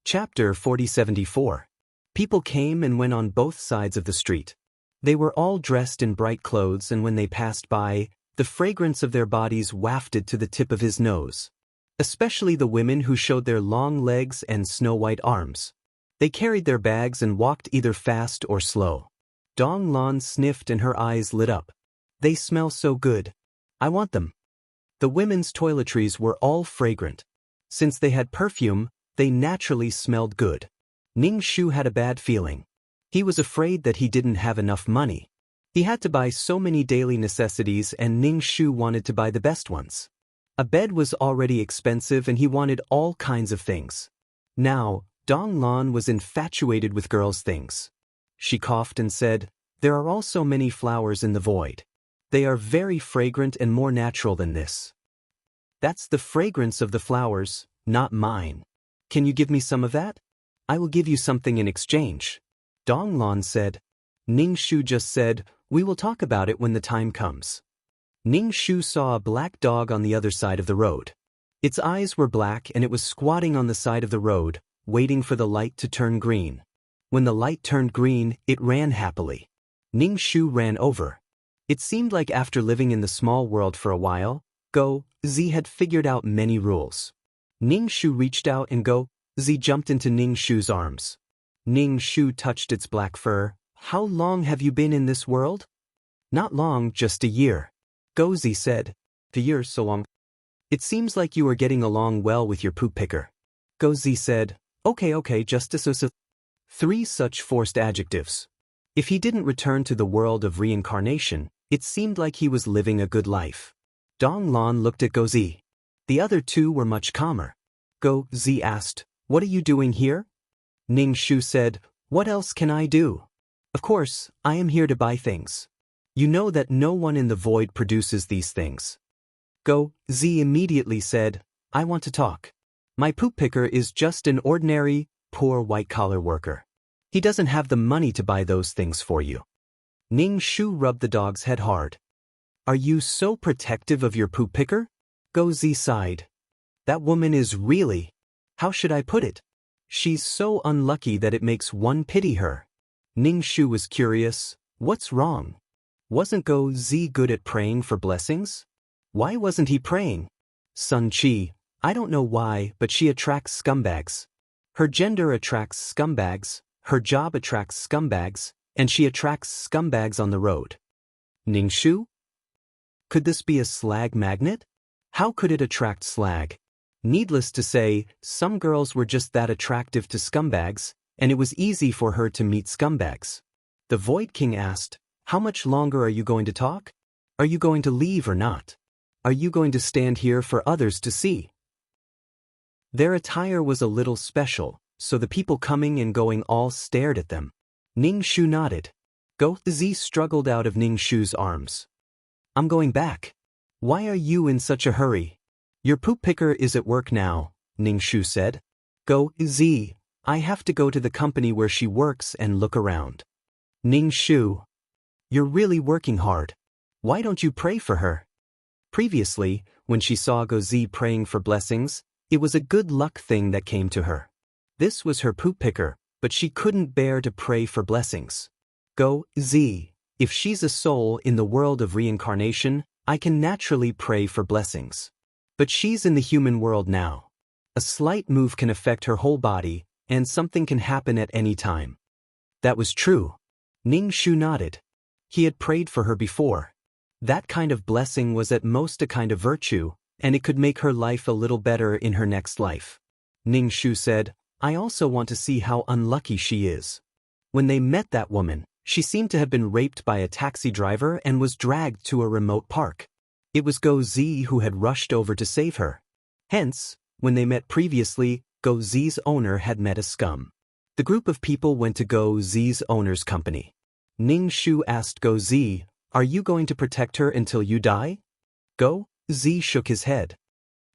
Chapter 4074. People came and went on both sides of the street. They were all dressed in bright clothes, and when they passed by, the fragrance of their bodies wafted to the tip of his nose. Especially the women who showed their long legs and snow-white arms. They carried their bags and walked either fast or slow. Dong Lan sniffed and her eyes lit up. They smell so good. I want them. The women's toiletries were all fragrant. Since they had perfume, they naturally smelled good. Ning Shu had a bad feeling. He was afraid that he didn't have enough money. He had to buy so many daily necessities, and Ning Shu wanted to buy the best ones. A bed was already expensive and he wanted all kinds of things. Now, Dong Lan was infatuated with girls' things. She coughed and said, "There are also many flowers in the void. They are very fragrant and more natural than this." "That's the fragrance of the flowers, not mine. Can you give me some of that? I will give you something in exchange," Dong Lan said. Ning Shu just said, "We will talk about it when the time comes." Ning Shu saw a black dog on the other side of the road. Its eyes were black and it was squatting on the side of the road, waiting for the light to turn green. When the light turned green, it ran happily. Ning Shu ran over. It seemed like after living in the small world for a while, Go Zi had figured out many rules. Ning Shu reached out and Go Zi jumped into Ning Shu's arms. Ning Shu touched its black fur. "How long have you been in this world?" "Not long, just a year." Go Zi said. "A year so long? It seems like you are getting along well with your poop picker." Go Zi said, Okay, just so. Three such forced adjectives. If he didn't return to the world of reincarnation, it seemed like he was living a good life. Dong Lan looked at Go Zi. The other two were much calmer. Go Zi asked, "What are you doing here?" Ning Shu said, "What else can I do? Of course, I am here to buy things. You know that no one in the void produces these things." Go Zi immediately said, "I want to talk. My poop picker is just an ordinary, poor white-collar worker. He doesn't have the money to buy those things for you." Ning Shu rubbed the dog's head hard. "Are you so protective of your poop picker?" Go Zi sighed. "That woman is really, how should I put it? She's so unlucky that it makes one pity her." Ning Shu was curious. What's wrong? Wasn't Go Zi good at praying for blessings? Why wasn't he praying? Sun Chi, I don't know why, but she attracts scumbags. Her gender attracts scumbags, her job attracts scumbags, and she attracts scumbags on the road. Ning Shu? Could this be a slag magnet? How could it attract slag? Needless to say, some girls were just that attractive to scumbags, and it was easy for her to meet scumbags. The Void King asked, "How much longer are you going to talk? Are you going to leave or not? Are you going to stand here for others to see?" Their attire was a little special, so the people coming and going all stared at them. Ning Shu nodded. Go Zi struggled out of Ning Shu's arms. "I'm going back. Why are you in such a hurry?" "Your poop picker is at work now," Ning Shu said. "Go Zi, I have to go to the company where she works and look around." Ning Shu, "You're really working hard. Why don't you pray for her?" Previously, when she saw Go Zi praying for blessings, it was a good luck thing that came to her. This was her poop picker, but she couldn't bear to pray for blessings. Go Zi, if she's a soul in the world of reincarnation, I can naturally pray for blessings. But she's in the human world now. A slight move can affect her whole body, and something can happen at any time. That was true. Ning Shu nodded. He had prayed for her before. That kind of blessing was at most a kind of virtue, and it could make her life a little better in her next life. Ning Shu said, "I also want to see how unlucky she is." When they met that woman, she seemed to have been raped by a taxi driver and was dragged to a remote park. It was Go Zi who had rushed over to save her. Hence, when they met previously, Go Zi's owner had met a scum. The group of people went to Go Zi's owner's company. Ning Shu asked Go Zi, "Are you going to protect her until you die?" Go Zi shook his head.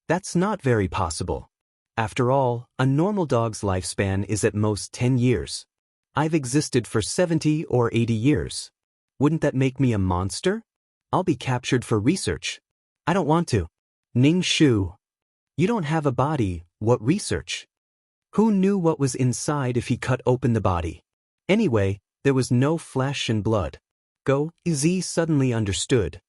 "That's not very possible. After all, a normal dog's lifespan is at most 10 years. I've existed for 70 or 80 years. Wouldn't that make me a monster? I'll be captured for research. I don't want to." Ning Shu, "You don't have a body, what research?" Who knew what was inside if he cut open the body? Anyway, there was no flesh and blood. Go Zi suddenly understood.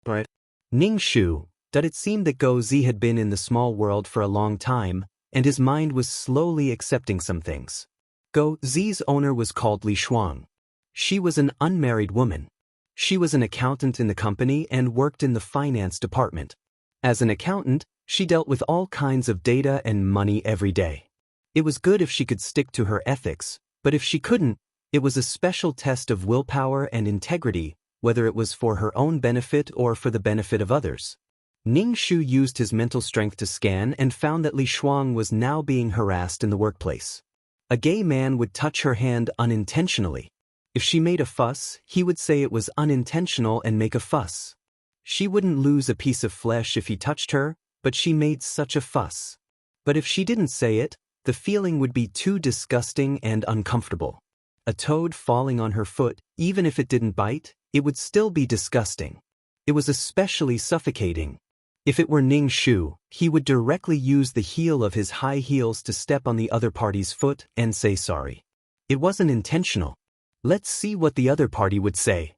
Right? Ning Shu, that it seemed that Go Zi had been in the small world for a long time, and his mind was slowly accepting some things. Go Zi's owner was called Li Shuang. She was an unmarried woman. She was an accountant in the company and worked in the finance department. As an accountant, she dealt with all kinds of data and money every day. It was good if she could stick to her ethics, but if she couldn't, it was a special test of willpower and integrity, whether it was for her own benefit or for the benefit of others. Ning Shu used his mental strength to scan and found that Li Shuang was now being harassed in the workplace. A gay man would touch her hand unintentionally. If she made a fuss, he would say it was unintentional and make a fuss. She wouldn't lose a piece of flesh if he touched her, but she made such a fuss. But if she didn't say it, the feeling would be too disgusting and uncomfortable. A toad falling on her foot, even if it didn't bite, it would still be disgusting. It was especially suffocating. If it were Ning Shu, he would directly use the heel of his high heels to step on the other party's foot and say sorry. It wasn't intentional. Let's see what the other party would say.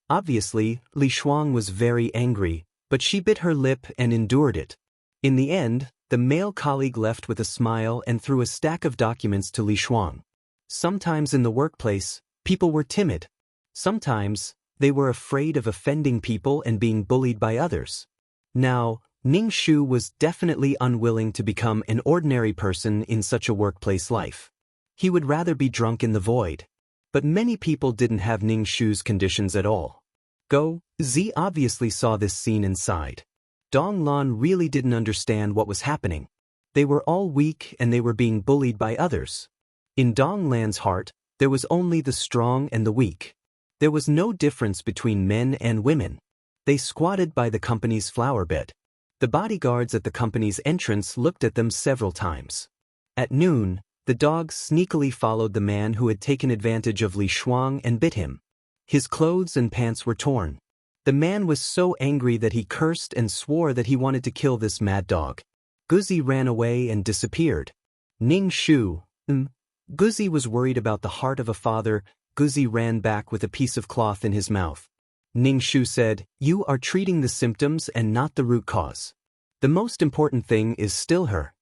Obviously, Li Shuang was very angry, but she bit her lip and endured it. In the end, the male colleague left with a smile and threw a stack of documents to Li Shuang. Sometimes in the workplace, people were timid. Sometimes, they were afraid of offending people and being bullied by others. Now, Ning Shu was definitely unwilling to become an ordinary person in such a workplace life. He would rather be drunk in the void. But many people didn't have Ning Shu's conditions at all. Go Zi obviously saw this scene inside. Dong Lan really didn't understand what was happening. They were all weak and they were being bullied by others. In Dong Lan's heart, there was only the strong and the weak. There was no difference between men and women. They squatted by the company's flower bed. The bodyguards at the company's entrance looked at them several times. At noon, the dog sneakily followed the man who had taken advantage of Li Shuang and bit him. His clothes and pants were torn. The man was so angry that he cursed and swore that he wanted to kill this mad dog. Guzi ran away and disappeared. Ning Shu, Guzi was worried about the heart of a father. Guzi ran back with a piece of cloth in his mouth. Ning Shu said, "You are treating the symptoms and not the root cause. The most important thing is still her."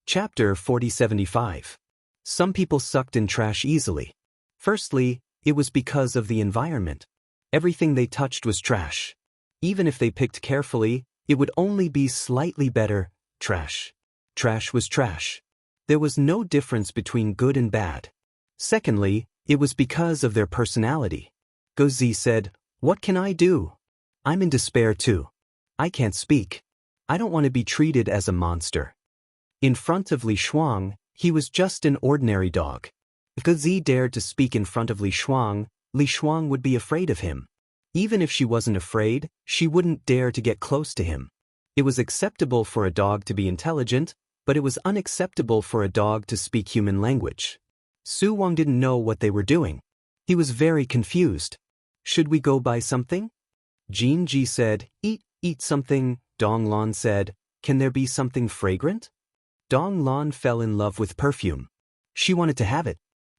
Chapter 4075. Some people sucked in trash easily. Firstly, it was because of the environment. Everything they touched was trash. Even if they picked carefully, it would only be slightly better trash. Trash was trash. There was no difference between good and bad. Secondly, it was because of their personality. Gozi said, "What can I do? I'm in despair too. I can't speak. I don't want to be treated as a monster." In front of Li Shuang, he was just an ordinary dog. If Gozi dared to speak in front of Li Shuang would be afraid of him. Even if she wasn't afraid, she wouldn't dare to get close to him. It was acceptable for a dog to be intelligent, but it was unacceptable for a dog to speak human language. Su Wang didn't know what they were doing. He was very confused. "Should we go buy something?" Jin Ji said, Eat something." Dong Lan said, "Can there be something fragrant?" Dong Lan fell in love with perfume. She wanted to have it.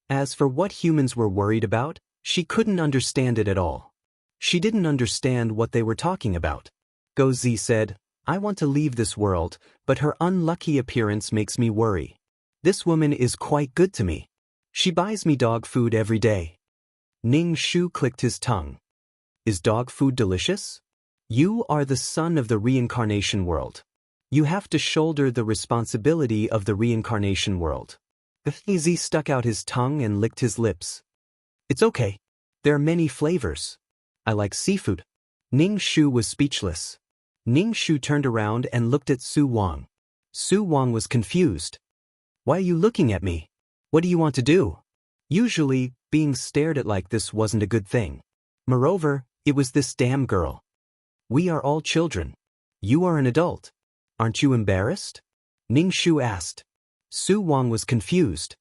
As for what humans were worried about, she couldn't understand it at all. She didn't understand what they were talking about. Gozi said, "I want to leave this world, but her unlucky appearance makes me worry. This woman is quite good to me. She buys me dog food every day." Ning Shu clicked his tongue. "Is dog food delicious? You are the son of the reincarnation world. You have to shoulder the responsibility of the reincarnation world." Zi stuck out his tongue and licked his lips. "It's okay. There are many flavors. I like seafood." Ning Shu was speechless. Ning Shu turned around and looked at Su Wang. Su Wang was confused. "Why are you looking at me? What do you want to do?" Usually, being stared at like this wasn't a good thing. Moreover, it was this damn girl. "We are all children. You are an adult. Aren't you embarrassed?" Ning Shu asked. Su Wang was confused.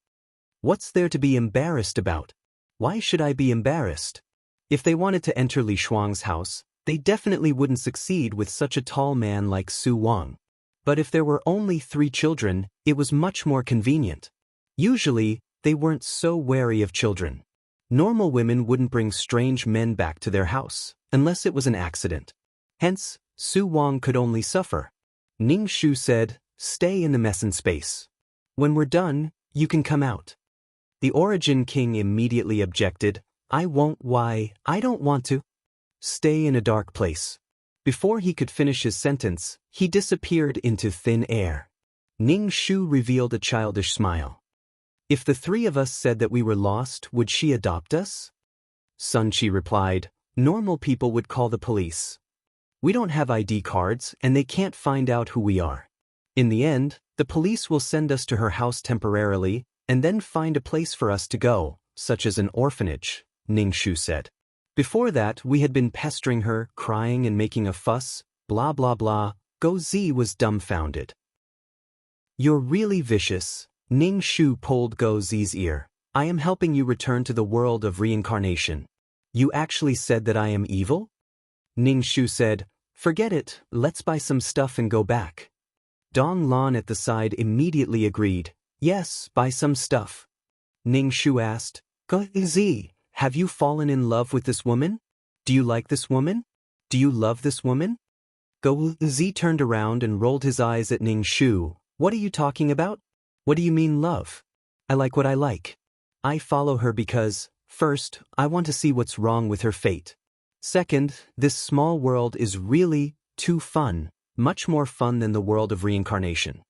"What's there to be embarrassed about? Why should I be embarrassed?" If they wanted to enter Li Shuang's house, they definitely wouldn't succeed with such a tall man like Su Wang. But if there were only 3 children, it was much more convenient. Usually, they weren't so wary of children. Normal women wouldn't bring strange men back to their house, unless it was an accident. Hence, Su Wang could only suffer. Ning Shu said, "Stay in the mess space. When we're done, you can come out." The Origin King immediately objected, "I won't. Why? I don't want to." "Stay in a dark place." Before he could finish his sentence, he disappeared into thin air. Ning Shu revealed a childish smile. "If the 3 of us said that we were lost, would she adopt us?" Sun Chi replied, "Normal people would call the police. We don't have ID cards and they can't find out who we are. In the end, the police will send us to her house temporarily and then find a place for us to go, such as an orphanage," Ning Shu said. "Before that, we had been pestering her, crying and making a fuss, blah blah blah." Go Zi was dumbfounded. "You're really vicious," Ning Shu pulled Go Zi's ear. "I am helping you return to the world of reincarnation. You actually said that I am evil?" Ning Shu said, "Forget it, let's buy some stuff and go back." Dong Lan at the side immediately agreed, "Yes, buy some stuff." Ning Shu asked, "Go Zi, have you fallen in love with this woman? Do you like this woman? Do you love this woman?" Go Zi turned around and rolled his eyes at Ning Shu. "What are you talking about? What do you mean love? I like what I like. I follow her because, first, I want to see what's wrong with her fate. Second, this small world is really too fun, much more fun than the world of reincarnation."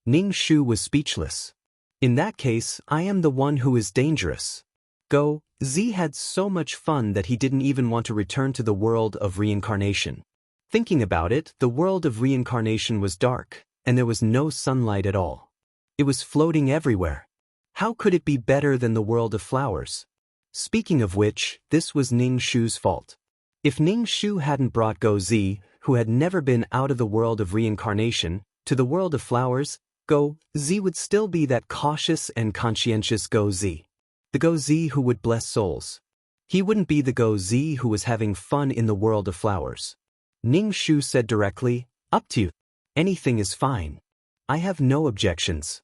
Ning Shu was speechless. "In that case, I am the one who is dangerous." Go Zi had so much fun that he didn't even want to return to the world of reincarnation. Thinking about it, the world of reincarnation was dark, and there was no sunlight at all. It was floating everywhere. How could it be better than the world of flowers? Speaking of which, this was Ning Shu's fault. If Ning Shu hadn't brought Go Zi, who had never been out of the world of reincarnation, to the world of flowers, Go Zi would still be that cautious and conscientious Go Zi. The Go Zi who would bless souls. He wouldn't be the Go Zi who was having fun in the world of flowers. Ning Shu said directly, "Up to you. Anything is fine. I have no objections."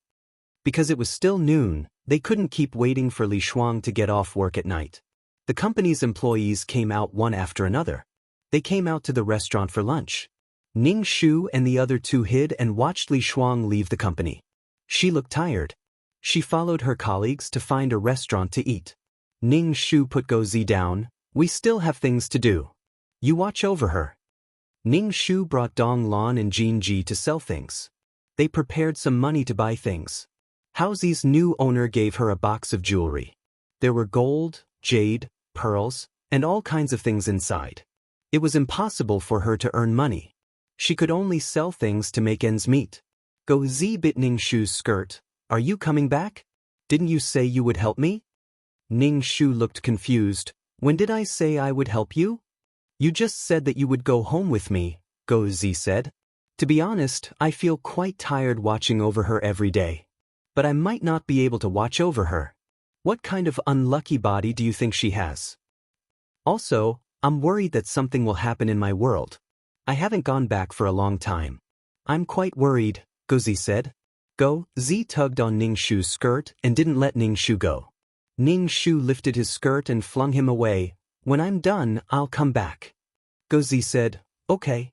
Because it was still noon, they couldn't keep waiting for Li Shuang to get off work at night. The company's employees came out one after another. They came out to the restaurant for lunch. Ning Shu and the other 2 hid and watched Li Shuang leave the company. She looked tired. She followed her colleagues to find a restaurant to eat. Ning Shu put Go Zi down. "We still have things to do. You watch over her." Ning Shu brought Dong Lan and Jin Ji to sell things. They prepared some money to buy things. Houzi's new owner gave her a box of jewelry. There were gold, jade, pearls, and all kinds of things inside. It was impossible for her to earn money. She could only sell things to make ends meet. Go Zi bit Ning Shu's skirt. "Are you coming back? Didn't you say you would help me?" Ning Shu looked confused. "When did I say I would help you?" "You just said that you would go home with me," Go Zi said. "To be honest, I feel quite tired watching over her every day. But I might not be able to watch over her. What kind of unlucky body do you think she has? Also, I'm worried that something will happen in my world. I haven't gone back for a long time. I'm quite worried," Go Zi said. Go Zi tugged on Ning Shu's skirt and didn't let Ning Shu go. Ning Shu lifted his skirt and flung him away. "When I'm done, I'll come back." Go Zi said, "Okay."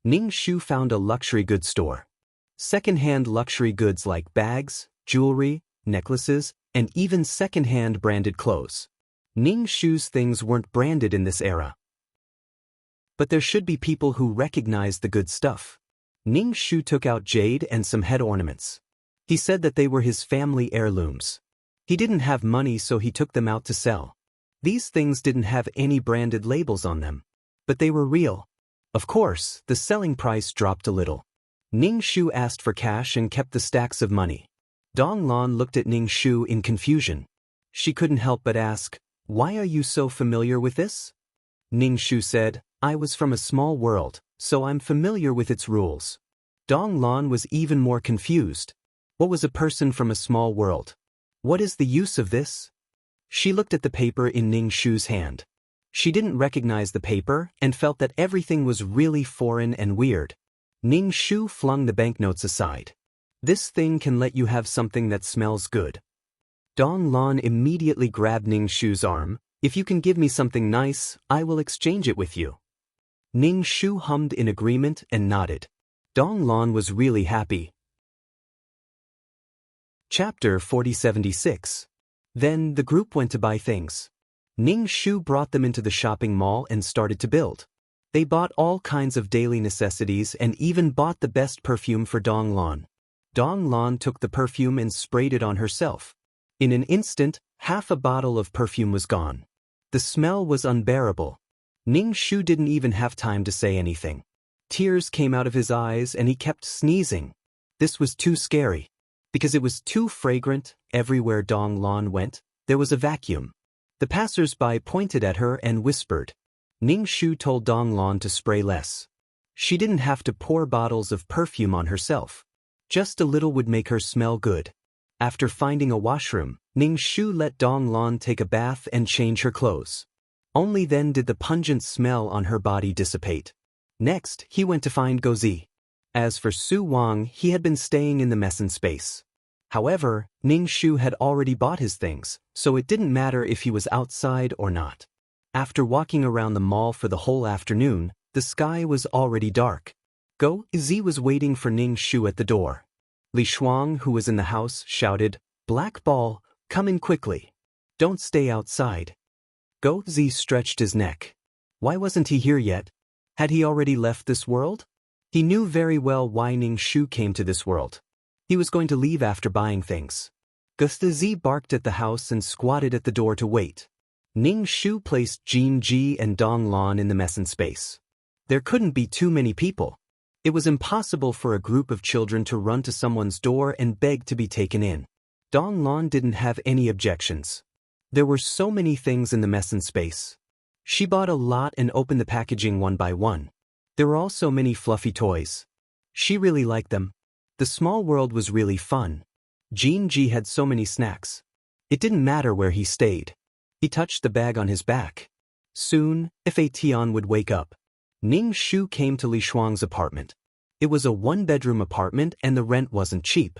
Ning Shu found a luxury goods store. Second-hand luxury goods like bags, jewelry, necklaces, and even second-hand branded clothes. Ning Shu's things weren't branded in this era. But there should be people who recognize the good stuff. Ning Shu took out jade and some head ornaments. He said that they were his family heirlooms. He didn't have money, so he took them out to sell. These things didn't have any branded labels on them, but they were real. Of course, the selling price dropped a little. Ning Shu asked for cash and kept the stacks of money. Dong Lan looked at Ning Shu in confusion. She couldn't help but ask, "Why are you so familiar with this?" Ning Shu said, "I was from a small world, so I'm familiar with its rules." Dong Lan was even more confused. What was a person from a small world? What is the use of this? She looked at the paper in Ning Shu's hand. She didn't recognize the paper and felt that everything was really foreign and weird. Ning Shu flung the banknotes aside. This thing can let you have something that smells good. Dong Lan immediately grabbed Ning Shu's arm. If you can give me something nice, I will exchange it with you. Ning Shu hummed in agreement and nodded. Dong Lan was really happy. Chapter 4076. Then the group went to buy things. Ning Shu brought them into the shopping mall and started to build. They bought all kinds of daily necessities and even bought the best perfume for Dong Lan. Dong Lan took the perfume and sprayed it on herself. In an instant, half a bottle of perfume was gone. The smell was unbearable. Ning Shu didn't even have time to say anything. Tears came out of his eyes and he kept sneezing. This was too scary. Because it was too fragrant, everywhere Dong Lan went, there was a vacuum. The passers-by pointed at her and whispered. Ning Shu told Dong Lan to spray less. She didn't have to pour bottles of perfume on herself. Just a little would make her smell good. After finding a washroom, Ning Shu let Dong Lan take a bath and change her clothes. Only then did the pungent smell on her body dissipate. Next, he went to find Gozi. As for Su Wang, he had been staying in the Messen space. However, Ning Shu had already bought his things, so it didn't matter if he was outside or not. After walking around the mall for the whole afternoon, the sky was already dark. Gozi was waiting for Ning Shu at the door. Li Shuang, who was in the house, shouted, "Black Ball, come in quickly. Don't stay outside." Gozi stretched his neck. Why wasn't he here yet? Had he already left this world? He knew very well why Ning Shu came to this world. He was going to leave after buying things. Gozi barked at the house and squatted at the door to wait. Ning Shu placed Jin Ji and Dong Lan in the Messen space. There couldn't be too many people. It was impossible for a group of children to run to someone's door and beg to be taken in. Dong Lan didn't have any objections. There were so many things in the Messen space. She bought a lot and opened the packaging one by one. There were also many fluffy toys. She really liked them. The small world was really fun. Jin Ji had so many snacks. It didn't matter where he stayed. He touched the bag on his back. Soon, Fa Tian would wake up. Ning Shu came to Li Shuang's apartment. It was a one-bedroom apartment and the rent wasn't cheap.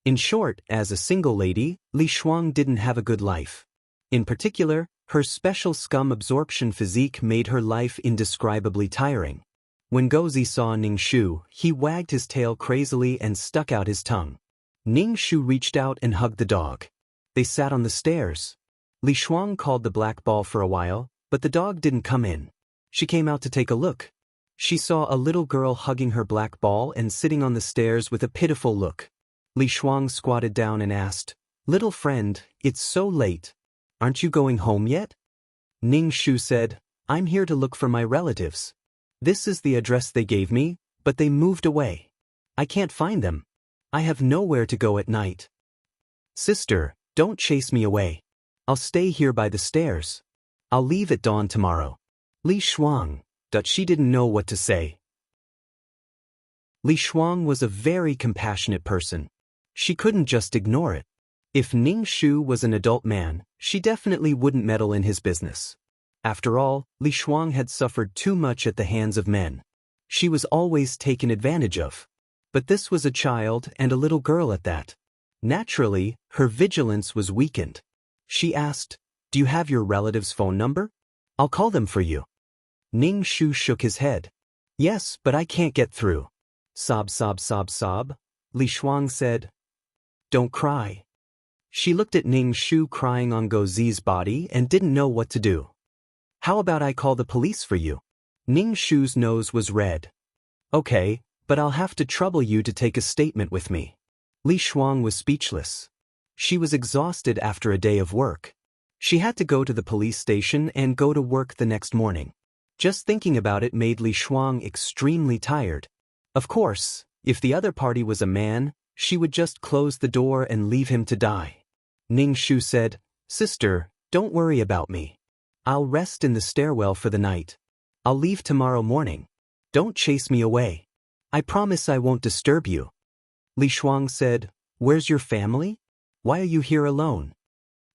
In short, as a single lady, Li Shuang didn't have a good life. In particular, her special scum absorption physique made her life indescribably tiring. When Gozi saw Ning Shu, he wagged his tail crazily and stuck out his tongue. Ning Shu reached out and hugged the dog. They sat on the stairs. Li Shuang called the black ball for a while, but the dog didn't come in. She came out to take a look. She saw a little girl hugging her black ball and sitting on the stairs with a pitiful look. Li Shuang squatted down and asked, "Little friend, it's so late. Aren't you going home yet?" Ning Shu said, "I'm here to look for my relatives. This is the address they gave me, but they moved away. I can't find them. I have nowhere to go at night. Sister, don't chase me away. I'll stay here by the stairs. I'll leave at dawn tomorrow." Li Shuang, but she didn't know what to say. Li Shuang was a very compassionate person. She couldn't just ignore it. If Ning Shu was an adult man, she definitely wouldn't meddle in his business. After all, Li Shuang had suffered too much at the hands of men. She was always taken advantage of. But this was a child and a little girl at that. Naturally, her vigilance was weakened. She asked, "Do you have your relative's phone number? I'll call them for you." Ning Shu shook his head. "Yes, but I can't get through." Sob, sob, sob, sob. Li Shuang said, "Don't cry." She looked at Ning Shu crying on Gozi's body and didn't know what to do. "How about I call the police for you?" Ning Shu's nose was red. "Okay, but I'll have to trouble you to take a statement with me." Li Shuang was speechless. She was exhausted after a day of work. She had to go to the police station and go to work the next morning. Just thinking about it made Li Shuang extremely tired. Of course, if the other party was a man, she would just close the door and leave him to die. Ning Shu said, "Sister, don't worry about me. I'll rest in the stairwell for the night. I'll leave tomorrow morning. Don't chase me away. I promise I won't disturb you." Li Shuang said, "Where's your family? Why are you here alone?"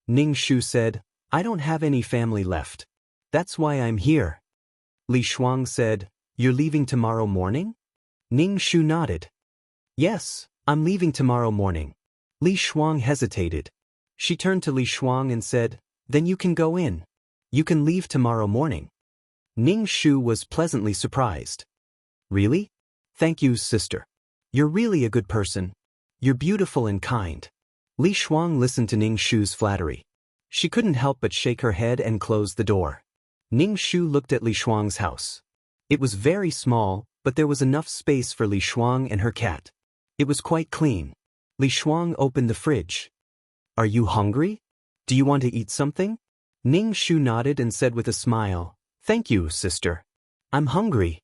Ning Shu said, "I don't have any family left. That's why I'm here." Li Shuang said, "You're leaving tomorrow morning?" Ning Shu nodded. Yes, I'm leaving tomorrow morning. Li Shuang hesitated. She turned to Li Shuang and said, then you can go in. You can leave tomorrow morning. Ning Shu was pleasantly surprised. Really? Thank you, sister. You're really a good person. You're beautiful and kind. Li Shuang listened to Ning Shu's flattery. She couldn't help but shake her head and close the door. Ning Shu looked at Li Shuang's house. It was very small, but there was enough space for Li Shuang and her cat. It was quite clean. Li Shuang opened the fridge. Are you hungry? Do you want to eat something? Ning Shu nodded and said with a smile, thank you, sister. I'm hungry.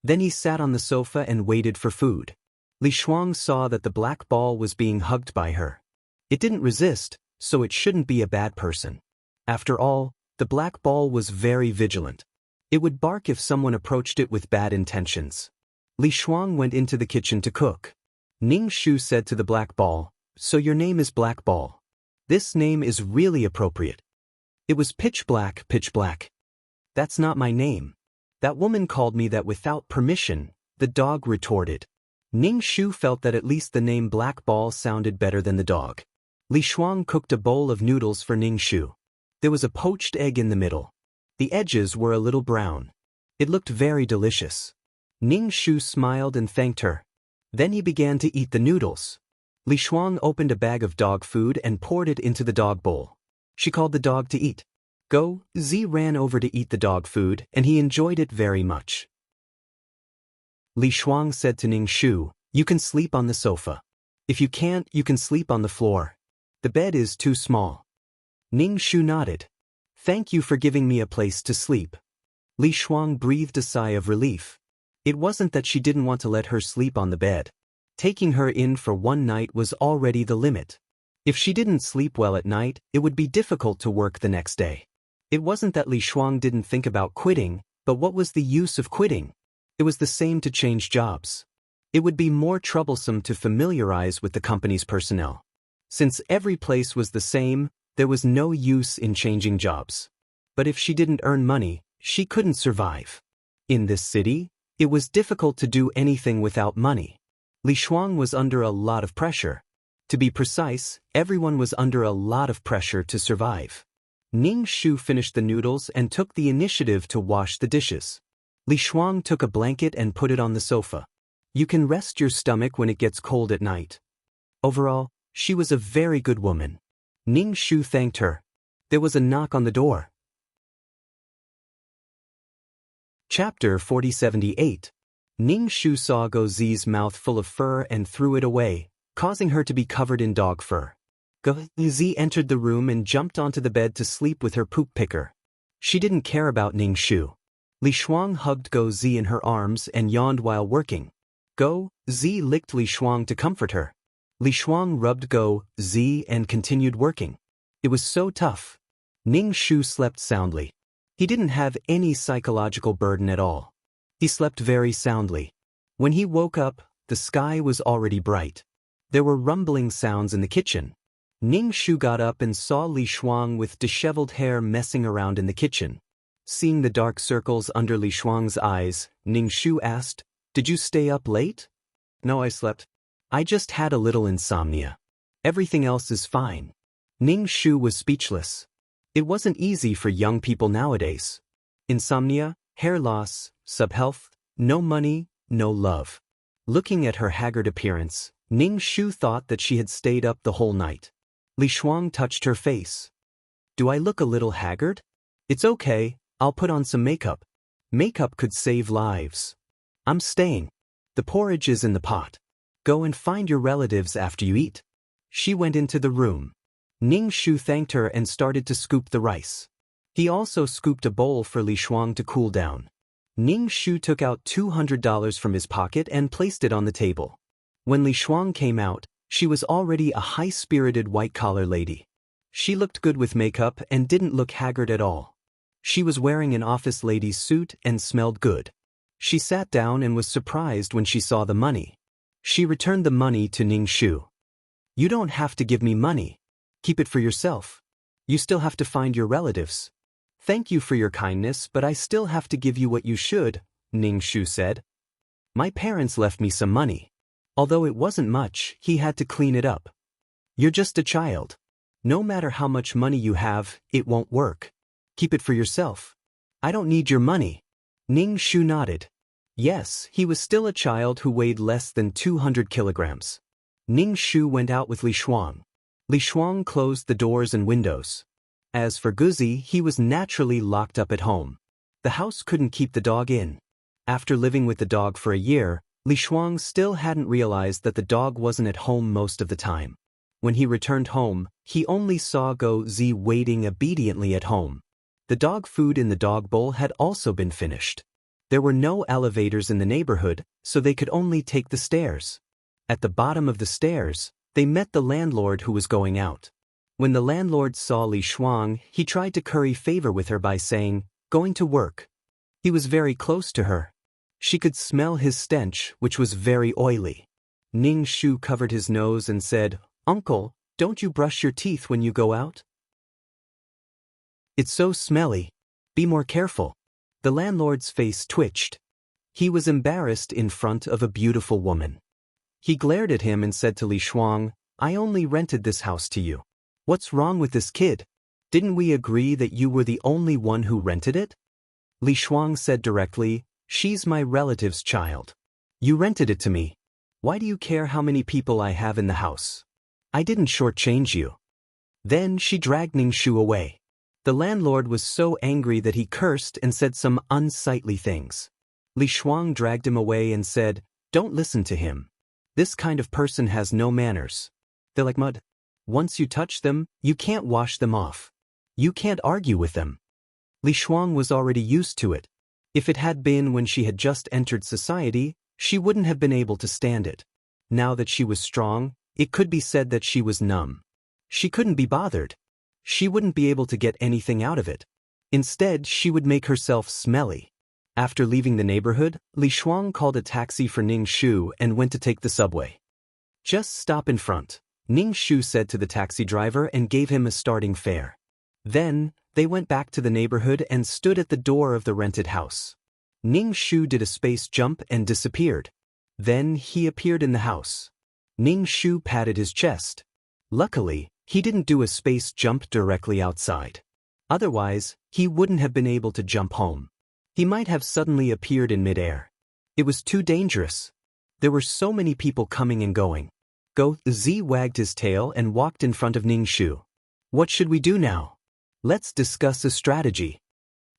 Then he sat on the sofa and waited for food. Li Shuang saw that the black ball was being hugged by her. It didn't resist, so it shouldn't be a bad person. After all, the black ball was very vigilant. It would bark if someone approached it with bad intentions. Li Shuang went into the kitchen to cook. Ning Shu said to the black ball, so your name is Black Ball. This name is really appropriate. It was pitch black, pitch black. That's not my name. That woman called me that without permission, the dog retorted. Ning Shu felt that at least the name Black Ball sounded better than the dog. Li Shuang cooked a bowl of noodles for Ning Shu. There was a poached egg in the middle. The edges were a little brown. It looked very delicious. Ning Shu smiled and thanked her. Then he began to eat the noodles. Li Shuang opened a bag of dog food and poured it into the dog bowl. She called the dog to eat. Go, Z ran over to eat the dog food, and he enjoyed it very much. Li Shuang said to Ning Shu, you can sleep on the sofa. If you can't, you can sleep on the floor. The bed is too small. Ning Shu nodded. Thank you for giving me a place to sleep. Li Shuang breathed a sigh of relief. It wasn't that she didn't want to let her sleep on the bed. Taking her in for one night was already the limit. If she didn't sleep well at night, it would be difficult to work the next day. It wasn't that Li Shuang didn't think about quitting, but what was the use of quitting? It was the same to change jobs. It would be more troublesome to familiarize with the company's personnel. Since every place was the same, there was no use in changing jobs. But if she didn't earn money, she couldn't survive. In this city, it was difficult to do anything without money. Li Shuang was under a lot of pressure. To be precise, everyone was under a lot of pressure to survive. Ning Shu finished the noodles and took the initiative to wash the dishes. Li Shuang took a blanket and put it on the sofa. You can rest your stomach when it gets cold at night. Overall, she was a very good woman. Ning Shu thanked her. There was a knock on the door. Chapter 4078. Ning Shu saw Go Zi's mouth full of fur and threw it away, causing her to be covered in dog fur. Go Zi entered the room and jumped onto the bed to sleep with her poop picker. She didn't care about Ning Shu. Li Shuang hugged Go Zi in her arms and yawned while working. Go Zi licked Li Shuang to comfort her. Li Shuang rubbed Go Zi and continued working. It was so tough. Ning Shu slept soundly. He didn't have any psychological burden at all. He slept very soundly. When he woke up, the sky was already bright. There were rumbling sounds in the kitchen. Ning Shu got up and saw Li Shuang with disheveled hair messing around in the kitchen. Seeing the dark circles under Li Shuang's eyes, Ning Shu asked, "Did you stay up late?" "No, I slept. I just had a little insomnia. Everything else is fine." Ning Shu was speechless. It wasn't easy for young people nowadays. Insomnia, hair loss, subhealth, no money, no love. Looking at her haggard appearance, Ning Shu thought that she had stayed up the whole night. Li Shuang touched her face. "Do I look a little haggard?" "It's okay, I'll put on some makeup. Makeup could save lives. I'm staying. The porridge is in the pot. Go and find your relatives after you eat." She went into the room. Ning Shu thanked her and started to scoop the rice. He also scooped a bowl for Li Shuang to cool down. Ning Shu took out $200 from his pocket and placed it on the table. When Li Shuang came out, she was already a high-spirited white-collar lady. She looked good with makeup and didn't look haggard at all. She was wearing an office lady's suit and smelled good. She sat down and was surprised when she saw the money. She returned the money to Ning Shu. "You don't have to give me money. Keep it for yourself. You still have to find your relatives." "Thank you for your kindness, but I still have to give you what you should," Ning Shu said. My parents left me some money. Although it wasn't much, he had to clean it up. You're just a child. No matter how much money you have, it won't work. Keep it for yourself. I don't need your money. Ning Shu nodded. Yes, he was still a child who weighed less than 200 kilograms. Ning Shu went out with Li Shuang. Li Shuang closed the doors and windows. As for Guzi, he was naturally locked up at home. The house couldn't keep the dog in. After living with the dog for a year, Li Shuang still hadn't realized that the dog wasn't at home most of the time. When he returned home, he only saw Go Zi waiting obediently at home. The dog food in the dog bowl had also been finished. There were no elevators in the neighborhood, so they could only take the stairs. At the bottom of the stairs, they met the landlord who was going out. When the landlord saw Li Shuang, he tried to curry favor with her by saying, "Going to work." He was very close to her. She could smell his stench, which was very oily. Ning Shu covered his nose and said, "Uncle, don't you brush your teeth when you go out? It's so smelly. Be more careful." The landlord's face twitched. He was embarrassed in front of a beautiful woman. He glared at him and said to Li Shuang, "I only rented this house to you. What's wrong with this kid? Didn't we agree that you were the only one who rented it?" Li Shuang said directly, "She's my relative's child. You rented it to me. Why do you care how many people I have in the house? I didn't shortchange you." Then she dragged Ning Shu away. The landlord was so angry that he cursed and said some unsightly things. Li Shuang dragged him away and said, "Don't listen to him. This kind of person has no manners. They're like mud. Once you touch them, you can't wash them off. You can't argue with them." Li Shuang was already used to it. If it had been when she had just entered society, she wouldn't have been able to stand it. Now that she was strong, it could be said that she was numb. She couldn't be bothered. She wouldn't be able to get anything out of it. Instead, she would make herself smelly. After leaving the neighborhood, Li Shuang called a taxi for Ning Shu and went to take the subway. "Just stop in front," Ning Shu said to the taxi driver and gave him a starting fare. Then, they went back to the neighborhood and stood at the door of the rented house. Ning Shu did a space jump and disappeared. Then he appeared in the house. Ning Shu patted his chest. Luckily, he didn't do a space jump directly outside. Otherwise, he wouldn't have been able to jump home. He might have suddenly appeared in midair. It was too dangerous. There were so many people coming and going. Go Zi wagged his tail and walked in front of Ning Shu. "What should we do now? Let's discuss a strategy."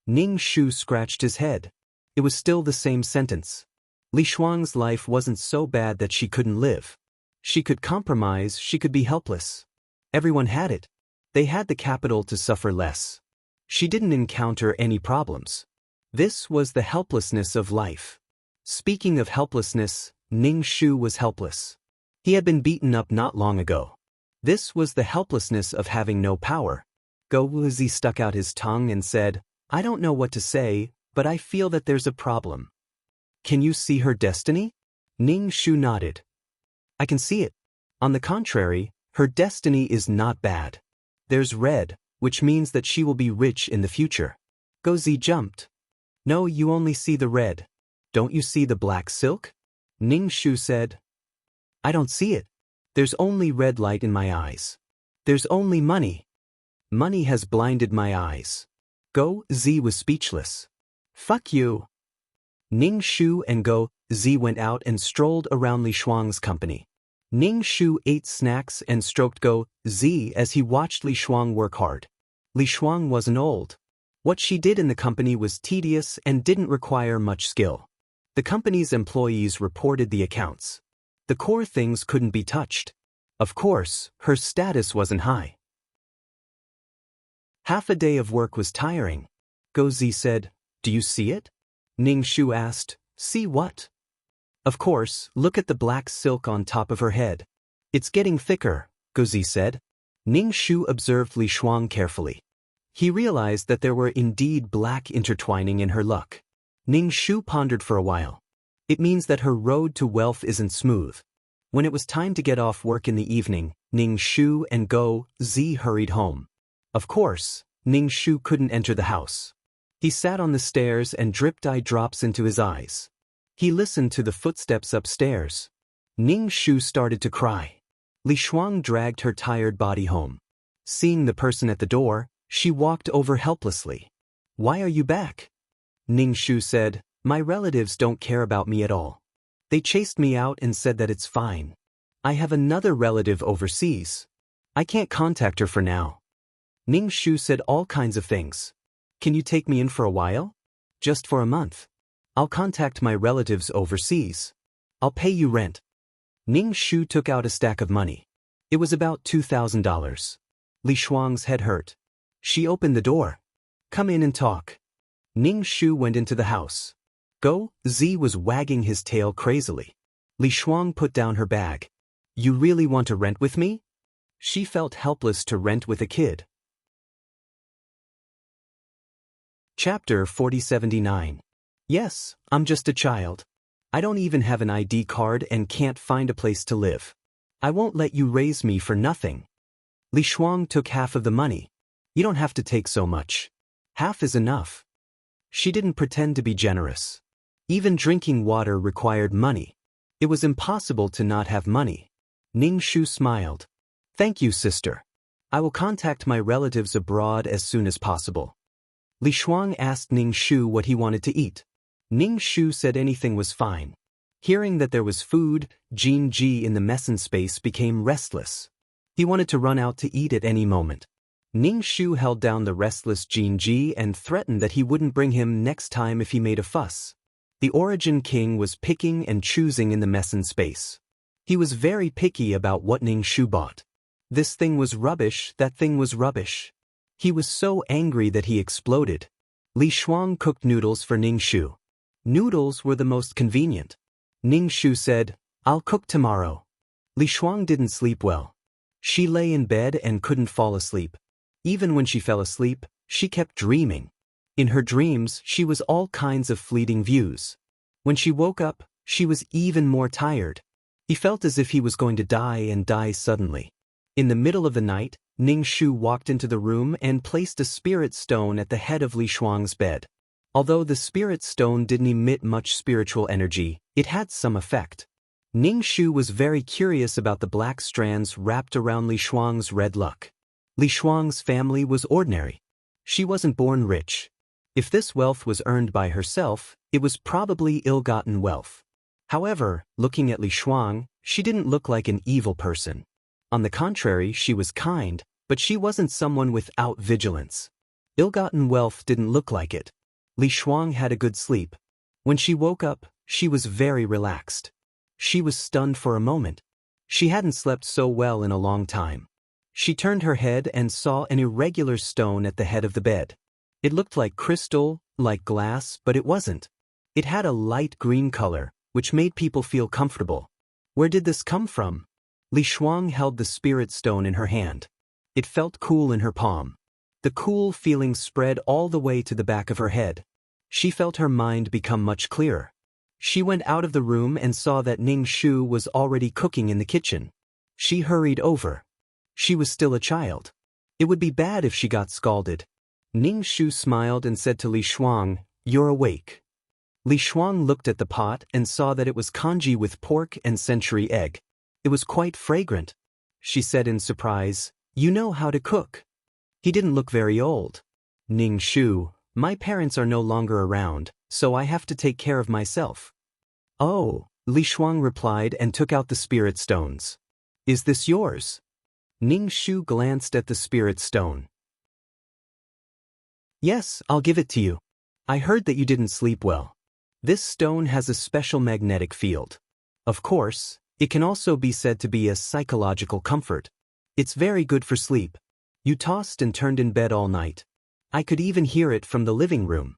Ning Shu scratched his head. It was still the same sentence. Li Shuang's life wasn't so bad that she couldn't live. She could compromise, she could be helpless. Everyone had it. They had the capital to suffer less. She didn't encounter any problems. This was the helplessness of life. Speaking of helplessness, Ning Shu was helpless. He had been beaten up not long ago. This was the helplessness of having no power. Go Wuzi stuck out his tongue and said, "I don't know what to say, but I feel that there's a problem." "Can you see her destiny?" Ning Shu nodded. "I can see it. On the contrary, her destiny is not bad. There's red, which means that she will be rich in the future." Go Zi jumped. "No, you only see the red. Don't you see the black silk?" Ning Shu said, "I don't see it. There's only red light in my eyes. There's only money. Money has blinded my eyes." Go Zi was speechless. "Fuck you." Ning Shu and Go Zi went out and strolled around Li Shuang's company. Ning Shu ate snacks and stroked Go Zi as he watched Li Shuang work hard. Li Shuang wasn't old. What she did in the company was tedious and didn't require much skill. The company's employees reported the accounts. The core things couldn't be touched. Of course, her status wasn't high. Half a day of work was tiring. Go Zi said, "Do you see it?" Ning Shu asked, "See what?" "Of course, look at the black silk on top of her head. It's getting thicker," Go Zi said. Ning Shu observed Li Shuang carefully. He realized that there were indeed black intertwining in her luck. Ning Shu pondered for a while. It means that her road to wealth isn't smooth. When it was time to get off work in the evening, Ning Shu and Go Zi hurried home. Of course, Ning Shu couldn't enter the house. He sat on the stairs and dripped eye drops into his eyes. He listened to the footsteps upstairs. Ning Shu started to cry. Li Shuang dragged her tired body home. Seeing the person at the door, she walked over helplessly. "Why are you back?" Ning Shu said, "My relatives don't care about me at all. They chased me out and said that it's fine. I have another relative overseas. I can't contact her for now." Ning Shu said all kinds of things. "Can you take me in for a while? Just for a month. I'll contact my relatives overseas. I'll pay you rent." Ning Shu took out a stack of money. It was about $2,000. Li Shuang's head hurt. She opened the door. "Come in and talk." Ning Shu went into the house. "Go." Z was wagging his tail crazily. Li Shuang put down her bag. "You really want to rent with me?" She felt helpless to rent with a kid. Chapter 4079. "Yes, I'm just a child. I don't even have an ID card and can't find a place to live. I won't let you raise me for nothing." Li Shuang took half of the money. "You don't have to take so much. Half is enough." She didn't pretend to be generous. Even drinking water required money. It was impossible to not have money. Ning Shu smiled. "Thank you, sister. I will contact my relatives abroad as soon as possible." Li Shuang asked Ning Shu what he wanted to eat. Ning Shu said anything was fine. Hearing that there was food, Jin Ji in the mesen space became restless. He wanted to run out to eat at any moment. Ning Shu held down the restless Jin Ji and threatened that he wouldn't bring him next time if he made a fuss. The Origin King was picking and choosing in the mesen space. He was very picky about what Ning Shu bought. This thing was rubbish, that thing was rubbish. He was so angry that he exploded. Li Shuang cooked noodles for Ning Shu. Noodles were the most convenient. Ning Shu said, "I'll cook tomorrow." Li Shuang didn't sleep well. She lay in bed and couldn't fall asleep. Even when she fell asleep, she kept dreaming. In her dreams, she was all kinds of fleeting views. When she woke up, she was even more tired. He felt as if he was going to die and die suddenly. In the middle of the night, Ning Shu walked into the room and placed a spirit stone at the head of Li Shuang's bed. Although the spirit stone didn't emit much spiritual energy, it had some effect. Ning Shu was very curious about the black strands wrapped around Li Shuang's red luck. Li Shuang's family was ordinary. She wasn't born rich. If this wealth was earned by herself, it was probably ill-gotten wealth. However, looking at Li Shuang, she didn't look like an evil person. On the contrary, she was kind, but she wasn't someone without vigilance. Ill-gotten wealth didn't look like it. Li Shuang had a good sleep. When she woke up, she was very relaxed. She was stunned for a moment. She hadn't slept so well in a long time. She turned her head and saw an irregular stone at the head of the bed. It looked like crystal, like glass, but it wasn't. It had a light green color, which made people feel comfortable. Where did this come from? Li Shuang held the spirit stone in her hand. It felt cool in her palm. The cool feeling spread all the way to the back of her head. She felt her mind become much clearer. She went out of the room and saw that Ning Shu was already cooking in the kitchen. She hurried over. She was still a child. It would be bad if she got scalded. Ning Shu smiled and said to Li Shuang, "You're awake." Li Shuang looked at the pot and saw that it was congee with pork and century egg. It was quite fragrant. She said in surprise, "You know how to cook." He didn't look very old. "Ning Shu, my parents are no longer around, so I have to take care of myself." "Oh," Li Shuang replied and took out the spirit stones. "Is this yours?" Ning Shu glanced at the spirit stone. "Yes, I'll give it to you. I heard that you didn't sleep well. This stone has a special magnetic field. Of course, it can also be said to be a psychological comfort. It's very good for sleep. You tossed and turned in bed all night. I could even hear it from the living room."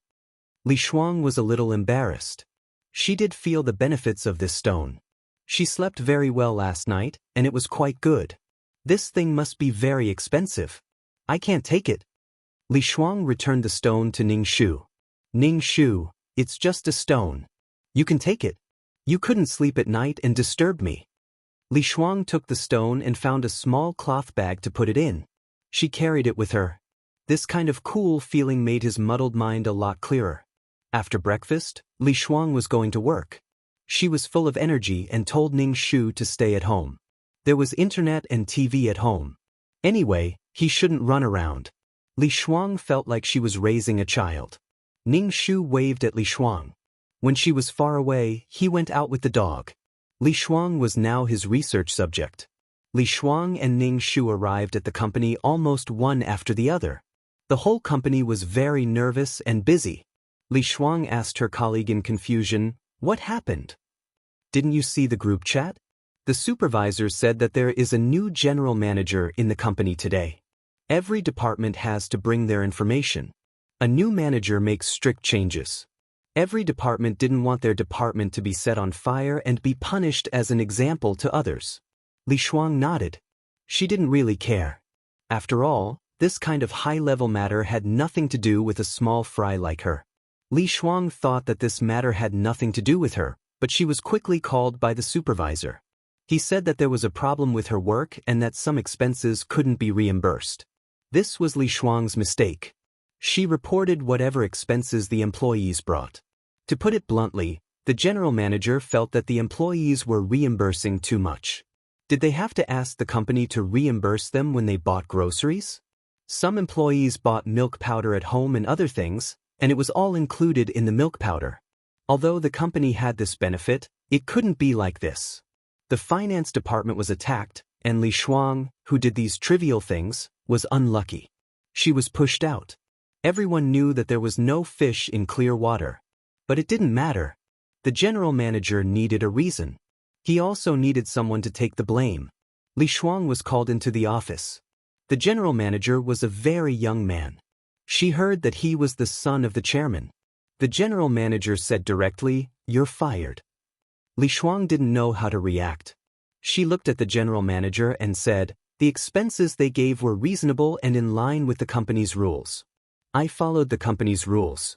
Li Shuang was a little embarrassed. She did feel the benefits of this stone. She slept very well last night, and it was quite good. This thing must be very expensive. I can't take it. Li Shuang returned the stone to Ning Shu. "Ning Shu, it's just a stone. You can take it. You couldn't sleep at night and disturbed me." Li Shuang took the stone and found a small cloth bag to put it in. She carried it with her. This kind of cool feeling made his muddled mind a lot clearer. After breakfast, Li Shuang was going to work. She was full of energy and told Ning Shu to stay at home. There was internet and TV at home. Anyway, he shouldn't run around. Li Shuang felt like she was raising a child. Ning Shu waved at Li Shuang. When she was far away, he went out with the dog. Li Shuang was now his research subject. Li Shuang and Ning Shu arrived at the company almost one after the other. The whole company was very nervous and busy. Li Shuang asked her colleague in confusion, "What happened? Didn't you see the group chat?" The supervisor said that there is a new general manager in the company today. Every department has to bring their information. A new manager makes strict changes. Every department didn't want their department to be set on fire and be punished as an example to others. Li Shuang nodded. She didn't really care. After all, this kind of high-level matter had nothing to do with a small fry like her. Li Shuang thought that this matter had nothing to do with her, but she was quickly called by the supervisor. He said that there was a problem with her work and that some expenses couldn't be reimbursed. This was Li Shuang's mistake. She reported whatever expenses the employees brought. To put it bluntly, the general manager felt that the employees were reimbursing too much. Did they have to ask the company to reimburse them when they bought groceries? Some employees bought milk powder at home and other things, and it was all included in the milk powder. Although the company had this benefit, it couldn't be like this. The finance department was attacked, and Li Shuang, who did these trivial things, was unlucky. She was pushed out. Everyone knew that there was no fish in clear water. But it didn't matter. The general manager needed a reason. He also needed someone to take the blame. Li Shuang was called into the office. The general manager was a very young man. She heard that he was the son of the chairman. The general manager said directly, "You're fired." Li Shuang didn't know how to react. She looked at the general manager and said, "The expenses they gave were reasonable and in line with the company's rules. I followed the company's rules.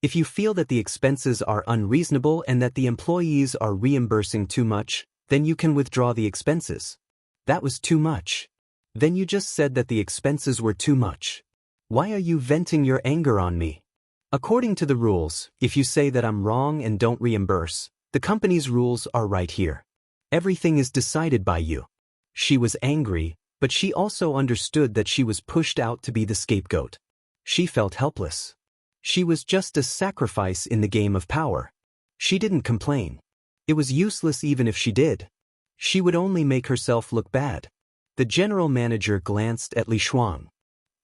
If you feel that the expenses are unreasonable and that the employees are reimbursing too much, then you can withdraw the expenses." That was too much. Then you just said that the expenses were too much. Why are you venting your anger on me? According to the rules, if you say that I'm wrong and don't reimburse, the company's rules are right here. Everything is decided by you. She was angry, but she also understood that she was pushed out to be the scapegoat. She felt helpless. She was just a sacrifice in the game of power. She didn't complain. It was useless even if she did. She would only make herself look bad. The general manager glanced at Li Shuang.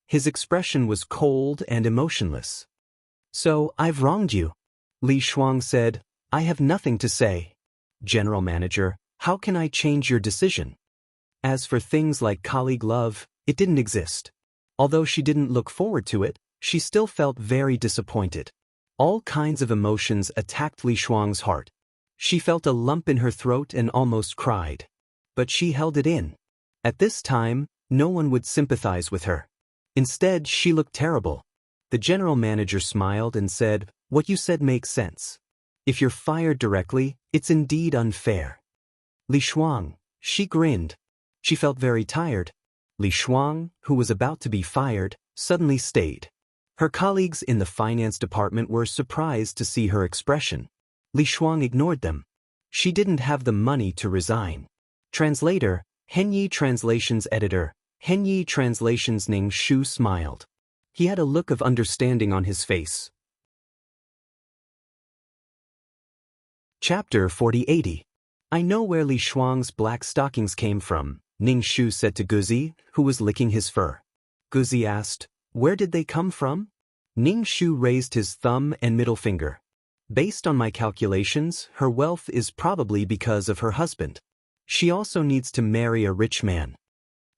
His expression was cold and emotionless. "So, I've wronged you," Li Shuang said. "I have nothing to say. General manager, how can I change your decision?" As for things like colleague love, it didn't exist. Although she didn't look forward to it, she still felt very disappointed. All kinds of emotions attacked Li Shuang's heart. She felt a lump in her throat and almost cried. But she held it in. At this time, no one would sympathize with her. Instead, she looked terrible. The general manager smiled and said, "What you said makes sense. If you're fired directly, it's indeed unfair." Li Shuang, she grinned. She felt very tired. Li Shuang, who was about to be fired, suddenly stayed. Her colleagues in the finance department were surprised to see her expression. Li Shuang ignored them. She didn't have the money to resign. Translator, Henyi Translations Editor, Henyi Translations. Ning Shu smiled. He had a look of understanding on his face. Chapter 4080. I know where Li Shuang's black stockings came from, Ning Shu said to Guzi, who was licking his fur. Guzi asked, "Where did they come from?" Ning Shu raised his thumb and middle finger. "Based on my calculations, her wealth is probably because of her husband. She also needs to marry a rich man."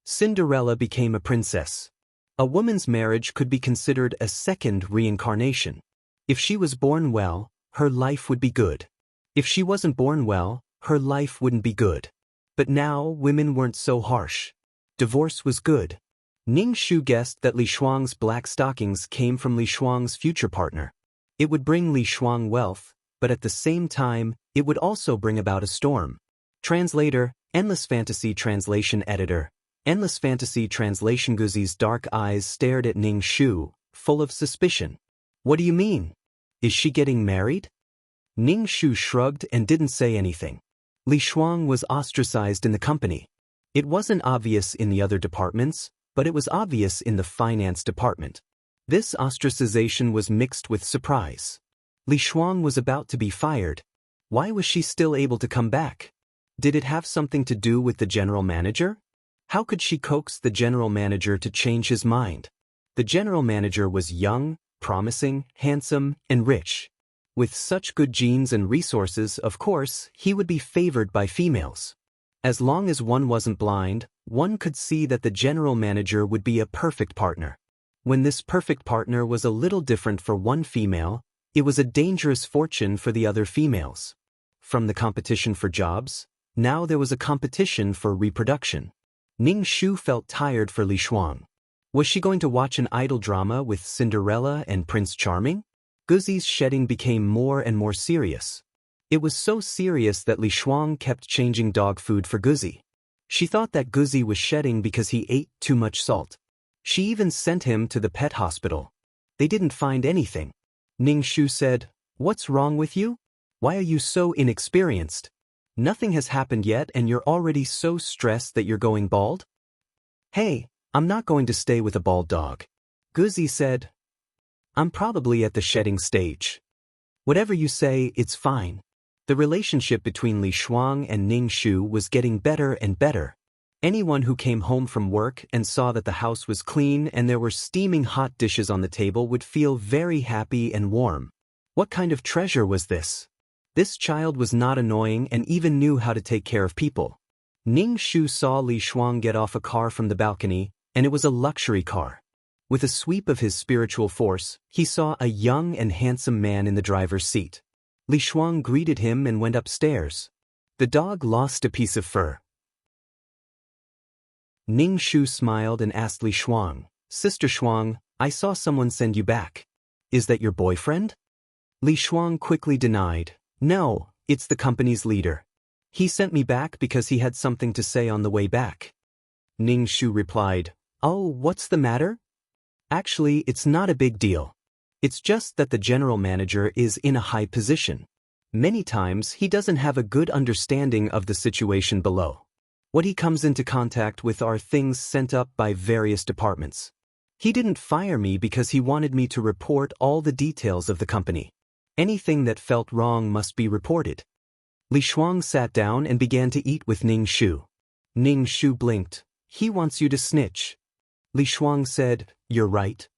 Cinderella became a princess. A woman's marriage could be considered a second reincarnation. If she was born well, her life would be good. If she wasn't born well, her life wouldn't be good. But now, women weren't so harsh. Divorce was good. Ning Shu guessed that Li Shuang's black stockings came from Li Shuang's future partner. It would bring Li Shuang wealth, but at the same time, it would also bring about a storm. Translator, Endless Fantasy Translation Editor, Endless Fantasy Translation. Guzi's dark eyes stared at Ning Shu, full of suspicion. "What do you mean? Is she getting married?" Ning Shu shrugged and didn't say anything. Li Shuang was ostracized in the company. It wasn't obvious in the other departments, but it was obvious in the finance department. This ostracization was mixed with surprise. Li Shuang was about to be fired. Why was she still able to come back? Did it have something to do with the general manager? How could she coax the general manager to change his mind? The general manager was young, promising, handsome, and rich. With such good genes and resources, of course, he would be favored by females. As long as one wasn't blind, one could see that the general manager would be a perfect partner. When this perfect partner was a little different for one female, it was a dangerous fortune for the other females. From the competition for jobs, now there was a competition for reproduction. Ning Shu felt tired for Li Shuang. Was she going to watch an idol drama with Cinderella and Prince Charming? Guzi's shedding became more and more serious. It was so serious that Li Shuang kept changing dog food for Guzi. She thought that Guzi was shedding because he ate too much salt. She even sent him to the pet hospital. They didn't find anything. Ning Shu said, "What's wrong with you? Why are you so inexperienced? Nothing has happened yet and you're already so stressed that you're going bald?" "Hey, I'm not going to stay with a bald dog," Guzi said. "I'm probably at the shedding stage." "Whatever you say, it's fine." The relationship between Li Shuang and Ning Shu was getting better and better. Anyone who came home from work and saw that the house was clean and there were steaming hot dishes on the table would feel very happy and warm. What kind of treasure was this? This child was not annoying and even knew how to take care of people. Ning Shu saw Li Shuang get off a car from the balcony, and it was a luxury car. With a sweep of his spiritual force, he saw a young and handsome man in the driver's seat. Li Shuang greeted him and went upstairs. The dog lost a piece of fur. Ning Shu smiled and asked Li Shuang, "Sister Shuang, I saw someone send you back. Is that your boyfriend?" Li Shuang quickly denied, "No, it's the company's leader. He sent me back because he had something to say on the way back." Ning Shu replied, "Oh, what's the matter?" "Actually, it's not a big deal. It's just that the general manager is in a high position. Many times he doesn't have a good understanding of the situation below. What he comes into contact with are things sent up by various departments. He didn't fire me because he wanted me to report all the details of the company. Anything that felt wrong must be reported." Li Shuang sat down and began to eat with Ning Shu. Ning Shu blinked. "He wants you to snitch." Li Shuang said, "You're right."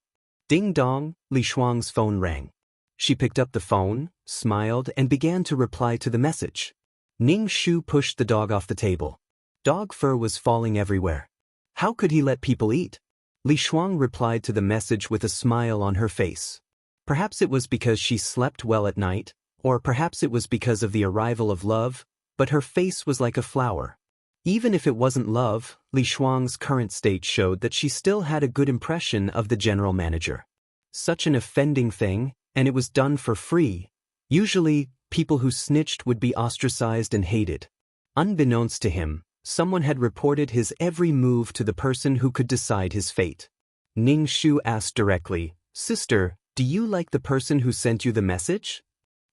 Ding dong, Li Shuang's phone rang. She picked up the phone, smiled, and began to reply to the message. Ning Shu pushed the dog off the table. Dog fur was falling everywhere. How could he let people eat? Li Shuang replied to the message with a smile on her face. Perhaps it was because she slept well at night, or perhaps it was because of the arrival of love, but her face was like a flower. Even if it wasn't love, Li Shuang's current state showed that she still had a good impression of the general manager. Such an offending thing, and it was done for free. Usually, people who snitched would be ostracized and hated. Unbeknownst to him, someone had reported his every move to the person who could decide his fate. Ning Shu asked directly, "Sister, do you like the person who sent you the message?"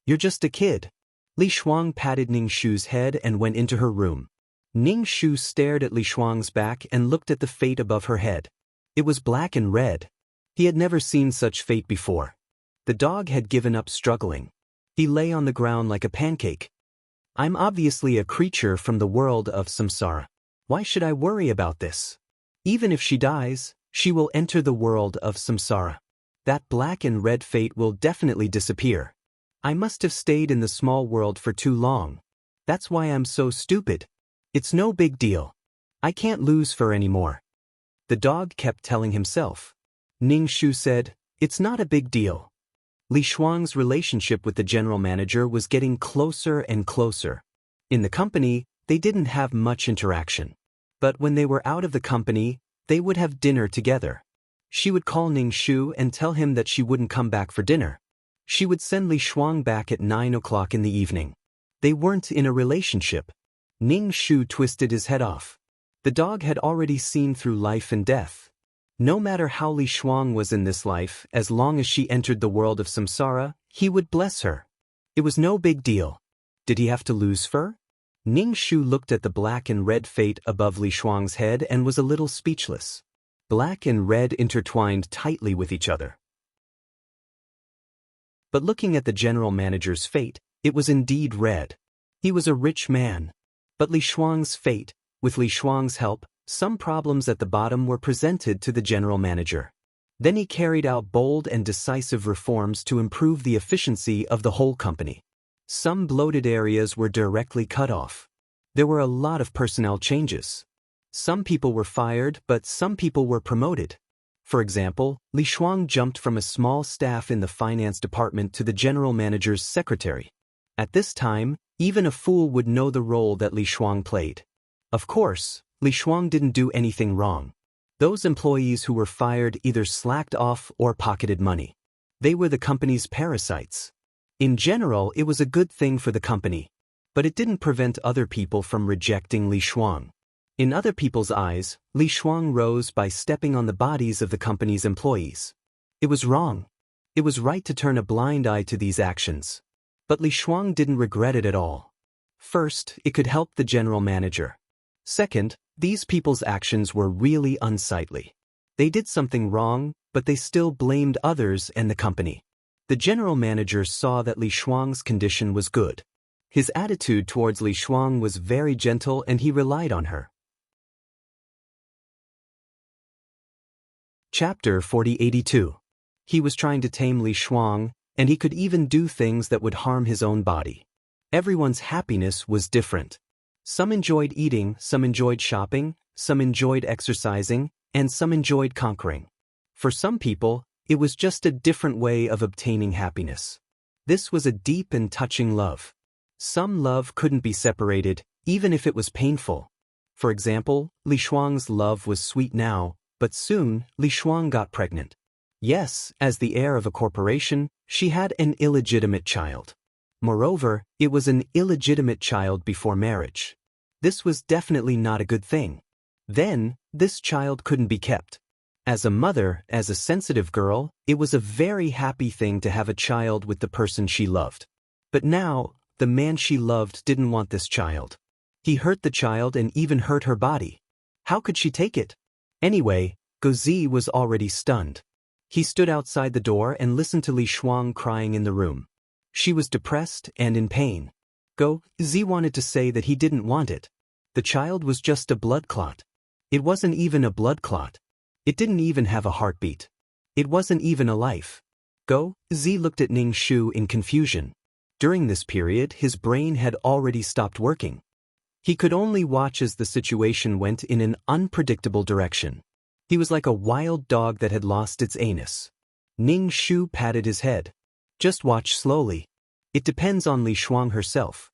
"You're just a kid." Li Shuang patted Ning Shu's head and went into her room. Ning Shu stared at Li Shuang's back and looked at the fate above her head. It was black and red. He had never seen such fate before. The dog had given up struggling. He lay on the ground like a pancake. "I'm obviously a creature from the world of samsara. Why should I worry about this? Even if she dies, she will enter the world of samsara. That black and red fate will definitely disappear. I must have stayed in the small world for too long. That's why I'm so stupid. It's no big deal. I can't lose fur anymore." The dog kept telling himself. Ning Shu said, "It's not a big deal." Li Shuang's relationship with the general manager was getting closer and closer. In the company, they didn't have much interaction. But when they were out of the company, they would have dinner together. She would call Ning Shu and tell him that she wouldn't come back for dinner. She would send Li Shuang back at 9 o'clock in the evening. They weren't in a relationship. Ning Shu twisted his head off. The dog had already seen through life and death. No matter how Li Shuang was in this life, as long as she entered the world of samsara, he would bless her. It It was no big deal. Did he have to lose fur? Ning Shu looked at the black and red fate above Li Shuang's head and was a little speechless. Black and red intertwined tightly with each other. But looking at the general manager's fate, it was indeed red. He was a rich man. But Li Shuang's fate, with Li Shuang's help, some problems at the bottom were presented to the general manager. Then he carried out bold and decisive reforms to improve the efficiency of the whole company. Some bloated areas were directly cut off. There were a lot of personnel changes. Some people were fired, but some people were promoted. For example, Li Shuang jumped from a small staff in the finance department to the general manager's secretary. At this time, even a fool would know the role that Li Shuang played. Of course, Li Shuang didn't do anything wrong. Those employees who were fired either slacked off or pocketed money. They were the company's parasites. In general, it was a good thing for the company, but it didn't prevent other people from rejecting Li Shuang. In other people's eyes, Li Shuang rose by stepping on the bodies of the company's employees. It was wrong. It was right to turn a blind eye to these actions. But Li Shuang didn't regret it at all. First, it could help the general manager. Second, these people's actions were really unsightly. They did something wrong, but they still blamed others and the company. The general manager saw that Li Shuang's condition was good. His attitude towards Li Shuang was very gentle and he relied on her. Chapter 4082. He was trying to tame Li Shuang, and he could even do things that would harm his own body. Everyone's happiness was different. Some enjoyed eating, some enjoyed shopping, some enjoyed exercising, and some enjoyed conquering. For some people, it was just a different way of obtaining happiness. This was a deep and touching love. Some love couldn't be separated, even if it was painful. For example, Li Shuang's love was sweet now, but soon, Li Shuang got pregnant. Yes, as the heir of a corporation, she had an illegitimate child. Moreover, it was an illegitimate child before marriage. This was definitely not a good thing. Then, this child couldn't be kept. As a mother, as a sensitive girl, it was a very happy thing to have a child with the person she loved. But now, the man she loved didn't want this child. He hurt the child and even hurt her body. How could she take it? Anyway, Gozi was already stunned. He stood outside the door and listened to Li Shuang crying in the room. She was depressed and in pain. Gozi wanted to say that he didn't want it. The child was just a blood clot. It wasn't even a blood clot. It didn't even have a heartbeat. It wasn't even a life. Gozi looked at Ning Shu in confusion. During this period, his brain had already stopped working. He could only watch as the situation went in an unpredictable direction. He was like a wild dog that had lost its anus. Ning Shu patted his head. Just watch slowly. It depends on Li Shuang herself.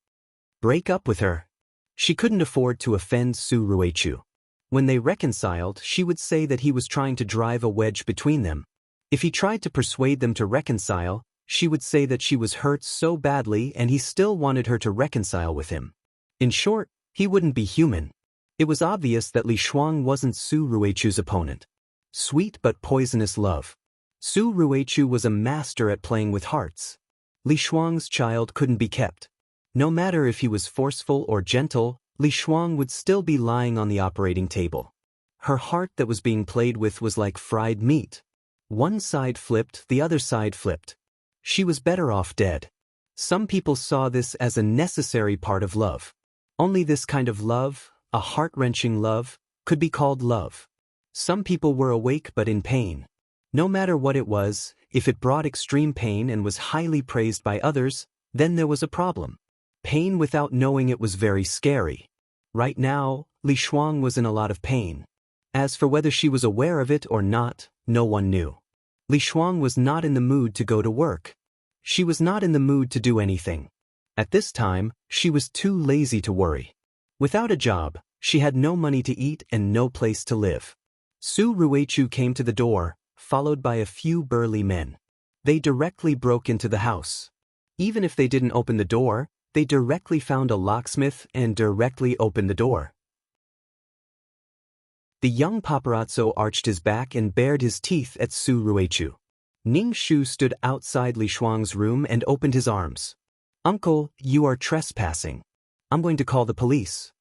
Break up with her. She couldn't afford to offend Su Ruichu. When they reconciled, she would say that he was trying to drive a wedge between them. If he tried to persuade them to reconcile, she would say that she was hurt so badly and he still wanted her to reconcile with him. In short, he wouldn't be human. It was obvious that Li Shuang wasn't Su Ruichu's opponent. Sweet but poisonous love. Su Ruichu was a master at playing with hearts. Li Shuang's child couldn't be kept. No matter if he was forceful or gentle, Li Shuang would still be lying on the operating table. Her heart that was being played with was like fried meat. One side flipped, the other side flipped. She was better off dead. Some people saw this as a necessary part of love. Only this kind of love, a heart-wrenching love, could be called love. Some people were awake but in pain. No matter what it was, if it brought extreme pain and was highly praised by others, then there was a problem. Pain without knowing it was very scary. Right now, Li Shuang was in a lot of pain. As for whether she was aware of it or not, no one knew. Li Shuang was not in the mood to go to work. She was not in the mood to do anything. At this time, she was too lazy to worry. Without a job, she had no money to eat and no place to live. Su Ruichu came to the door, followed by a few burly men. They directly broke into the house. Even if they didn't open the door, they directly found a locksmith and directly opened the door. The young paparazzo arched his back and bared his teeth at Su Ruichu. Ning Shu stood outside Li Shuang's room and opened his arms. "Uncle, you are trespassing. I'm going to call the police."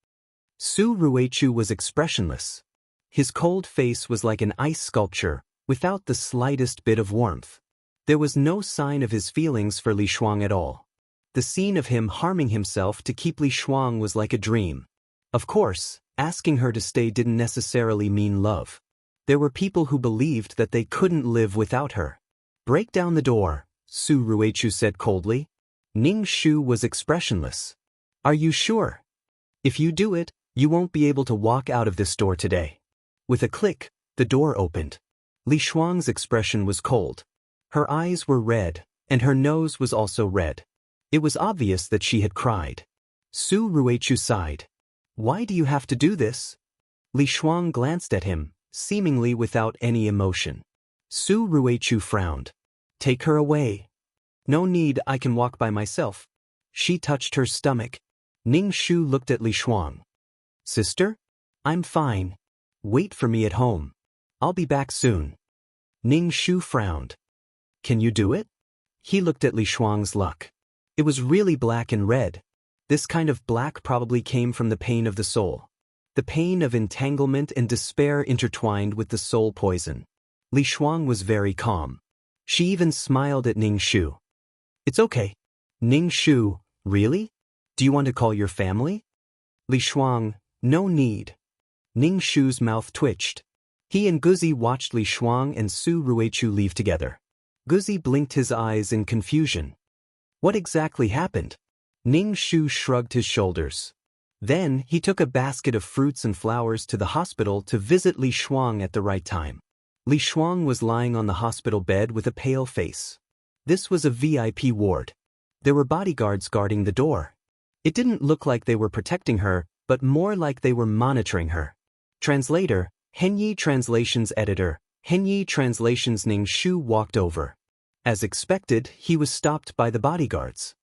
Su Ruichu was expressionless. His cold face was like an ice sculpture, without the slightest bit of warmth. There was no sign of his feelings for Li Shuang at all. The scene of him harming himself to keep Li Shuang was like a dream. Of course, asking her to stay didn't necessarily mean love. There were people who believed that they couldn't live without her. "Break down the door," Su Ruichu said coldly. Ning Shu was expressionless. "Are you sure? If you do it, you won't be able to walk out of this door today." With a click, the door opened. Li Shuang's expression was cold. Her eyes were red, and her nose was also red. It was obvious that she had cried. Su Ruichu sighed. "Why do you have to do this?" Li Shuang glanced at him, seemingly without any emotion. Su Ruichu frowned. "Take her away." "No need, I can walk by myself." She touched her stomach. Ning Shu looked at Li Shuang. "Sister? I'm fine. Wait for me at home. I'll be back soon." Ning Shu frowned. "Can you do it?" He looked at Li Shuang's luck. It was really black and red. This kind of black probably came from the pain of the soul. The pain of entanglement and despair intertwined with the soul poison. Li Shuang was very calm. She even smiled at Ning Shu. "It's okay." "Ning Shu, really? Do you want to call your family?" Li Shuang, "No need." Ning Shu's mouth twitched. He and Guzi watched Li Shuang and Su Ruichu leave together. Guzi blinked his eyes in confusion. What exactly happened? Ning Shu shrugged his shoulders. Then he took a basket of fruits and flowers to the hospital to visit Li Shuang at the right time. Li Shuang was lying on the hospital bed with a pale face. This was a VIP ward. There were bodyguards guarding the door. It didn't look like they were protecting her, but more like they were monitoring her. Translator, Henyi Translations Editor, Henyi Translations. Ning Shu walked over. As expected, he was stopped by the bodyguards.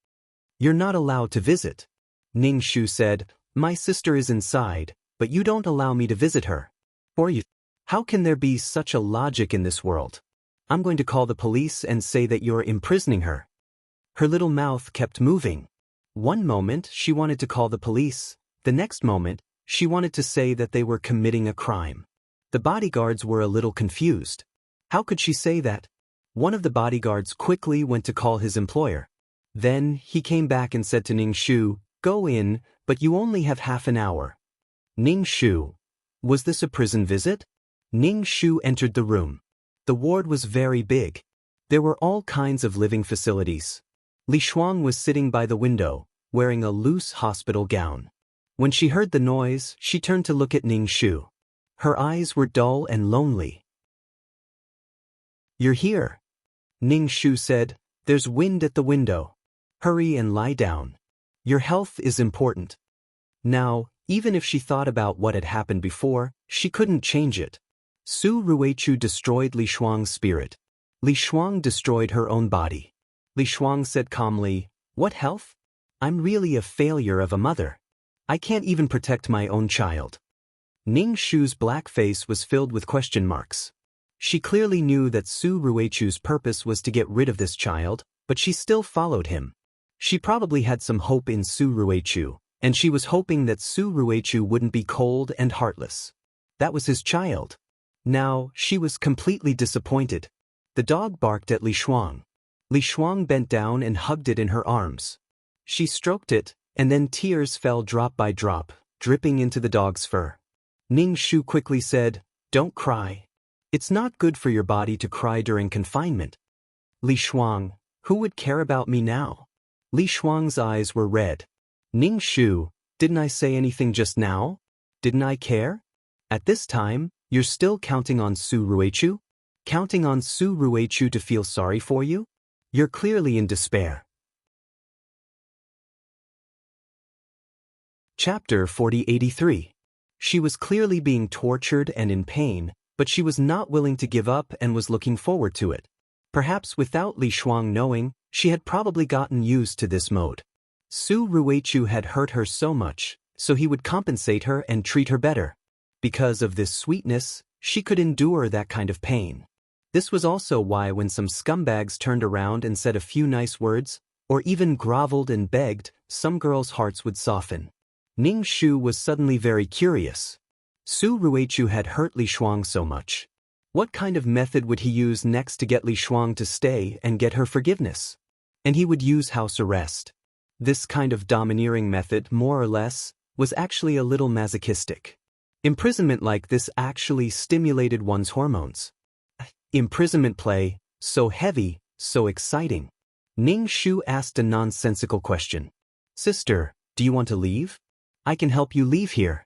"You're not allowed to visit." Ning Shu said, "My sister is inside, but you don't allow me to visit her." "Or you? How can there be such a logic in this world? I'm going to call the police and say that you're imprisoning her." Her little mouth kept moving. One moment she wanted to call the police, the next moment she wanted to say that they were committing a crime. The bodyguards were a little confused. How could she say that? One of the bodyguards quickly went to call his employer. Then he came back and said to Ning Shu, "Go in, but you only have half an hour." Ning Shu. Was this a prison visit? Ning Shu entered the room. The ward was very big. There were all kinds of living facilities. Li Shuang was sitting by the window, wearing a loose hospital gown. When she heard the noise, she turned to look at Ning Shu. Her eyes were dull and lonely. "You're here," Ning Shu said. "There's wind at the window. Hurry and lie down. Your health is important." Now, even if she thought about what had happened before, she couldn't change it. Su Ruichu destroyed Li Shuang's spirit. Li Shuang destroyed her own body. Li Shuang said calmly, "What health? I'm really a failure of a mother. I can't even protect my own child." Ning Shu's black face was filled with question marks. She clearly knew that Su Ruichu's purpose was to get rid of this child, but she still followed him. She probably had some hope in Su Ruichu, and she was hoping that Su Ruichu wouldn't be cold and heartless. That was his child. Now, she was completely disappointed. The dog barked at Li Shuang. Li Shuang bent down and hugged it in her arms. She stroked it, and then tears fell drop by drop, dripping into the dog's fur. Ning Shu quickly said, "Don't cry. It's not good for your body to cry during confinement." Li Shuang, who would care about me now? Li Shuang's eyes were red. Ning Shu, didn't I say anything just now? Didn't I care? At this time, you're still counting on Su Ruichu? Counting on Su Ruichu to feel sorry for you? You're clearly in despair. Chapter 4083. She was clearly being tortured and in pain, but she was not willing to give up and was looking forward to it. Perhaps without Li Shuang knowing, she had probably gotten used to this mode. Su Ruichu had hurt her so much, so he would compensate her and treat her better. Because of this sweetness, she could endure that kind of pain. This was also why when some scumbags turned around and said a few nice words, or even groveled and begged, some girls' hearts would soften. Ning Shu was suddenly very curious. Su Ruichu had hurt Li Shuang so much. What kind of method would he use next to get Li Shuang to stay and get her forgiveness? And he would use house arrest. This kind of domineering method, more or less, was actually a little masochistic. Imprisonment like this actually stimulated one's hormones. Imprisonment play, so heavy, so exciting. Ning Shu asked a nonsensical question. Sister, do you want to leave? I can help you leave here.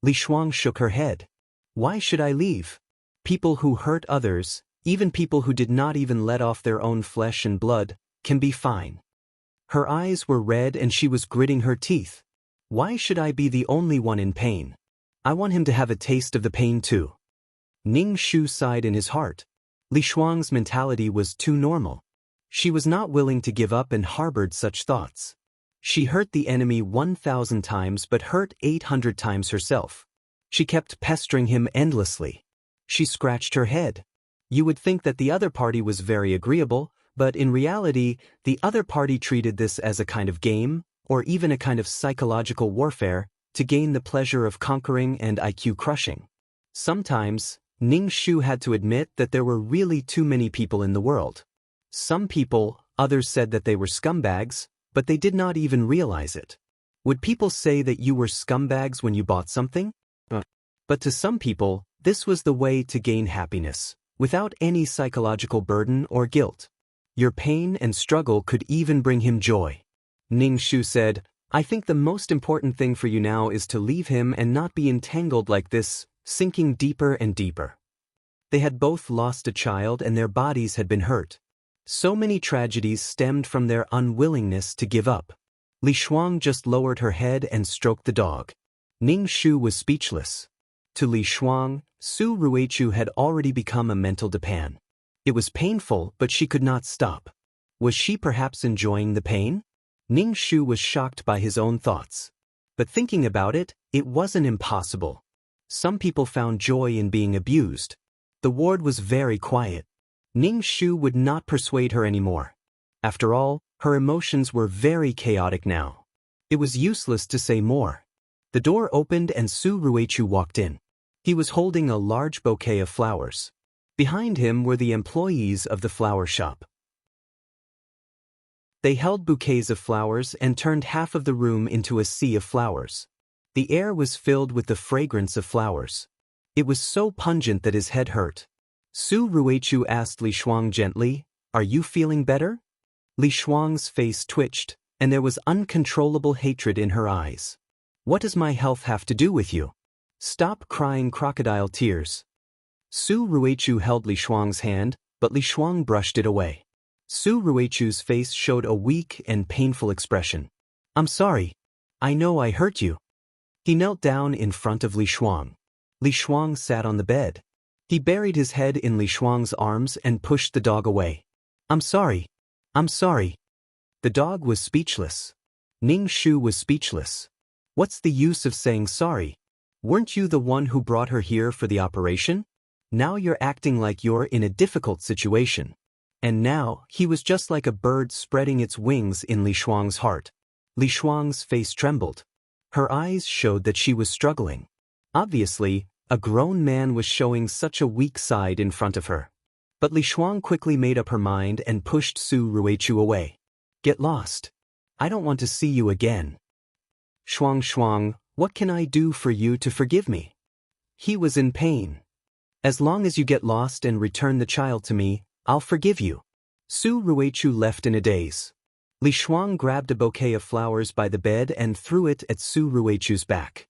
Li Shuang shook her head. Why should I leave? People who hurt others, even people who did not even let off their own flesh and blood, can be fine. Her eyes were red and she was gritting her teeth. Why should I be the only one in pain? I want him to have a taste of the pain too. Ning Shu sighed in his heart. Li Shuang's mentality was too normal. She was not willing to give up and harbored such thoughts. She hurt the enemy 1,000 times but hurt 800 times herself. She kept pestering him endlessly. She scratched her head. You would think that the other party was very agreeable, but in reality, the other party treated this as a kind of game, or even a kind of psychological warfare, to gain the pleasure of conquering and IQ crushing. Sometimes, Ning Shu had to admit that there were really too many people in the world. Some people, others said that they were scumbags, but they did not even realize it. Would people say that you were scumbags when you bought something? But to some people, this was the way to gain happiness, without any psychological burden or guilt. Your pain and struggle could even bring him joy. Ning Shu said, I think the most important thing for you now is to leave him and not be entangled like this, sinking deeper and deeper. They had both lost a child and their bodies had been hurt. So many tragedies stemmed from their unwillingness to give up. Li Shuang just lowered her head and stroked the dog. Ning Shu was speechless. To Li Shuang, Su Ruichu had already become a mental depan. It was painful, but she could not stop. Was she perhaps enjoying the pain? Ning Shu was shocked by his own thoughts. But thinking about it, it wasn't impossible. Some people found joy in being abused. The ward was very quiet. Ning Shu would not persuade her anymore. After all, her emotions were very chaotic now. It was useless to say more. The door opened and Su Ruichu walked in. He was holding a large bouquet of flowers. Behind him were the employees of the flower shop. They held bouquets of flowers and turned half of the room into a sea of flowers. The air was filled with the fragrance of flowers. It was so pungent that his head hurt. Su Ruichu asked Li Shuang gently, Are you feeling better? Li Shuang's face twitched, and there was uncontrollable hatred in her eyes. What does my health have to do with you? Stop crying crocodile tears. Su Ruichu held Li Shuang's hand, but Li Shuang brushed it away. Su Ruichu's face showed a weak and painful expression. I'm sorry. I know I hurt you. He knelt down in front of Li Shuang. Li Shuang sat on the bed. He buried his head in Li Shuang's arms and pushed the dog away. I'm sorry. I'm sorry. The dog was speechless. Ning Shu was speechless. What's the use of saying sorry? Weren't you the one who brought her here for the operation? Now you're acting like you're in a difficult situation. And now, he was just like a bird spreading its wings in Li Shuang's heart. Li Shuang's face trembled. Her eyes showed that she was struggling. Obviously, a grown man was showing such a weak side in front of her. But Li Shuang quickly made up her mind and pushed Su Ruichu away. Get lost. I don't want to see you again. Shuang, what can I do for you to forgive me? He was in pain. As long as you get lost and return the child to me, I'll forgive you. Su Ruichu left in a daze. Li Shuang grabbed a bouquet of flowers by the bed and threw it at Su Ruichu's back.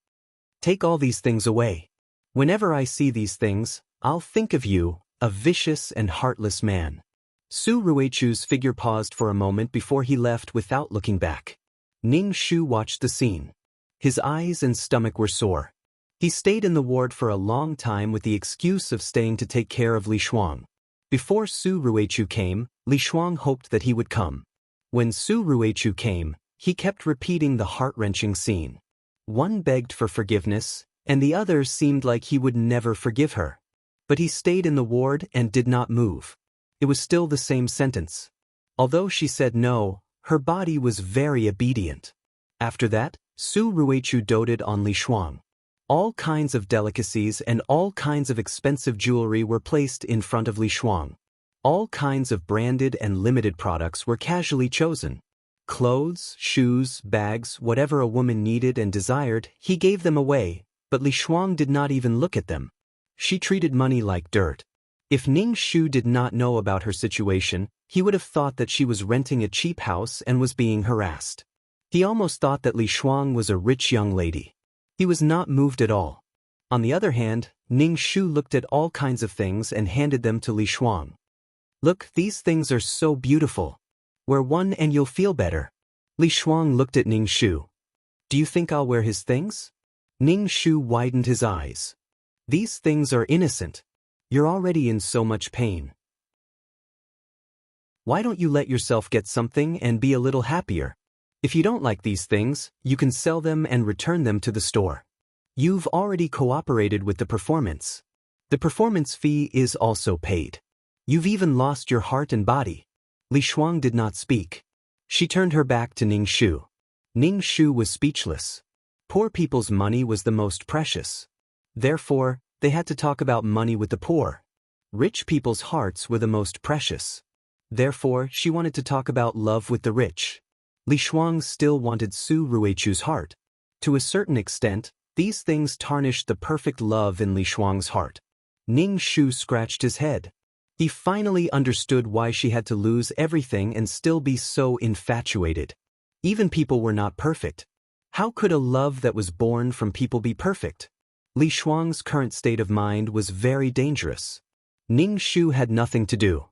Take all these things away. Whenever I see these things, I'll think of you, a vicious and heartless man. Su Ruichu's figure paused for a moment before he left without looking back. Ning Shu watched the scene. His eyes and stomach were sore. He stayed in the ward for a long time with the excuse of staying to take care of Li Shuang. Before Su Ruichu came, Li Shuang hoped that he would come. When Su Ruichu came, he kept repeating the heart-wrenching scene. One begged for forgiveness, and the other seemed like he would never forgive her. But he stayed in the ward and did not move. It was still the same sentence. Although she said no, her body was very obedient. After that, Su Ruichu doted on Li Shuang. All kinds of delicacies and all kinds of expensive jewelry were placed in front of Li Shuang. All kinds of branded and limited products were casually chosen. Clothes, shoes, bags, whatever a woman needed and desired, he gave them away, but Li Shuang did not even look at them. She treated money like dirt. If Ning Shu did not know about her situation, he would have thought that she was renting a cheap house and was being harassed. He almost thought that Li Shuang was a rich young lady. He was not moved at all. On the other hand, Ning Shu looked at all kinds of things and handed them to Li Shuang. "Look, these things are so beautiful. Wear one and you'll feel better." Li Shuang looked at Ning Shu. "Do you think I'll wear his things?" Ning Shu widened his eyes. "These things are innocent. You're already in so much pain. Why don't you let yourself get something and be a little happier? If you don't like these things, you can sell them and return them to the store. You've already cooperated with the performance. The performance fee is also paid. You've even lost your heart and body." Li Shuang did not speak. She turned her back to Ning Shu. Ning Shu was speechless. Poor people's money was the most precious. Therefore, they had to talk about money with the poor. Rich people's hearts were the most precious. Therefore, she wanted to talk about love with the rich. Li Shuang still wanted Su Ruichu's heart. To a certain extent, these things tarnished the perfect love in Li Shuang's heart. Ning Shu scratched his head. He finally understood why she had to lose everything and still be so infatuated. Even people were not perfect. How could a love that was born from people be perfect? Li Shuang's current state of mind was very dangerous. Ning Shu had nothing to do.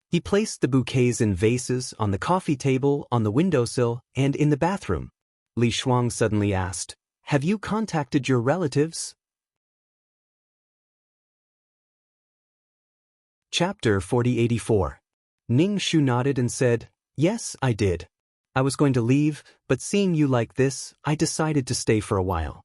He placed the bouquets in vases on the coffee table, on the windowsill, and in the bathroom. Li Shuang suddenly asked, "Have you contacted your relatives?" Chapter 4084. Ning Shu nodded and said, "Yes, I did. I was going to leave, but seeing you like this, I decided to stay for a while."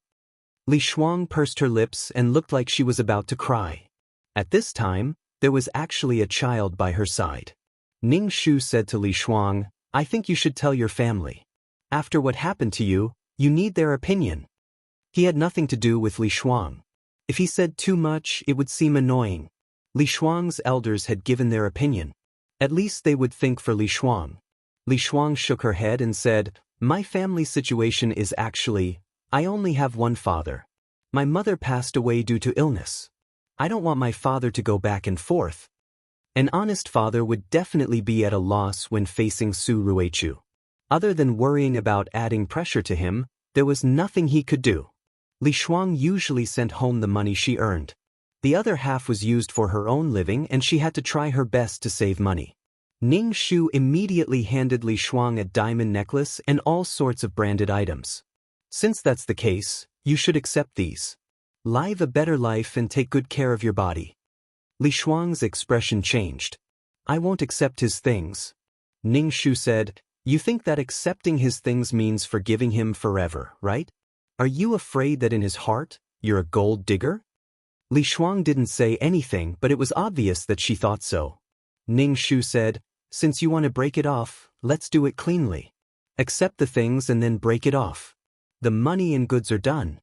Li Shuang pursed her lips and looked like she was about to cry. At this time, there was actually a child by her side. Ning Shu said to Li Shuang, "I think you should tell your family. After what happened to you, you need their opinion." He had nothing to do with Li Shuang. If he said too much, it would seem annoying. Li Shuang's elders had given their opinion. At least they would think for Li Shuang. Li Shuang shook her head and said, "My family situation is actually, I only have one father. My mother passed away due to illness. I don't want my father to go back and forth." An honest father would definitely be at a loss when facing Su Ruichu. Other than worrying about adding pressure to him, there was nothing he could do. Li Shuang usually sent home the money she earned. The other half was used for her own living and she had to try her best to save money. Ning Shu immediately handed Li Shuang a diamond necklace and all sorts of branded items. "Since that's the case, you should accept these. Live a better life and take good care of your body." Li Shuang's expression changed. "I won't accept his things." Ning Shu said, "You think that accepting his things means forgiving him forever, right? Are you afraid that in his heart, you're a gold digger?" Li Shuang didn't say anything, but it was obvious that she thought so. Ning Shu said, "Since you want to break it off, let's do it cleanly. Accept the things and then break it off. The money and goods are done."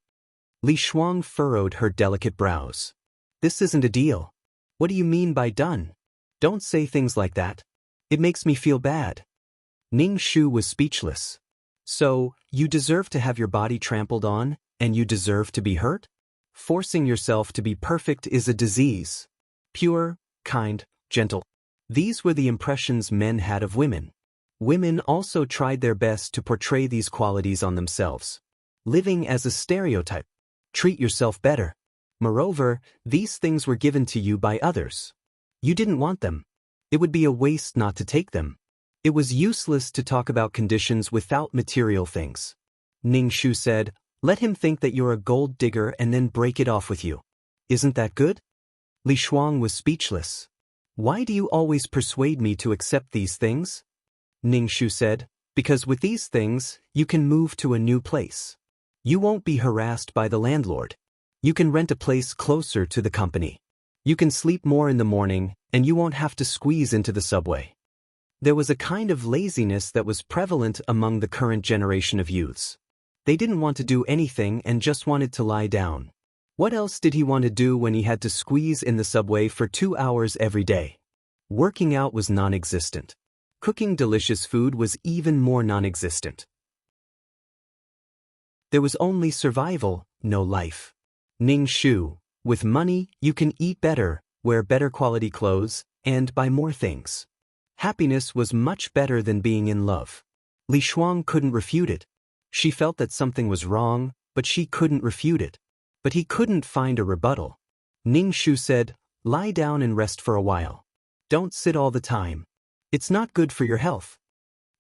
Li Shuang furrowed her delicate brows. "This isn't a deal. What do you mean by done? Don't say things like that. It makes me feel bad." Ning Shu was speechless. "So, you deserve to have your body trampled on, and you deserve to be hurt? Forcing yourself to be perfect is a disease. Pure, kind, gentle. These were the impressions men had of women. Women also tried their best to portray these qualities on themselves. Living as a stereotype. Treat yourself better. Moreover, these things were given to you by others. You didn't want them. It would be a waste not to take them. It was useless to talk about conditions without material things." Ning Shu said, "Let him think that you're a gold digger and then break it off with you. Isn't that good?" Li Shuang was speechless. "Why do you always persuade me to accept these things?" Ning Shu said, "Because with these things, you can move to a new place. You won't be harassed by the landlord. You can rent a place closer to the company. You can sleep more in the morning, and you won't have to squeeze into the subway." There was a kind of laziness that was prevalent among the current generation of youths. They didn't want to do anything and just wanted to lie down. What else did he want to do when he had to squeeze in the subway for 2 hours every day? Working out was non-existent. Cooking delicious food was even more non-existent. There was only survival, no life. Ning Shu, with money, you can eat better, wear better quality clothes, and buy more things. Happiness was much better than being in love. Li Shuang couldn't refute it. She felt that something was wrong, but she couldn't refute it. But he couldn't find a rebuttal. Ning Shu said, "Lie down and rest for a while. Don't sit all the time. It's not good for your health."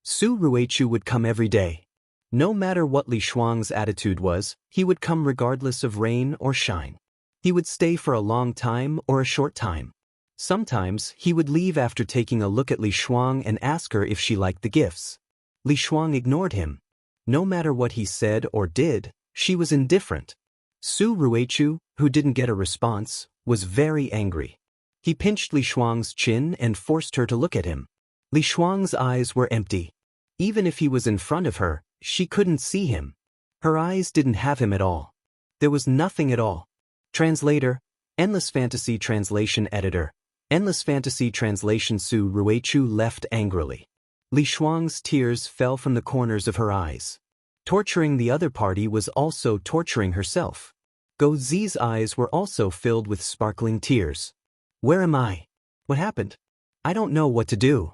Su Ruichu would come every day. No matter what Li Shuang's attitude was, he would come regardless of rain or shine. He would stay for a long time or a short time. Sometimes, he would leave after taking a look at Li Shuang and ask her if she liked the gifts. Li Shuang ignored him. No matter what he said or did, she was indifferent. Su Ruichu, who didn't get a response, was very angry. He pinched Li Shuang's chin and forced her to look at him. Li Shuang's eyes were empty. Even if he was in front of her, she couldn't see him. Her eyes didn't have him at all. There was nothing at all. Translator, Endless Fantasy Translation Editor, Endless Fantasy Translation. Su Ruichu left angrily. Li Shuang's tears fell from the corners of her eyes. Torturing the other party was also torturing herself. Go Zi's eyes were also filled with sparkling tears. "Where am I? What happened? I don't know what to do."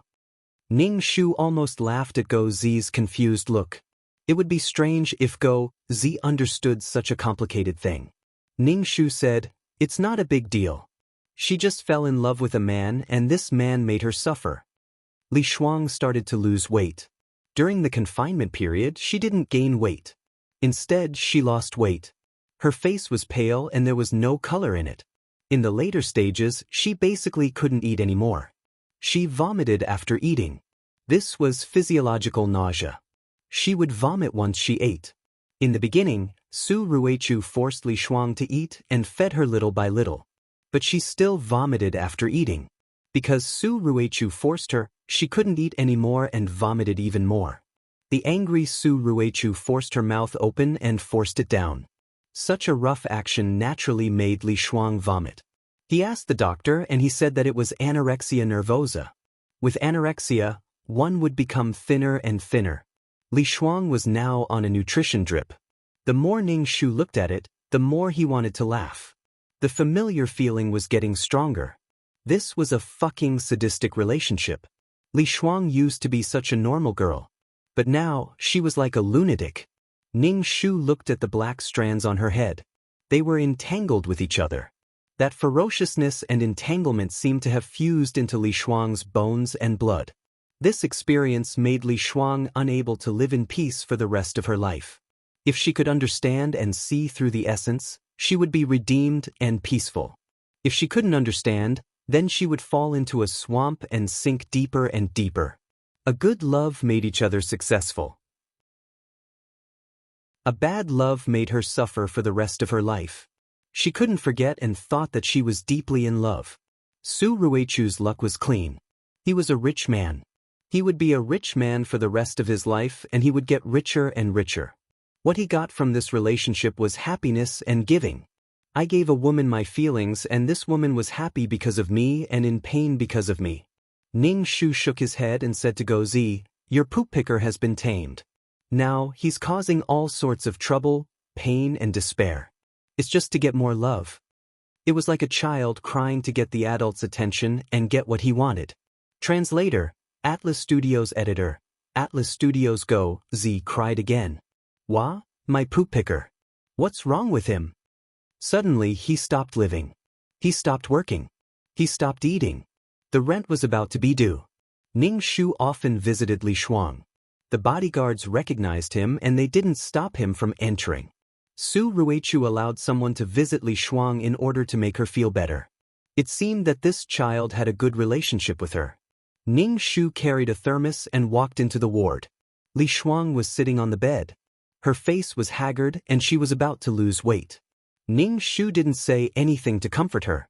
Ning Shu almost laughed at Go Zi's confused look. It would be strange if Go Zi understood such a complicated thing. Ning Shu said, "It's not a big deal. She just fell in love with a man and this man made her suffer." Li Shuang started to lose weight. During the confinement period, she didn't gain weight. Instead, she lost weight. Her face was pale and there was no color in it. In the later stages, she basically couldn't eat anymore. She vomited after eating. This was physiological nausea. She would vomit once she ate. In the beginning, Su Ruichu forced Li Shuang to eat and fed her little by little. But she still vomited after eating. Because Su Ruichu forced her, she couldn't eat anymore and vomited even more. The angry Su Ruichu forced her mouth open and forced it down. Such a rough action naturally made Li Shuang vomit. He asked the doctor and he said that it was anorexia nervosa. With anorexia, one would become thinner and thinner. Li Shuang was now on a nutrition drip. The more Ning Shu looked at it, the more he wanted to laugh. The familiar feeling was getting stronger. This was a fucking sadistic relationship. Li Shuang used to be such a normal girl. But now, she was like a lunatic. Ning Shu looked at the black strands on her head. They were entangled with each other. That ferociousness and entanglement seemed to have fused into Li Shuang's bones and blood. This experience made Li Shuang unable to live in peace for the rest of her life. If she could understand and see through the essence, she would be redeemed and peaceful. If she couldn't understand, then she would fall into a swamp and sink deeper and deeper. A good love made each other successful. A bad love made her suffer for the rest of her life. She couldn't forget and thought that she was deeply in love. Su Ruichu's luck was clean. He was a rich man. He would be a rich man for the rest of his life and he would get richer and richer. What he got from this relationship was happiness and giving. I gave a woman my feelings and this woman was happy because of me and in pain because of me. Ning Shu shook his head and said to Go Zi, "Your poop picker has been tamed. Now, he's causing all sorts of trouble, pain and despair. It's just to get more love." It was like a child crying to get the adult's attention and get what he wanted. Translator, Atlas Studios Editor, Atlas Studios. Go Zi cried again. "Wah, my poop picker. What's wrong with him?" Suddenly, he stopped living. He stopped working. He stopped eating. The rent was about to be due. Ning Shu often visited Li Shuang. The bodyguards recognized him and they didn't stop him from entering. Su Ruichu allowed someone to visit Li Shuang in order to make her feel better. It seemed that this child had a good relationship with her. Ning Shu carried a thermos and walked into the ward. Li Shuang was sitting on the bed. Her face was haggard and she was about to lose weight. Ning Shu didn't say anything to comfort her.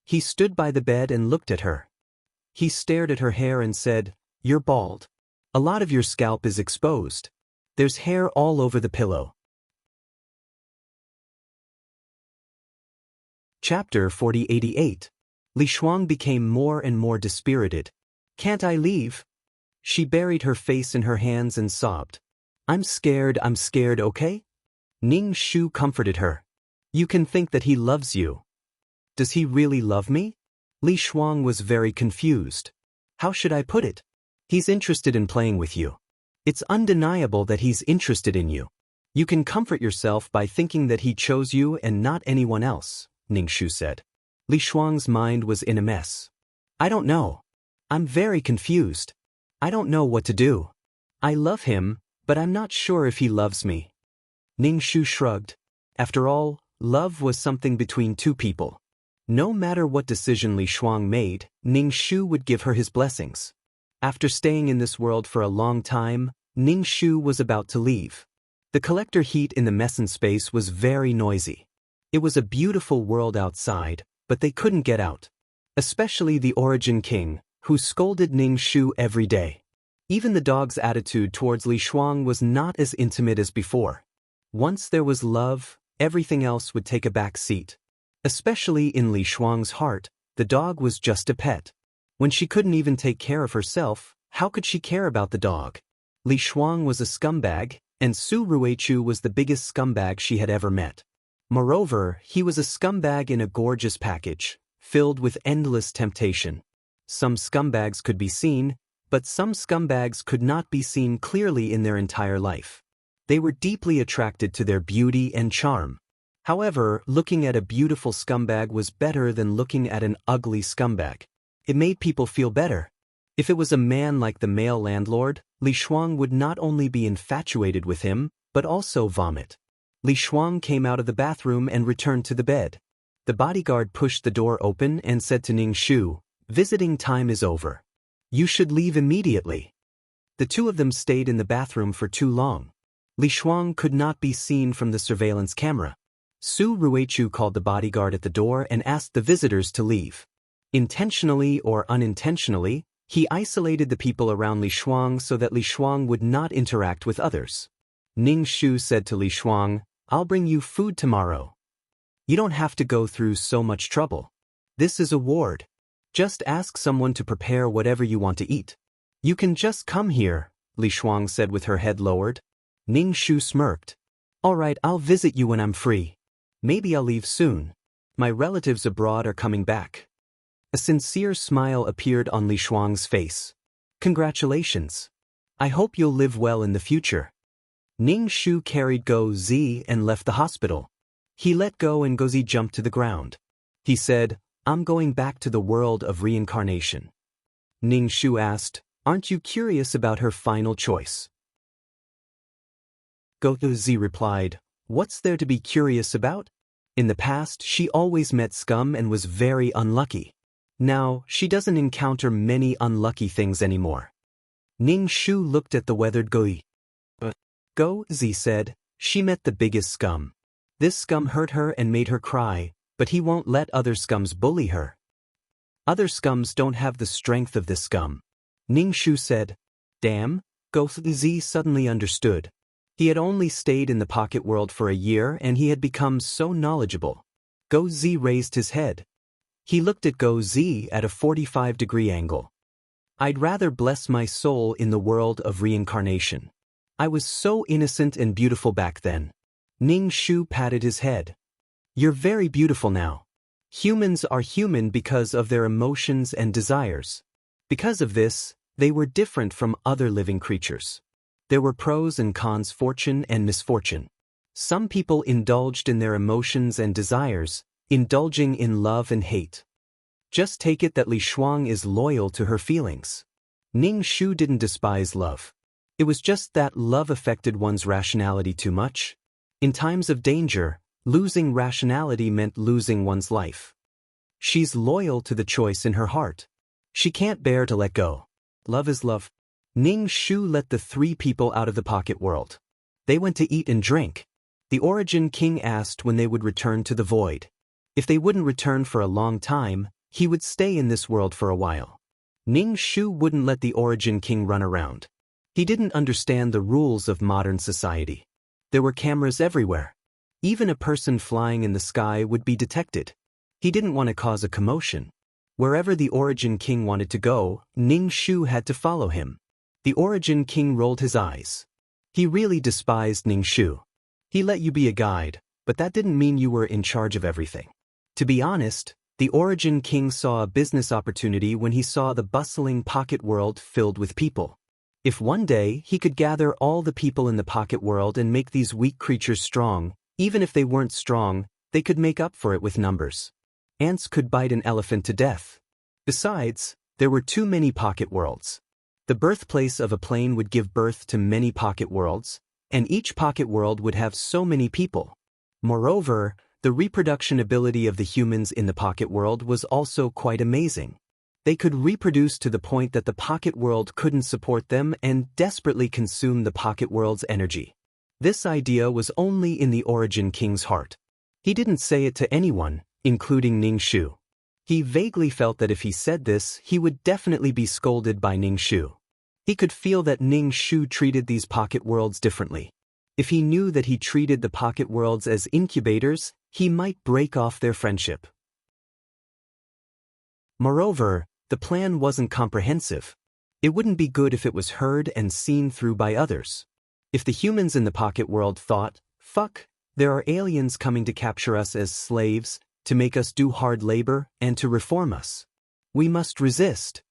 He stood by the bed and looked at her. He stared at her hair and said, You're bald. A lot of your scalp is exposed. There's hair all over the pillow. Chapter 4088. Li Shuang became more and more dispirited. Can't I leave? She buried her face in her hands and sobbed. I'm scared, okay? Ning Shu comforted her. You can think that he loves you. Does he really love me? Li Shuang was very confused. How should I put it? He's interested in playing with you. It's undeniable that he's interested in you. You can comfort yourself by thinking that he chose you and not anyone else, Ning Shu said. Li Shuang's mind was in a mess. I don't know. I'm very confused. I don't know what to do. I love him, but I'm not sure if he loves me. Ning Shu shrugged. After all, love was something between two people. No matter what decision Li Shuang made, Ning Shu would give her his blessings. After staying in this world for a long time, Ning Shu was about to leave. The collector heat in the Messen space was very noisy. It was a beautiful world outside, but they couldn't get out. Especially the Origin King, who scolded Ning Shu every day. Even the dog's attitude towards Li Shuang was not as intimate as before. Once there was love, everything else would take a back seat. Especially in Li Shuang's heart, the dog was just a pet. When she couldn't even take care of herself, how could she care about the dog? Li Shuang was a scumbag, and Su Ruichu was the biggest scumbag she had ever met. Moreover, he was a scumbag in a gorgeous package, filled with endless temptation. Some scumbags could be seen, but some scumbags could not be seen clearly in their entire life. They were deeply attracted to their beauty and charm. However, looking at a beautiful scumbag was better than looking at an ugly scumbag. It made people feel better. If it was a man like the male landlord, Li Shuang would not only be infatuated with him, but also vomit. Li Shuang came out of the bathroom and returned to the bed. The bodyguard pushed the door open and said to Ning Shu, "Visiting time is over. You should leave immediately." The two of them stayed in the bathroom for too long. Li Shuang could not be seen from the surveillance camera. Su Ruichu called the bodyguard at the door and asked the visitors to leave. Intentionally or unintentionally, he isolated the people around Li Shuang so that Li Shuang would not interact with others. Ning Shu said to Li Shuang, "I'll bring you food tomorrow. You don't have to go through so much trouble. This is a ward. Just ask someone to prepare whatever you want to eat. You can just come here," Li Shuang said with her head lowered. Ning Shu smirked. "All right, I'll visit you when I'm free. Maybe I'll leave soon. My relatives abroad are coming back." A sincere smile appeared on Li Shuang's face. "Congratulations. I hope you'll live well in the future." Ning Shu carried Go Zi and left the hospital. He let go and Go Zi jumped to the ground. He said, "I'm going back to the world of reincarnation." Ning Shu asked, "Aren't you curious about her final choice?" Go Zi replied, "What's there to be curious about? In the past, she always met scum and was very unlucky. Now, she doesn't encounter many unlucky things anymore." Ning Shu looked at the weathered Go Zi. Go Zi said, "She met the biggest scum. This scum hurt her and made her cry, but he won't let other scums bully her. Other scums don't have the strength of this scum." Ning Shu said, "Damn." Go Zi suddenly understood. He had only stayed in the pocket world for a year and he had become so knowledgeable. Go Zi raised his head. He looked at Go Zi at a 45-degree angle. "I'd rather bless my soul in the world of reincarnation. I was so innocent and beautiful back then." Ning Shu patted his head. "You're very beautiful now. Humans are human because of their emotions and desires. Because of this, they were different from other living creatures. There were pros and cons, fortune and misfortune. Some people indulged in their emotions and desires, indulging in love and hate. Just take it that Li Shuang is loyal to her feelings. Ning Shu didn't despise love. It was just that love affected one's rationality too much. In times of danger, losing rationality meant losing one's life. She's loyal to the choice in her heart. She can't bear to let go. Love is love." Ning Shu let the three people out of the pocket world. They went to eat and drink. The Origin King asked when they would return to the void. If they wouldn't return for a long time, he would stay in this world for a while. Ning Shu wouldn't let the Origin King run around. He didn't understand the rules of modern society. There were cameras everywhere. Even a person flying in the sky would be detected. He didn't want to cause a commotion. Wherever the Origin King wanted to go, Ning Shu had to follow him. The Origin King rolled his eyes. He really despised Ning Shu. He let you be a guide, but that didn't mean you were in charge of everything. To be honest, the Origin King saw a business opportunity when he saw the bustling pocket world filled with people. If one day he could gather all the people in the pocket world and make these weak creatures strong, even if they weren't strong, they could make up for it with numbers. Ants could bite an elephant to death. Besides, there were too many pocket worlds. The birthplace of a plane would give birth to many pocket worlds, and each pocket world would have so many people. Moreover, the reproduction ability of the humans in the pocket world was also quite amazing. They could reproduce to the point that the pocket world couldn't support them and desperately consume the pocket world's energy. This idea was only in the Origin King's heart. He didn't say it to anyone, including Ning Shu. He vaguely felt that if he said this, he would definitely be scolded by Ning Shu. He could feel that Ning Shu treated these pocket worlds differently. If he knew that he treated the pocket worlds as incubators, he might break off their friendship. Moreover, the plan wasn't comprehensive. It wouldn't be good if it was heard and seen through by others. If the humans in the pocket world thought, "Fuck, there are aliens coming to capture us as slaves, to make us do hard labor, and to reform us. We must resist."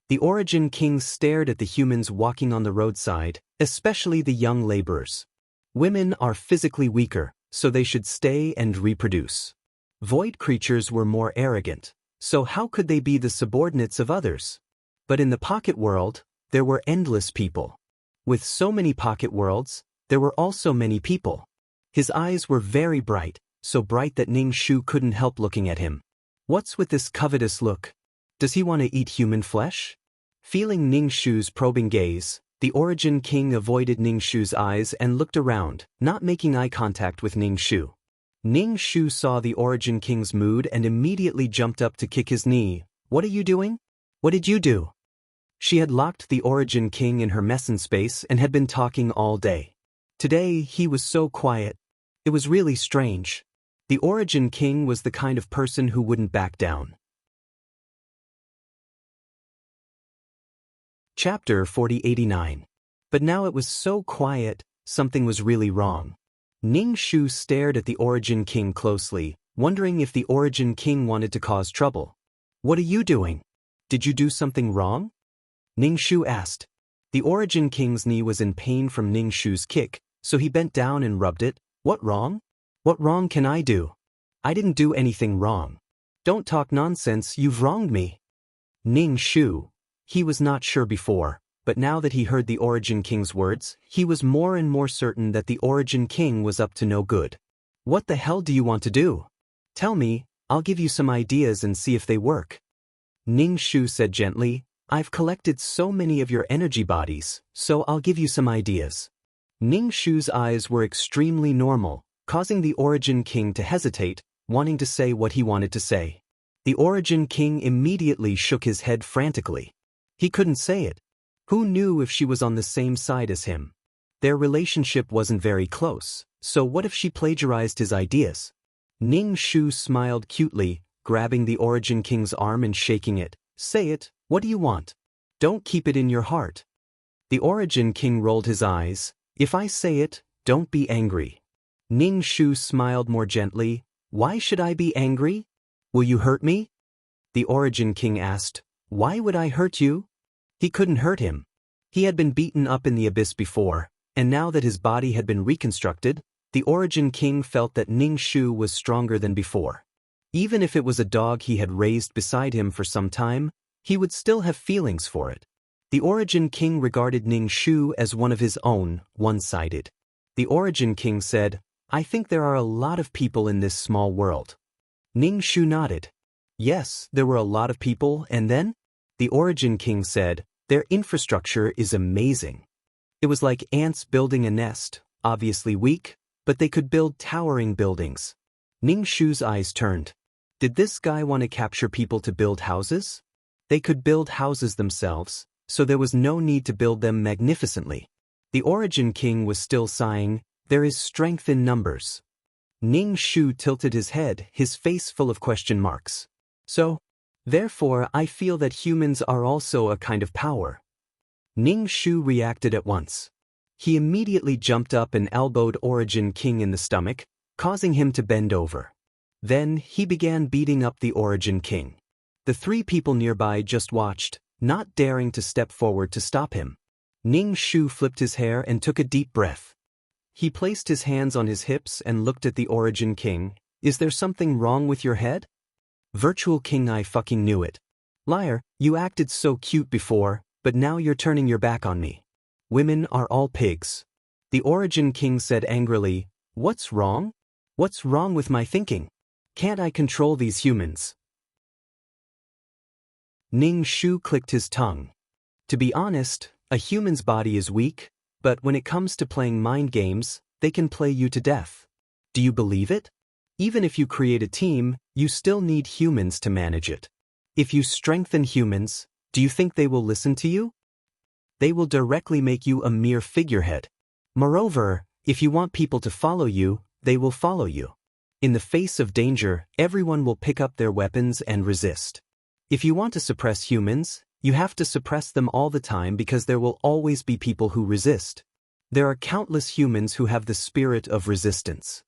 The Origin King stared at the humans walking on the roadside, especially the young laborers. Women are physically weaker, so they should stay and reproduce. Void creatures were more arrogant, so how could they be the subordinates of others? But in the pocket world, there were endless people. With so many pocket worlds, there were also many people. His eyes were very bright, so bright that Ning Shu couldn't help looking at him. What's with this covetous look? Does he want to eat human flesh? Feeling Ning Shu's probing gaze, the Origin King avoided Ning Shu's eyes and looked around, not making eye contact with Ning Shu. Ning Shu saw the Origin King's mood and immediately jumped up to kick his knee. "What are you doing? What did you do?" She had locked the Origin King in her messen space and had been talking all day. Today, he was so quiet. It was really strange. The Origin King was the kind of person who wouldn't back down. Chapter 4089. But now it was so quiet, something was really wrong. Ning Shu stared at the Origin King closely, wondering if the Origin King wanted to cause trouble. "What are you doing? Did you do something wrong?" Ning Shu asked. The Origin King's knee was in pain from Ning Shu's kick, so he bent down and rubbed it. "What wrong? What wrong can I do? I didn't do anything wrong. Don't talk nonsense, you've wronged me." Ning Shu. He was not sure before, but now that he heard the Origin King's words, he was more and more certain that the Origin King was up to no good. "What the hell do you want to do? Tell me, I'll give you some ideas and see if they work." Ning Shu said gently, "I've collected so many of your energy bodies, so I'll give you some ideas." Ning Shu's eyes were extremely normal, causing the Origin King to hesitate, wanting to say what he wanted to say. The Origin King immediately shook his head frantically. He couldn't say it. Who knew if she was on the same side as him? Their relationship wasn't very close, so what if she plagiarized his ideas? Ning Shu smiled cutely, grabbing the Origin King's arm and shaking it. "Say it, what do you want? Don't keep it in your heart." The Origin King rolled his eyes. "If I say it, don't be angry." Ning Shu smiled more gently. "Why should I be angry? Will you hurt me?" The Origin King asked. "Why would I hurt you?" He couldn't hurt him. He had been beaten up in the abyss before, and now that his body had been reconstructed, the Origin King felt that Ning Shu was stronger than before. Even if it was a dog he had raised beside him for some time, he would still have feelings for it. The Origin King regarded Ning Shu as one of his own, one-sided. The Origin King said, "I think there are a lot of people in this small world." Ning Shu nodded. "Yes, there were a lot of people, and then?" The Origin King said, "Their infrastructure is amazing." It was like ants building a nest, obviously weak, but they could build towering buildings. Ning Shu's eyes turned. Did this guy want to capture people to build houses? They could build houses themselves, so there was no need to build them magnificently. The Origin King was still sighing, "There is strength in numbers." Ning Shu tilted his head, his face full of question marks. "So, therefore I feel that humans are also a kind of power." Ning Shu reacted at once. He immediately jumped up and elbowed Origin King in the stomach, causing him to bend over. Then he began beating up the Origin King. The three people nearby just watched, not daring to step forward to stop him. Ning Shu flipped his hair and took a deep breath. He placed his hands on his hips and looked at the Origin King. "Is there something wrong with your head?" "Virtual King, I fucking knew it. Liar, you acted so cute before, but now you're turning your back on me. Women are all pigs." The Origin King said angrily, "What's wrong? What's wrong with my thinking? Can't I control these humans?" Ning Shu clicked his tongue. To be honest, a human's body is weak, but when it comes to playing mind games, they can play you to death. Do you believe it? Even if you create a team, you still need humans to manage it. If you strengthen humans, do you think they will listen to you? They will directly make you a mere figurehead. Moreover, if you want people to follow you, they will follow you. In the face of danger, everyone will pick up their weapons and resist. If you want to suppress humans, you have to suppress them all the time because there will always be people who resist. There are countless humans who have the spirit of resistance.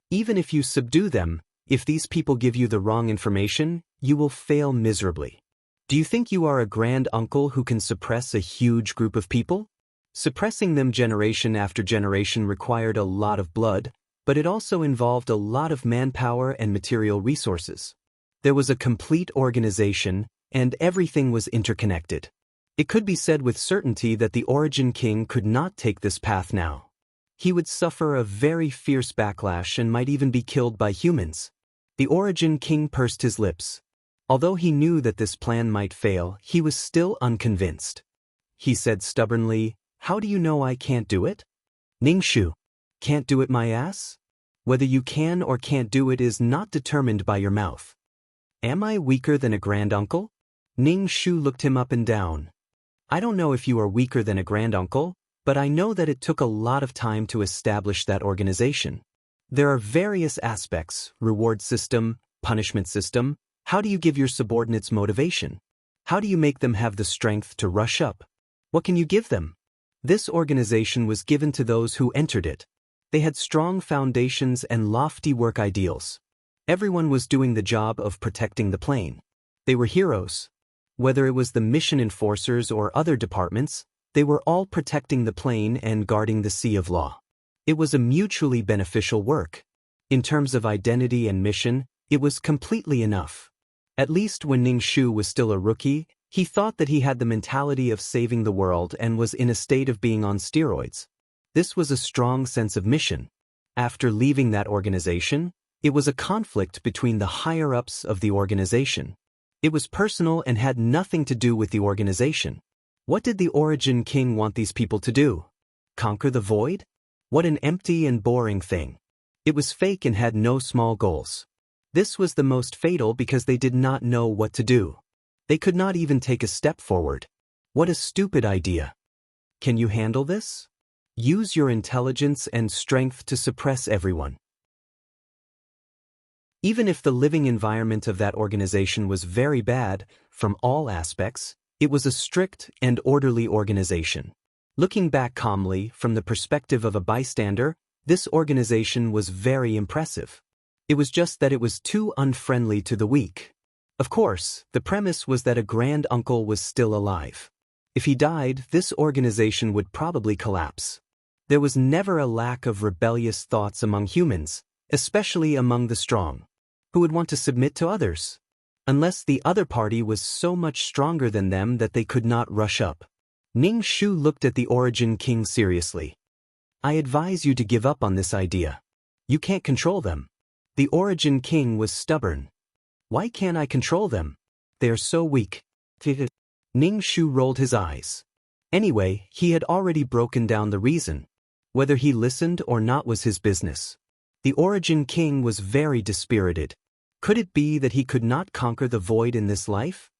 Even if you subdue them, if these people give you the wrong information, you will fail miserably. Do you think you are a grand uncle who can suppress a huge group of people? Suppressing them generation after generation required a lot of blood, but it also involved a lot of manpower and material resources. There was a complete organization, and everything was interconnected. It could be said with certainty that the Origin King could not take this path now. He would suffer a very fierce backlash and might even be killed by humans. The Origin King pursed his lips. Although he knew that this plan might fail, he was still unconvinced. He said stubbornly, "How do you know I can't do it?" "Ning Shu, can't do it my ass? Whether you can or can't do it is not determined by your mouth." "Am I weaker than a granduncle?" Ning Shu looked him up and down. "I don't know if you are weaker than a granduncle, but I know that it took a lot of time to establish that organization. There are various aspects: reward system, punishment system. How do you give your subordinates motivation? How do you make them have the strength to rush up? What can you give them? This organization was given to those who entered it. They had strong foundations and lofty work ideals. Everyone was doing the job of protecting the plane. They were heroes. Whether it was the mission enforcers or other departments, they were all protecting the plane and guarding the sea of law. It was a mutually beneficial work. In terms of identity and mission, it was completely enough. At least when Ning Shu was still a rookie, he thought that he had the mentality of saving the world and was in a state of being on steroids. This was a strong sense of mission. After leaving that organization, it was a conflict between the higher-ups of the organization. It was personal and had nothing to do with the organization. What did the Origin King want these people to do? Conquer the void? What an empty and boring thing. It was fake and had no small goals. This was the most fatal because they did not know what to do. They could not even take a step forward. What a stupid idea. Can you handle this? Use your intelligence and strength to suppress everyone. Even if the living environment of that organization was very bad, from all aspects, it was a strict and orderly organization. Looking back calmly, from the perspective of a bystander, this organization was very impressive. It was just that it was too unfriendly to the weak. Of course, the premise was that a grand uncle was still alive. If he died, this organization would probably collapse. There was never a lack of rebellious thoughts among humans, especially among the strong. Who would want to submit to others? Unless the other party was so much stronger than them that they could not rush up. Ning Shu looked at the Origin King seriously. "I advise you to give up on this idea. You can't control them." The Origin King was stubborn. "Why can't I control them? They are so weak." Ning Shu rolled his eyes. Anyway, he had already broken down the reason. Whether he listened or not was his business. The Origin King was very dispirited. Could it be that he could not conquer the void in this life?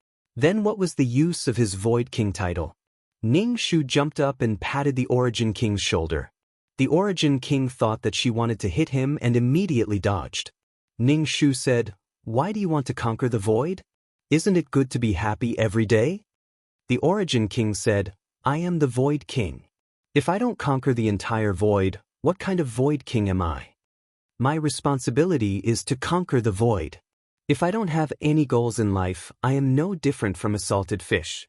Then what was the use of his Void King title? Ning Shu jumped up and patted the Origin King's shoulder. The Origin King thought that she wanted to hit him and immediately dodged. Ning Shu said, "Why do you want to conquer the void? Isn't it good to be happy every day?" The Origin King said, "I am the Void King. If I don't conquer the entire void, what kind of Void King am I? My responsibility is to conquer the void. If I don't have any goals in life, I am no different from a salted fish."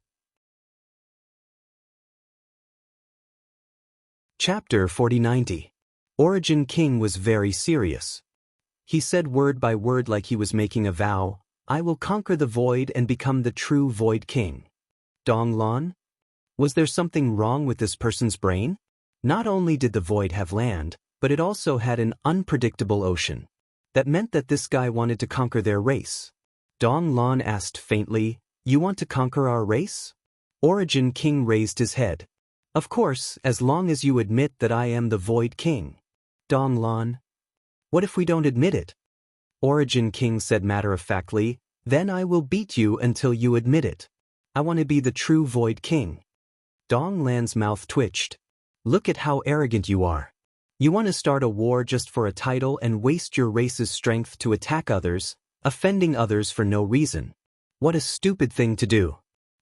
Chapter 4090. Origin King was very serious. He said word by word like he was making a vow, "I will conquer the void and become the true Void King." Dong Lan? Was there something wrong with this person's brain? Not only did the void have land, but it also had an unpredictable ocean. That meant that this guy wanted to conquer their race. Dong Lan asked faintly, "You want to conquer our race?" Origin King raised his head. "Of course, as long as you admit that I am the Void King." Dong Lan. "What if we don't admit it?" Origin King said matter-of-factly, "Then I will beat you until you admit it. I want to be the true Void King." Dong Lan's mouth twitched. "Look at how arrogant you are. You want to start a war just for a title and waste your race's strength to attack others, offending others for no reason. What a stupid thing to do."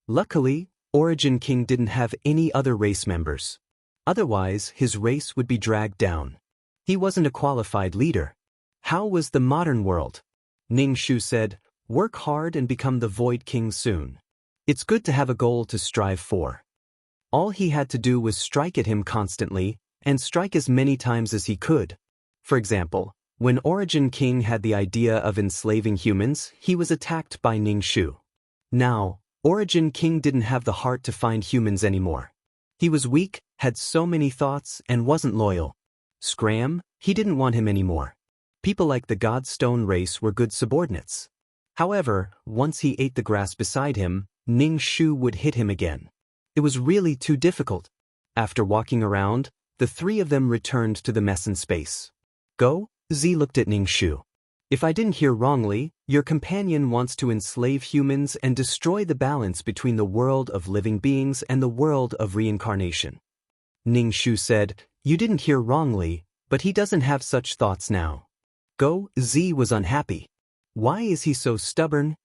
Luckily, Origin King didn't have any other race members. Otherwise, his race would be dragged down. He wasn't a qualified leader. How was the modern world? Ning Shu said, "Work hard and become the Void King soon. It's good to have a goal to strive for." All he had to do was strike at him constantly, and strike as many times as he could. For example, when Origin King had the idea of enslaving humans, he was attacked by Ning Shu. Now, Origin King didn't have the heart to find humans anymore. He was weak, had so many thoughts, and wasn't loyal. Scram, he didn't want him anymore. People like the Godstone race were good subordinates. However, once he ate the grass beside him, Ning Shu would hit him again. It was really too difficult. After walking around, the three of them returned to the mess in space. "Go?" Z looked at Ning Shu. "If I didn't hear wrongly, your companion wants to enslave humans and destroy the balance between the world of living beings and the world of reincarnation." Ning Shu said, "You didn't hear wrongly, but he doesn't have such thoughts now." Go Z was unhappy. Why is he so stubborn?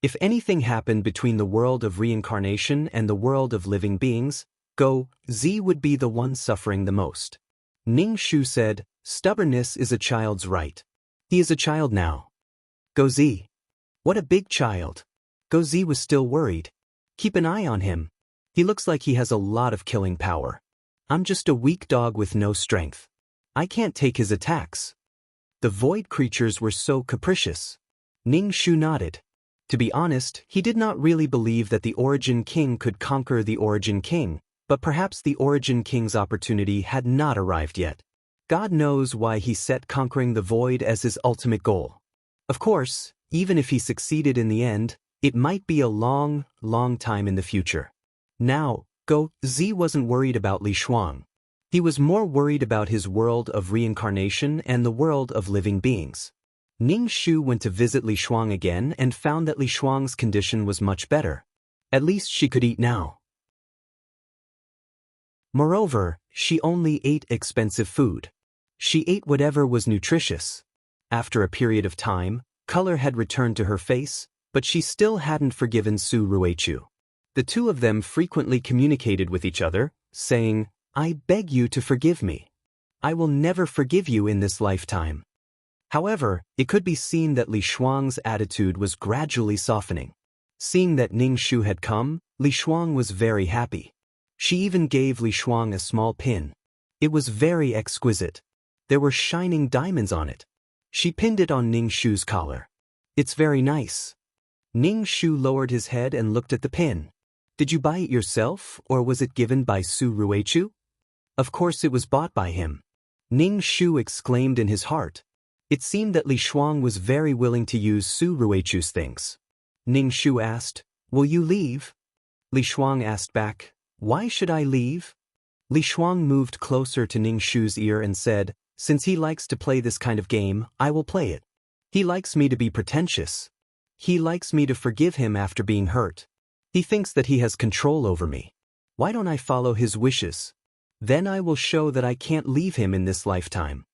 If anything happened between the world of reincarnation and the world of living beings, Go Z would be the one suffering the most. Ning Shu said, "Stubbornness is a child's right. He is a child now." Go Z. "What a big child." Go Z was still worried. "Keep an eye on him. He looks like he has a lot of killing power. I'm just a weak dog with no strength. I can't take his attacks." The void creatures were so capricious. Ning Shu nodded. To be honest, he did not really believe that the Origin King could conquer the Origin King, but perhaps the Origin King's opportunity had not arrived yet. God knows why he set conquering the void as his ultimate goal. Of course, even if he succeeded in the end, it might be a long, long time in the future. Now, Go Z wasn't worried about Li Shuang. He was more worried about his world of reincarnation and the world of living beings. Ning Shu went to visit Li Shuang again and found that Li Shuang's condition was much better. At least she could eat now. Moreover, she only ate expensive food. She ate whatever was nutritious. After a period of time, color had returned to her face, but she still hadn't forgiven Su Ruichu. The two of them frequently communicated with each other, saying, "I beg you to forgive me. I will never forgive you in this lifetime." However, it could be seen that Li Shuang's attitude was gradually softening. Seeing that Ning Shu had come, Li Shuang was very happy. She even gave Li Shuang a small pin. It was very exquisite. There were shining diamonds on it. She pinned it on Ning Shu's collar. "It's very nice." Ning Shu lowered his head and looked at the pin. "Did you buy it yourself, or was it given by Su Ruichu?" "Of course it was bought by him." Ning Shu exclaimed in his heart. It seemed that Li Shuang was very willing to use Su Ruichu's things. Ning Shu asked, "Will you leave?" Li Shuang asked back, "Why should I leave?" Li Shuang moved closer to Ning Shu's ear and said, "Since he likes to play this kind of game, I will play it. He likes me to be pretentious. He likes me to forgive him after being hurt. He thinks that he has control over me. Why don't I follow his wishes? Then I will show that I can't leave him in this lifetime.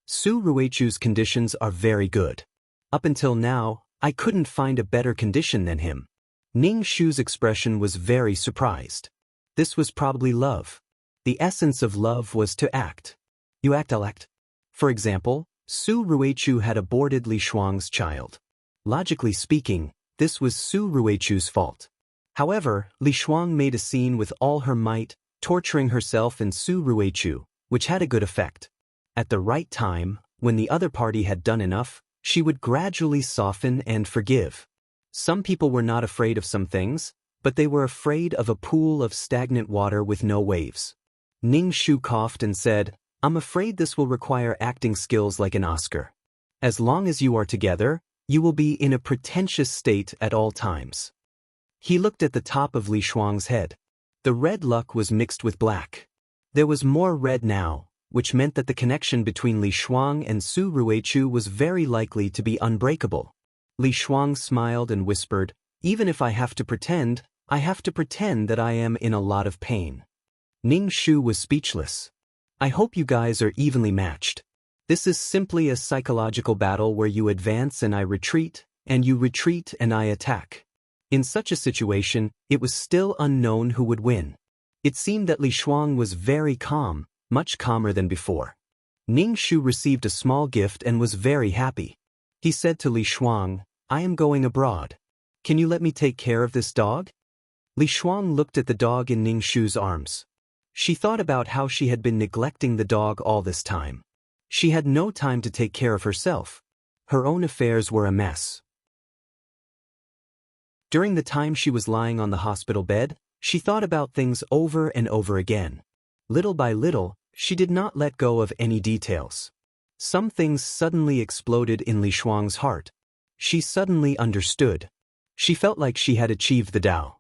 Su Ruichu's conditions are very good. Up until now, I couldn't find a better condition than him. Ning Shu's expression was very surprised. This was probably love. The essence of love was to act. You act, I'll act. For example, Su Ruichu had aborted Li Shuang's child. Logically speaking, this was Su Ruichu's fault. However, Li Shuang made a scene with all her might, torturing herself and Su Ruichu, which had a good effect. At the right time, when the other party had done enough, she would gradually soften and forgive. Some people were not afraid of some things, but they were afraid of a pool of stagnant water with no waves. Ning Shu coughed and said, I'm afraid this will require acting skills like an Oscar. As long as you are together, you will be in a pretentious state at all times. He looked at the top of Li Shuang's head. The red luck was mixed with black. There was more red now, which meant that the connection between Li Shuang and Su Ruichu was very likely to be unbreakable. Li Shuang smiled and whispered, even if I have to pretend that I am in a lot of pain. Ning Shu was speechless. I hope you guys are evenly matched. This is simply a psychological battle where you advance and I retreat, and you retreat and I attack. In such a situation, it was still unknown who would win. It seemed that Li Shuang was very calm, much calmer than before. Ning Shu received a small gift and was very happy. He said to Li Shuang, I am going abroad. Can you let me take care of this dog? Li Shuang looked at the dog in Ning Shu's arms. She thought about how she had been neglecting the dog all this time. She had no time to take care of herself. Her own affairs were a mess. During the time she was lying on the hospital bed, she thought about things over and over again. Little by little, she did not let go of any details. Some things suddenly exploded in Li Shuang's heart. She suddenly understood. She felt like she had achieved the Tao.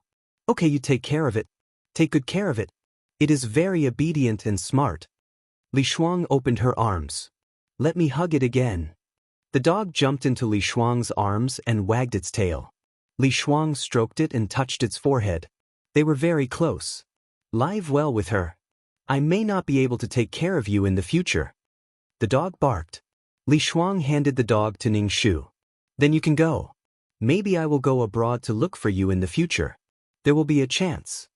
Okay, you take care of it. Take good care of it. It is very obedient and smart. Li Shuang opened her arms. Let me hug it again. The dog jumped into Li Shuang's arms and wagged its tail. Li Shuang stroked it and touched its forehead. They were very close. Live well with her. I may not be able to take care of you in the future. The dog barked. Li Shuang handed the dog to Ning Shu. Then you can go. Maybe I will go abroad to look for you in the future. There will be a chance.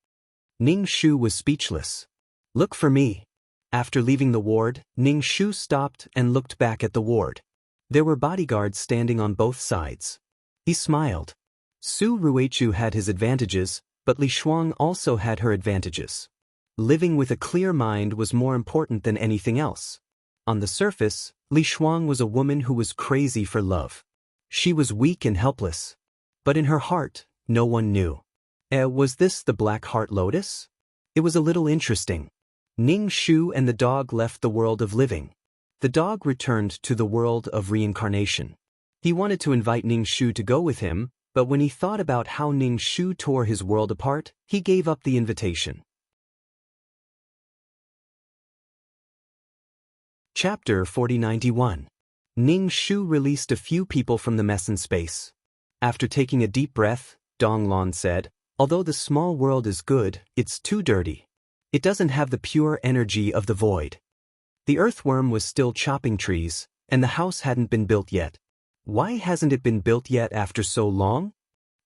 Ning Shu was speechless. Look for me. After leaving the ward, Ning Shu stopped and looked back at the ward. There were bodyguards standing on both sides. He smiled. Su Ruichu had his advantages, but Li Shuang also had her advantages. Living with a clear mind was more important than anything else. On the surface, Li Shuang was a woman who was crazy for love. She was weak and helpless. But in her heart, no one knew. Was this the Black Heart Lotus? It was a little interesting. Ning Shu and the dog left the world of living. The dog returned to the world of reincarnation. He wanted to invite Ning Shu to go with him, but when he thought about how Ning Shu tore his world apart, he gave up the invitation. Chapter 4091. Ning Shu released a few people from the mess in space. After taking a deep breath, Donglon said, although the small world is good, it's too dirty. It doesn't have the pure energy of the void. The earthworm was still chopping trees, and the house hadn't been built yet. Why hasn't it been built yet after so long?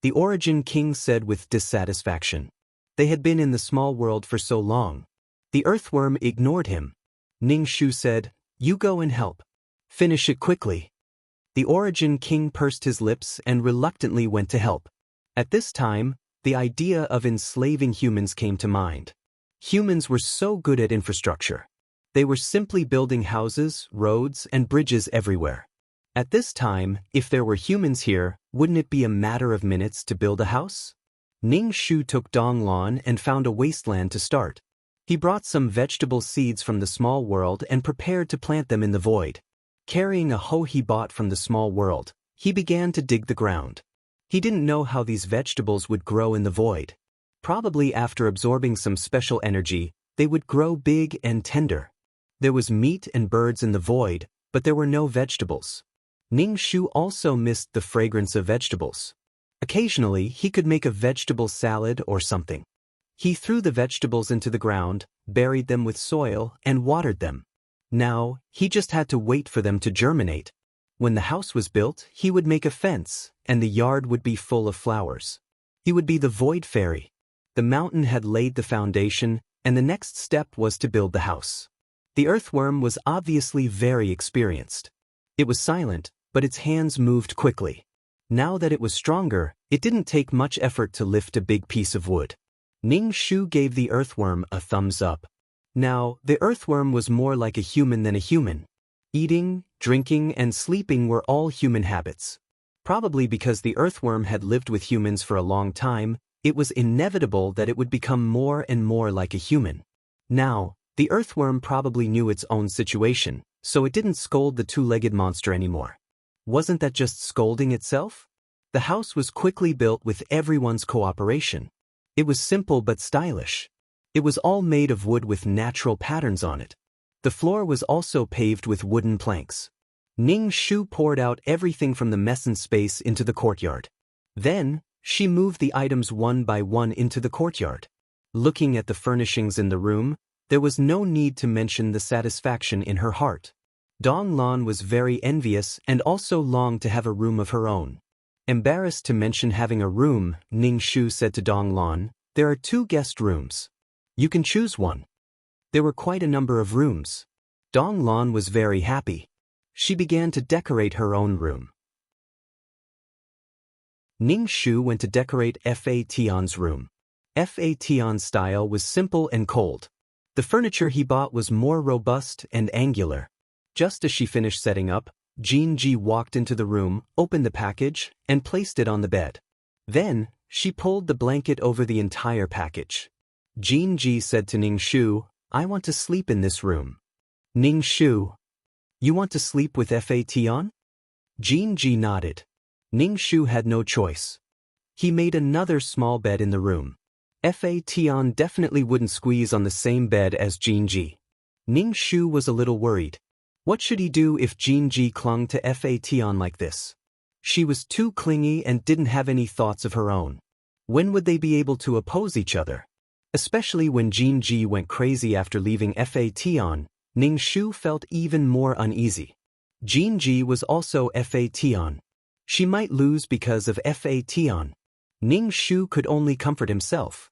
The Origin King said with dissatisfaction. They had been in the small world for so long. The earthworm ignored him. Ning Shu said, you go and help. Finish it quickly. The Origin King pursed his lips and reluctantly went to help. At this time, the idea of enslaving humans came to mind. Humans were so good at infrastructure. They were simply building houses, roads, and bridges everywhere. At this time, if there were humans here, wouldn't it be a matter of minutes to build a house? Ning Shu took Donglon and found a wasteland to start. He brought some vegetable seeds from the small world and prepared to plant them in the void. Carrying a hoe he bought from the small world, he began to dig the ground. He didn't know how these vegetables would grow in the void. Probably after absorbing some special energy, they would grow big and tender. There was meat and birds in the void, but there were no vegetables. Ning Shu also missed the fragrance of vegetables. Occasionally, he could make a vegetable salad or something. He threw the vegetables into the ground, buried them with soil, and watered them. Now, he just had to wait for them to germinate. When the house was built, he would make a fence, and the yard would be full of flowers. He would be the void fairy. The mountain had laid the foundation, and the next step was to build the house. The earthworm was obviously very experienced. It was silent, but its hands moved quickly. Now that it was stronger, it didn't take much effort to lift a big piece of wood. Ning Shu gave the earthworm a thumbs up. Now, the earthworm was more like a human than a human. Eating, drinking, and sleeping were all human habits. Probably because the earthworm had lived with humans for a long time, it was inevitable that it would become more and more like a human. Now, the earthworm probably knew its own situation, so it didn't scold the two-legged monster anymore. Wasn't that just scolding itself? The house was quickly built with everyone's cooperation. It was simple but stylish. It was all made of wood with natural patterns on it. The floor was also paved with wooden planks. Ning Shu poured out everything from the mess space into the courtyard. Then, she moved the items one by one into the courtyard. Looking at the furnishings in the room, there was no need to mention the satisfaction in her heart. Dong Lan was very envious and also longed to have a room of her own. Embarrassed to mention having a room, Ning Shu said to Dong Lan, "There are 2 guest rooms. You can choose one." There were quite a number of rooms. Dong Lan was very happy. She began to decorate her own room. Ning Shu went to decorate Fa Tian's room. Fa Tian's style was simple and cold. The furniture he bought was more robust and angular. Just as she finished setting up, Jinji walked into the room, opened the package, and placed it on the bed. Then, she pulled the blanket over the entire package. Jinji said to Ning Shu, "I want to sleep in this room." Ning Shu, "You want to sleep with Fa Tian?" Jinji nodded. Ning Shu had no choice. He made another small bed in the room. Fa Tian definitely wouldn't squeeze on the same bed as Jinji. Ning Shu was a little worried. What should he do if Jinji clung to Fa Tian like this? She was too clingy and didn't have any thoughts of her own. When would they be able to oppose each other? Especially when Jinji went crazy after leaving Fa Tian, Ning Shu felt even more uneasy. Jinji was also Fa Tian. She might lose because of Fa Tian. Ning Shu could only comfort himself.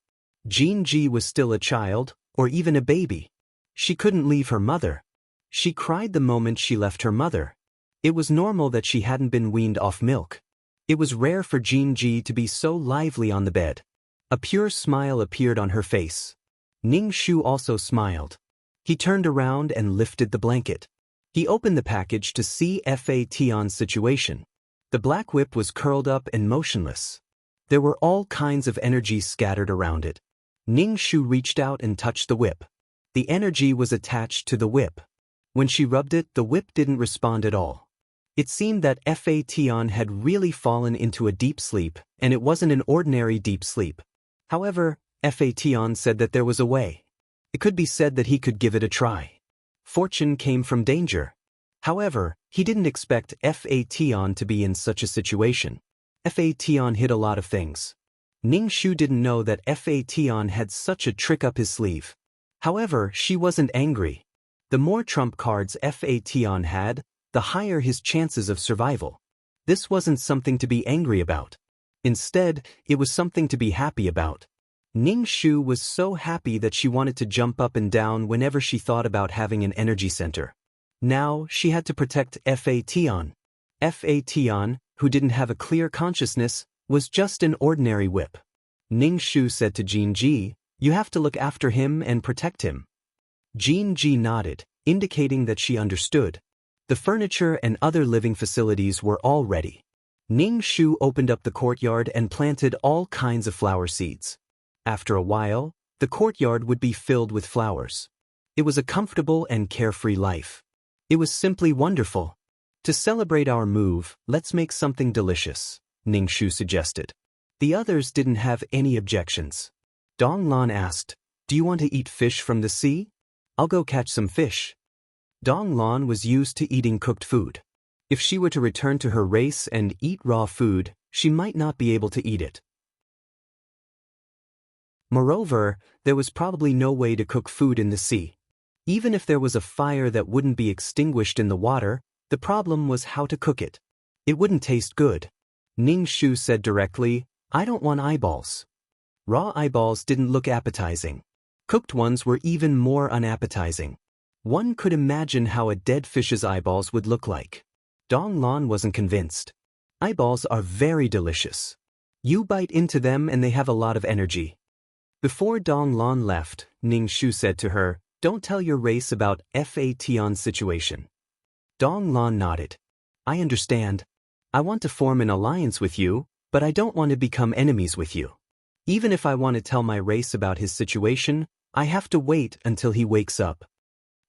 Jinji was still a child, or even a baby. She couldn't leave her mother. She cried the moment she left her mother. It was normal that she hadn't been weaned off milk. It was rare for Jinji to be so lively on the bed. A pure smile appeared on her face. Ning Shu also smiled. He turned around and lifted the blanket. He opened the package to see Fa Tian's situation. The black whip was curled up and motionless. There were all kinds of energy scattered around it. Ning Shu reached out and touched the whip. The energy was attached to the whip. When she rubbed it, the whip didn't respond at all. It seemed that Fa Tian had really fallen into a deep sleep, and it wasn't an ordinary deep sleep. However, Fa Tian said that there was a way. It could be said that he could give it a try. Fortune came from danger. However, he didn't expect Fa Tian to be in such a situation. Fa Tian hid a lot of things. Ning Shu didn't know that Fa Tian had such a trick up his sleeve. However, she wasn't angry. The more trump cards Fa Tian had, the higher his chances of survival. This wasn't something to be angry about. Instead, it was something to be happy about. Ning Shu was so happy that she wanted to jump up and down whenever she thought about having an energy center. Now, she had to protect Fa Tian. Fa Tian, who didn't have a clear consciousness, was just an ordinary whip. Ning Shu said to Jinji, "You have to look after him and protect him." Jinji nodded, indicating that she understood. The furniture and other living facilities were all ready. Ning Shu opened up the courtyard and planted all kinds of flower seeds. After a while, the courtyard would be filled with flowers. It was a comfortable and carefree life. It was simply wonderful. To celebrate our move, let's make something delicious, Ning Shu suggested. The others didn't have any objections. Dong Lan asked, "Do you want to eat fish from the sea? I'll go catch some fish." Dong Lan was used to eating cooked food. If she were to return to her race and eat raw food, She might not be able to eat it. Moreover, there was probably no way to cook food in the sea. Even if there was a fire that wouldn't be extinguished in the water, the problem was how to cook it. It wouldn't taste good. Ning Shu said directly, "I don't want eyeballs." Raw eyeballs didn't look appetizing. Cooked ones were even more unappetizing. One could imagine how a dead fish's eyeballs would look like. Dong Lan wasn't convinced. Eyeballs are very delicious. You bite into them and they have a lot of energy. Before Dong Lan left, Ning Shu said to her, "Don't tell your race about Fation's situation." Dong Lan nodded. "I understand. I want to form an alliance with you, but I don't want to become enemies with you. Even if I want to tell my race about his situation, I have to wait until he wakes up."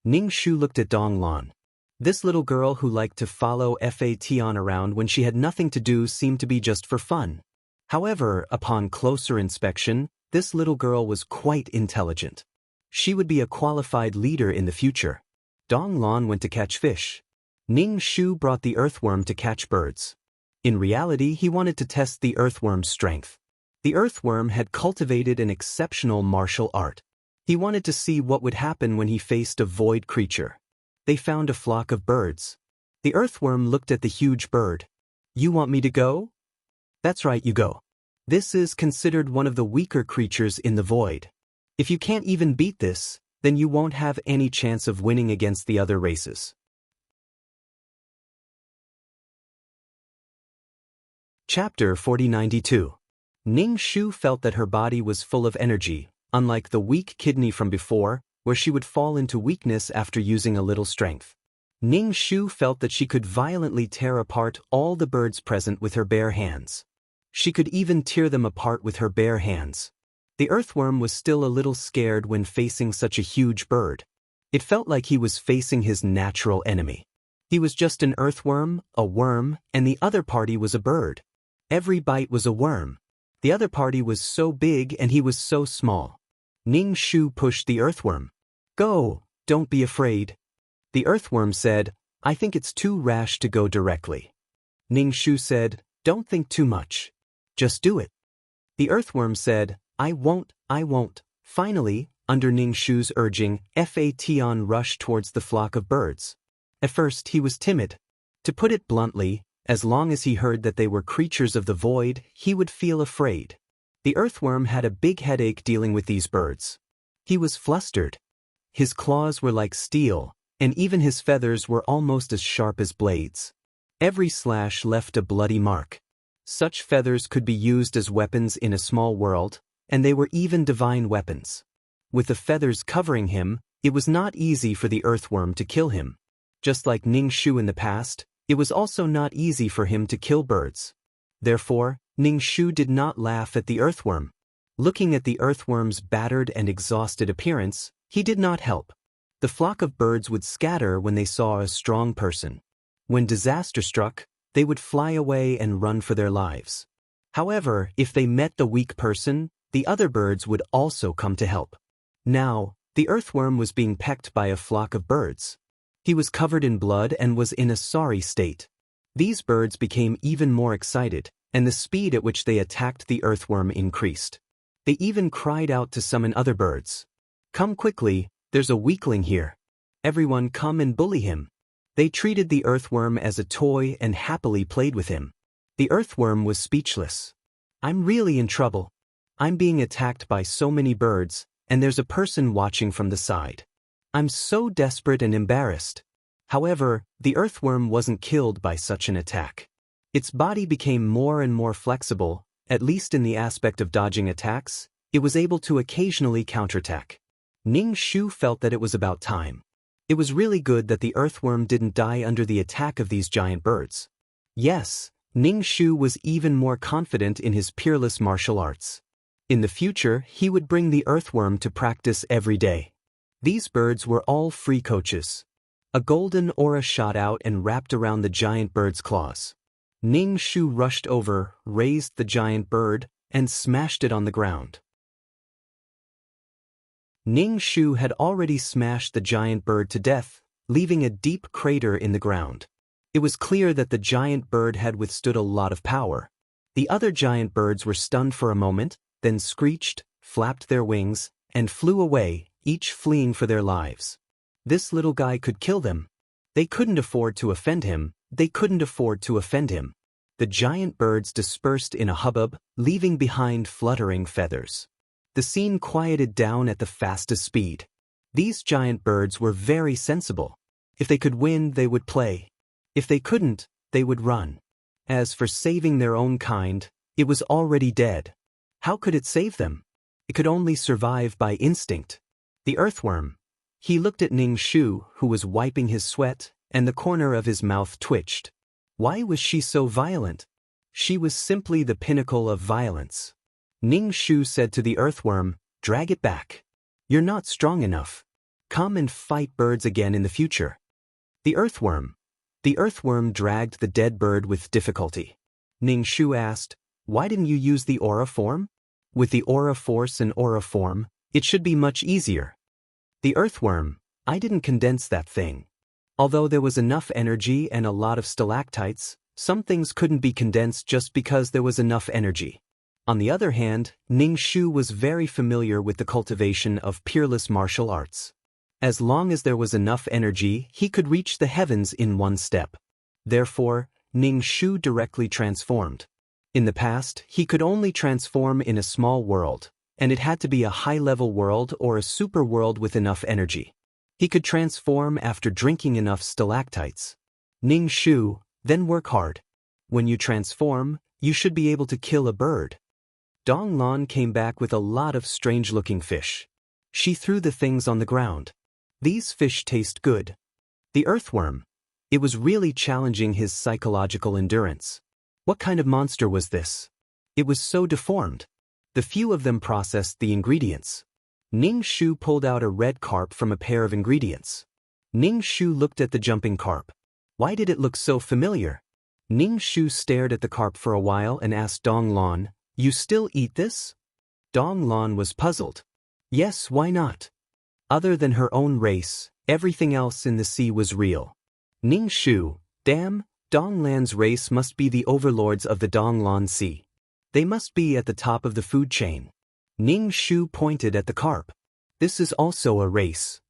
Ning Shu looked at Dong Lan. This little girl who liked to follow Fation around when she had nothing to do seemed to be just for fun. However, upon closer inspection, this little girl was quite intelligent. She would be a qualified leader in the future. Dong Lan went to catch fish. Ning Shu brought the earthworm to catch birds. In reality, he wanted to test the earthworm's strength. The earthworm had cultivated an exceptional martial art. He wanted to see what would happen when he faced a void creature. They found a flock of birds. The earthworm looked at the huge bird. "You want me to go?" "That's right, you go. This is considered one of the weaker creatures in the void. If you can't even beat this, then you won't have any chance of winning against the other races." Chapter 4092. Ning Shu felt that her body was full of energy, unlike the weak kidney from before, where she would fall into weakness after using a little strength. Ning Shu felt that she could violently tear apart all the birds present with her bare hands. She could even tear them apart with her bare hands. The earthworm was still a little scared when facing such a huge bird. It felt like he was facing his natural enemy. He was just an earthworm, a worm, and the other party was a bird. Every bite was a worm. The other party was so big and he was so small. Ning Shu pushed the earthworm. "Go, don't be afraid." The earthworm said, "I think it's too rash to go directly." Ning Shu said, "Don't think too much. Just do it." The earthworm said, I won't. Finally, under Ning Shu's urging, Fation rushed towards the flock of birds. At first, he was timid. To put it bluntly, as long as he heard that they were creatures of the void, he would feel afraid. The earthworm had a big headache dealing with these birds. He was flustered. His claws were like steel, and even his feathers were almost as sharp as blades. Every slash left a bloody mark. Such feathers could be used as weapons in a small world, and they were even divine weapons. With the feathers covering him, it was not easy for the earthworm to kill him. Just like Ning Shu in the past, it was also not easy for him to kill birds. Therefore, Ning Shu did not laugh at the earthworm. Looking at the earthworm's battered and exhausted appearance, he did not help. The flock of birds would scatter when they saw a strong person. When disaster struck, they would fly away and run for their lives. However, if they met the weak person, the other birds would also come to help. Now, the earthworm was being pecked by a flock of birds. He was covered in blood and was in a sorry state. These birds became even more excited, and the speed at which they attacked the earthworm increased. They even cried out to summon other birds. "Come quickly, there's a weakling here. Everyone come and bully him." They treated the earthworm as a toy and happily played with him. The earthworm was speechless. "I'm really in trouble. I'm being attacked by so many birds, and there's a person watching from the side. I'm so desperate and embarrassed." However, the earthworm wasn't killed by such an attack. Its body became more and more flexible, at least in the aspect of dodging attacks. It was able to occasionally counterattack. Ning Shu felt that it was about time. It was really good that the earthworm didn't die under the attack of these giant birds. Yes, Ning Shu was even more confident in his peerless martial arts. In the future, he would bring the earthworm to practice every day. These birds were all free coaches. A golden aura shot out and wrapped around the giant bird's claws. Ning Shu rushed over, raised the giant bird, and smashed it on the ground. Ning Shu had already smashed the giant bird to death, leaving a deep crater in the ground. It was clear that the giant bird had withstood a lot of power. The other giant birds were stunned for a moment, then screeched, flapped their wings, and flew away, each fleeing for their lives. This little guy could kill them. They couldn't afford to offend him. They couldn't afford to offend him. The giant birds dispersed in a hubbub, leaving behind fluttering feathers. The scene quieted down at the fastest speed. These giant birds were very sensible. If they could win, they would play. If they couldn't, they would run. As for saving their own kind, it was already dead. How could it save them? It could only survive by instinct. The earthworm. He looked at Ning Shu, who was wiping his sweat, and the corner of his mouth twitched. Why was she so violent? She was simply the pinnacle of violence. Ning Shu said to the earthworm, "Drag it back. You're not strong enough. Come and fight birds again in the future." The earthworm. The earthworm dragged the dead bird with difficulty. Ning Shu asked, "Why didn't you use the aura form? With the aura force and aura form, it should be much easier." The earthworm. "I didn't condense that thing. Although there was enough energy and a lot of stalactites, some things couldn't be condensed just because there was enough energy." On the other hand, Ning Shu was very familiar with the cultivation of peerless martial arts. As long as there was enough energy, he could reach the heavens in one step. Therefore, Ning Shu directly transformed. In the past, he could only transform in a small world, and it had to be a high-level world or a super world with enough energy. He could transform after drinking enough stalactites. Ning Shu, then work hard. When you transform, you should be able to kill a bird. Dong Lan came back with a lot of strange-looking fish. She threw the things on the ground. These fish taste good. The earthworm. It was really challenging his psychological endurance. What kind of monster was this? It was so deformed. The few of them processed the ingredients. Ning Shu pulled out a red carp from a pair of ingredients. Ning Shu looked at the jumping carp. Why did it look so familiar? Ning Shu stared at the carp for a while and asked Dong Lan, "You still eat this?" Dong Lan was puzzled. Yes, why not? Other than her own race, everything else in the sea was real. Ning Shu, damn, Dong Lan's race must be the overlords of the Dong Lan Sea. They must be at the top of the food chain. Ning Shu pointed at the carp. This is also a race.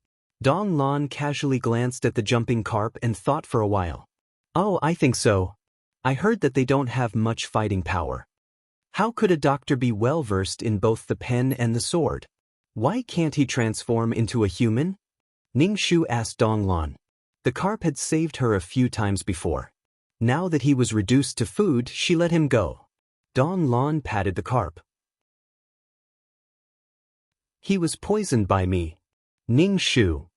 Dong Lan casually glanced at the jumping carp and thought for a while. Oh, I think so. I heard that they don't have much fighting power. How could a doctor be well-versed in both the pen and the sword? Why can't he transform into a human? Ning Shu asked Dong Lan. The carp had saved her a few times before. Now that he was reduced to food, she let him go. Dong Lan patted the carp. He was poisoned by me. Ning Shu.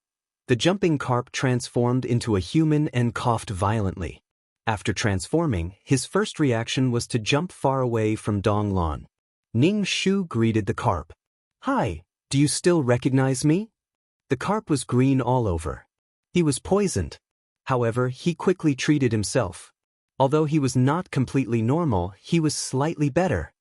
The jumping carp transformed into a human and coughed violently. After transforming, his first reaction was to jump far away from Dong Lan. Ning Shu greeted the carp. Hi, do you still recognize me? The carp was green all over. He was poisoned. However, he quickly treated himself. Although he was not completely normal, he was slightly better.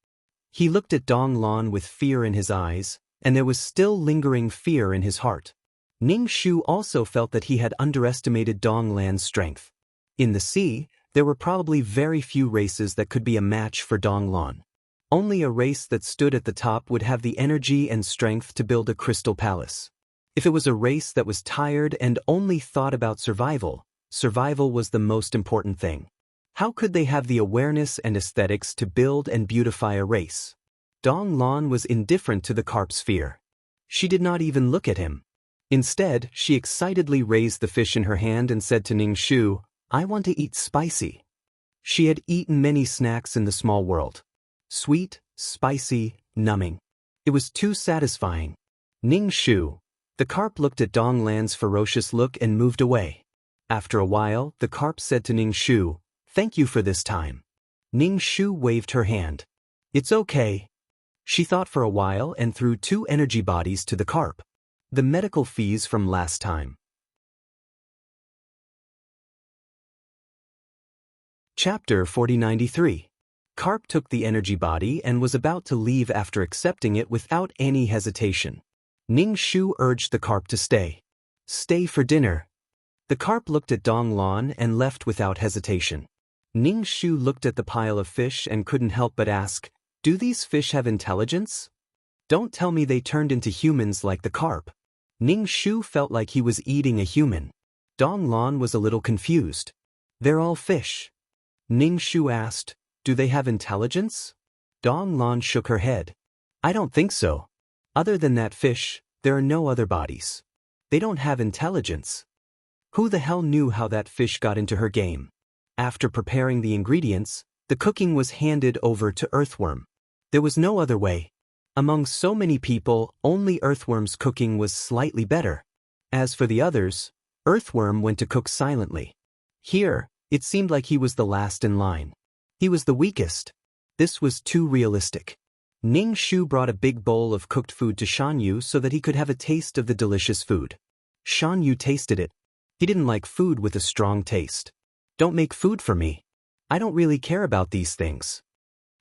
He looked at Dong Lan with fear in his eyes, and there was still lingering fear in his heart. Ning Shu also felt that he had underestimated Dong Lan's strength. In the sea, there were probably very few races that could be a match for Dong Lan. Only a race that stood at the top would have the energy and strength to build a crystal palace. If it was a race that was tired and only thought about survival, survival was the most important thing. How could they have the awareness and aesthetics to build and beautify a race? Dong Lan was indifferent to the carp's fear. She did not even look at him. Instead, she excitedly raised the fish in her hand and said to Ning Shu, I want to eat spicy. She had eaten many snacks in the small world. Sweet, spicy, numbing. It was too satisfying. Ning Shu. The carp looked at Dong Lan's ferocious look and moved away. After a while, the carp said to Ning Shu, Thank you for this time. Ning Shu waved her hand. It's okay. She thought for a while and threw 2 energy bodies to the carp. The medical fees from last time. Chapter 4093. Carp took the energy body and was about to leave after accepting it without any hesitation. Ning Shu urged the carp to stay. Stay for dinner. The carp looked at Dong Lan and left without hesitation. Ning Shu looked at the pile of fish and couldn't help but ask, "Do these fish have intelligence? Don't tell me they turned into humans like the carp." Ning Shu felt like he was eating a human. Dong Lan was a little confused. "They're all fish." Ning Shu asked, "Do they have intelligence?" Dong Lan shook her head. "I don't think so. Other than that fish, there are no other bodies. They don't have intelligence." Who the hell knew how that fish got into her game? After preparing the ingredients, the cooking was handed over to Earthworm. There was no other way. Among so many people, only Earthworm's cooking was slightly better. As for the others, Earthworm went to cook silently. Here, it seemed like he was the last in line. He was the weakest. This was too realistic. Ning Shu brought a big bowl of cooked food to Shan Yu so that he could have a taste of the delicious food. Shan Yu tasted it. He didn't like food with a strong taste. "Don't make food for me. I don't really care about these things."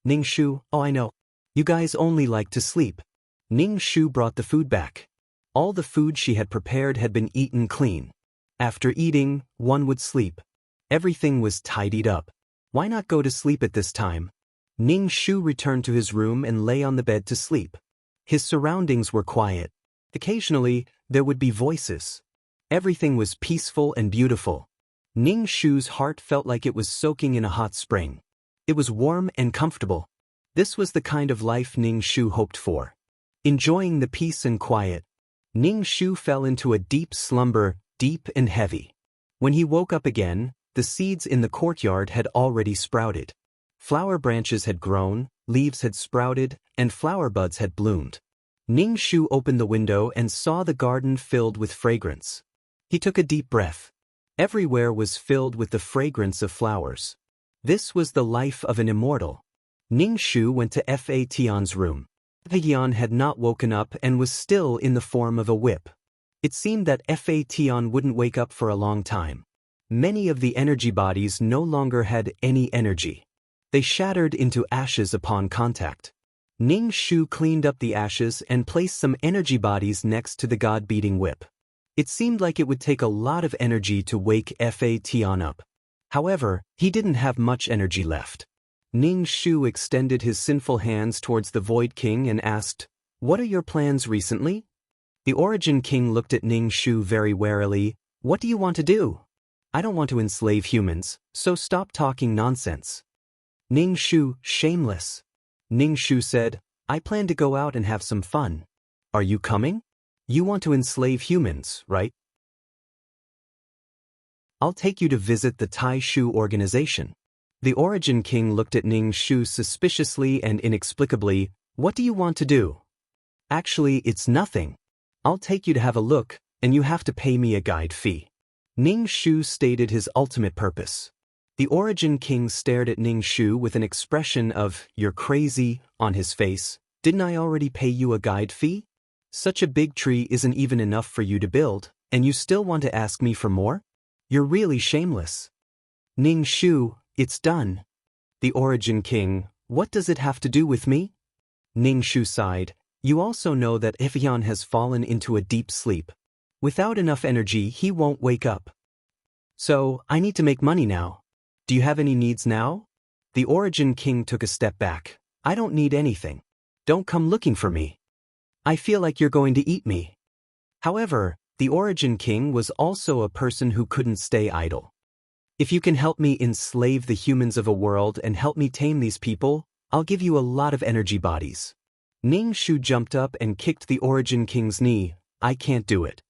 Ning Shu, "Oh, I know. You guys only like to sleep." Ning Shu brought the food back. All the food she had prepared had been eaten clean. After eating, one would sleep. Everything was tidied up. Why not go to sleep at this time? Ning Shu returned to his room and lay on the bed to sleep. His surroundings were quiet. Occasionally, there would be voices. Everything was peaceful and beautiful. Ning Shu's heart felt like it was soaking in a hot spring. It was warm and comfortable. This was the kind of life Ning Shu hoped for. Enjoying the peace and quiet, Ning Shu fell into a deep slumber, deep and heavy. When he woke up again, the seeds in the courtyard had already sprouted. Flower branches had grown, leaves had sprouted, and flower buds had bloomed. Ning Shu opened the window and saw the garden filled with fragrance. He took a deep breath. Everywhere was filled with the fragrance of flowers. This was the life of an immortal. Ning Shu went to Fa Tian's room. Tian had not woken up and was still in the form of a whip. It seemed that Fa Tian wouldn't wake up for a long time. Many of the energy bodies no longer had any energy. They shattered into ashes upon contact. Ning Shu cleaned up the ashes and placed some energy bodies next to the god-beating whip. It seemed like it would take a lot of energy to wake Fa Tian up. However, he didn't have much energy left. Ning Shu extended his sinful hands towards the Void King and asked, "What are your plans recently?" The Origin King looked at Ning Shu very warily. "What do you want to do?" "I don't want to enslave humans, so stop talking nonsense." Ning Shu, shameless. Ning Shu said, "I plan to go out and have some fun. Are you coming? You want to enslave humans, right? I'll take you to visit the Tai Shu organization." The Origin King looked at Ning Shu suspiciously and inexplicably. "What do you want to do?" "Actually, it's nothing. I'll take you to have a look, and you have to pay me a guide fee." Ning Shu stated his ultimate purpose. The Origin King stared at Ning Shu with an expression of, "You're crazy," on his face. "Didn't I already pay you a guide fee? Such a big tree isn't even enough for you to build, and you still want to ask me for more? You're really shameless." "Ning Shu, it's done." The Origin King, "What does it have to do with me?" Ning Shu sighed. "You also know that Evian has fallen into a deep sleep. Without enough energy, he won't wake up. So, I need to make money now. Do you have any needs now?" The Origin King took a step back. "I don't need anything. Don't come looking for me. I feel like you're going to eat me." However, the Origin King was also a person who couldn't stay idle. "If you can help me enslave the humans of a world and help me tame these people, I'll give you a lot of energy bodies." Ning Shu jumped up and kicked the Origin King's knee. "I can't do it."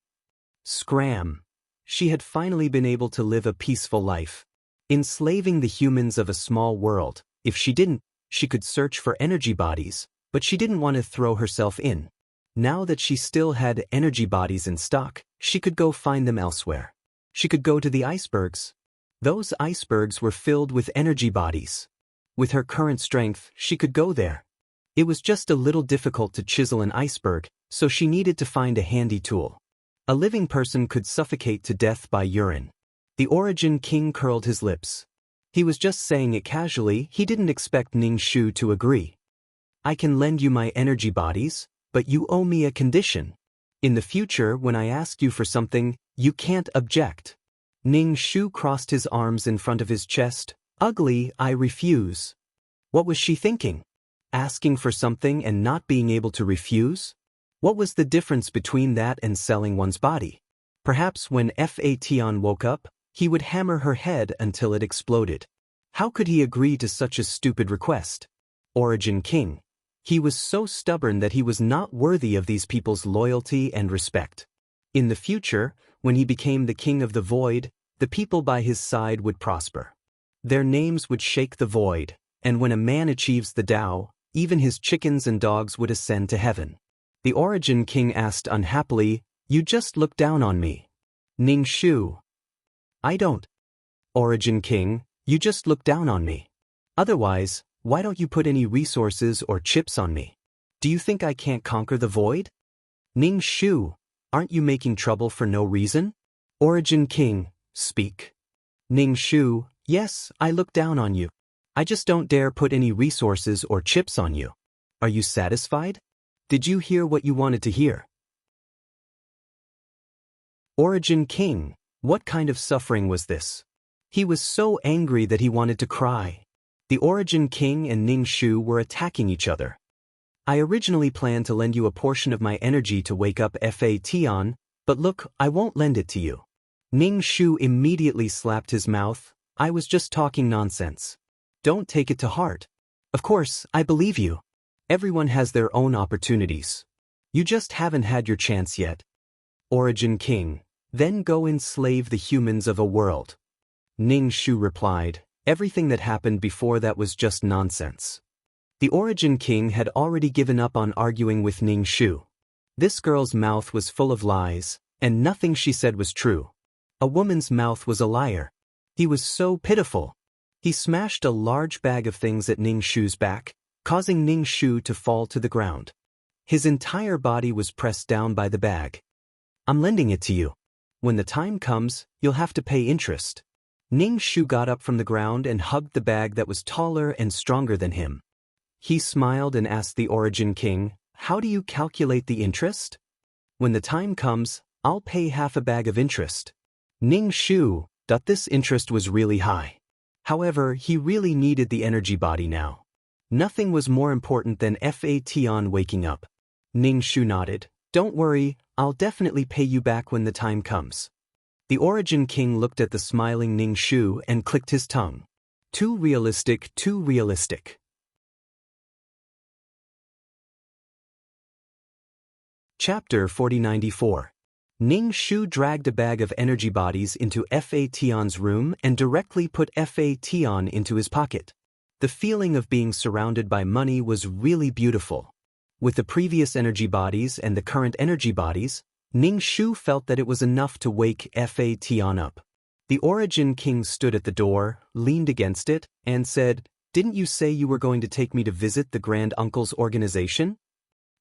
Scram. She had finally been able to live a peaceful life. Enslaving the humans of a small world. If she didn't, she could search for energy bodies, but she didn't want to throw herself in. Now that she still had energy bodies in stock, she could go find them elsewhere. She could go to the icebergs. Those icebergs were filled with energy bodies. With her current strength, she could go there. It was just a little difficult to chisel an iceberg, so she needed to find a handy tool. A living person could suffocate to death by urine. The Origin King curled his lips. He was just saying it casually, he didn't expect Ning Shu to agree. "I can lend you my energy bodies, but you owe me a condition. In the future, when I ask you for something, you can't object." Ning Shu crossed his arms in front of his chest. Ugly, I refuse. What was she thinking? Asking for something and not being able to refuse? What was the difference between that and selling one's body? Perhaps when Fation woke up, he would hammer her head until it exploded. How could he agree to such a stupid request? Origin King. He was so stubborn that he was not worthy of these people's loyalty and respect. In the future, when he became the king of the void, the people by his side would prosper. Their names would shake the void, and when a man achieves the Tao, even his chickens and dogs would ascend to heaven. The Origin King asked unhappily, "You just look down on me." Ning Shu. I don't. Origin King, you just look down on me. Otherwise, why don't you put any resources or chips on me? Do you think I can't conquer the void? Ning Shu, aren't you making trouble for no reason? Origin King, speak. Ning Shu, yes, I look down on you. I just don't dare put any resources or chips on you. Are you satisfied? Did you hear what you wanted to hear? Origin King, what kind of suffering was this? He was so angry that he wanted to cry. The Origin King and Ning Shu were attacking each other. I originally planned to lend you a portion of my energy to wake up Fation, but look, I won't lend it to you. Ning Shu immediately slapped his mouth. I was just talking nonsense. Don't take it to heart. Of course, I believe you. Everyone has their own opportunities. You just haven't had your chance yet. Origin King, then go enslave the humans of a world. Ning Shu replied, everything that happened before that was just nonsense. The Origin King had already given up on arguing with Ning Shu. This girl's mouth was full of lies, and nothing she said was true. A woman's mouth was a liar. He was so pitiful. He smashed a large bag of things at Ning Shu's back, causing Ning Shu to fall to the ground. His entire body was pressed down by the bag. I'm lending it to you. When the time comes, you'll have to pay interest. Ning Shu got up from the ground and hugged the bag that was taller and stronger than him. He smiled and asked the Origin King, how do you calculate the interest? When the time comes, I'll pay half a bag of interest. Ning Shu thought this interest was really high. However, he really needed the energy body now. Nothing was more important than Fation waking up. Ning Shu nodded. Don't worry, I'll definitely pay you back when the time comes. The Origin King looked at the smiling Ning Shu and clicked his tongue. Too realistic, too realistic. Chapter 4094. Ning Shu dragged a bag of energy bodies into Fation's room and directly put Fation into his pocket. The feeling of being surrounded by money was really beautiful. With the previous energy bodies and the current energy bodies, Ning Shu felt that it was enough to wake Fation up. The Origin King stood at the door, leaned against it, and said, "Didn't you say you were going to take me to visit the Grand Uncle's organization?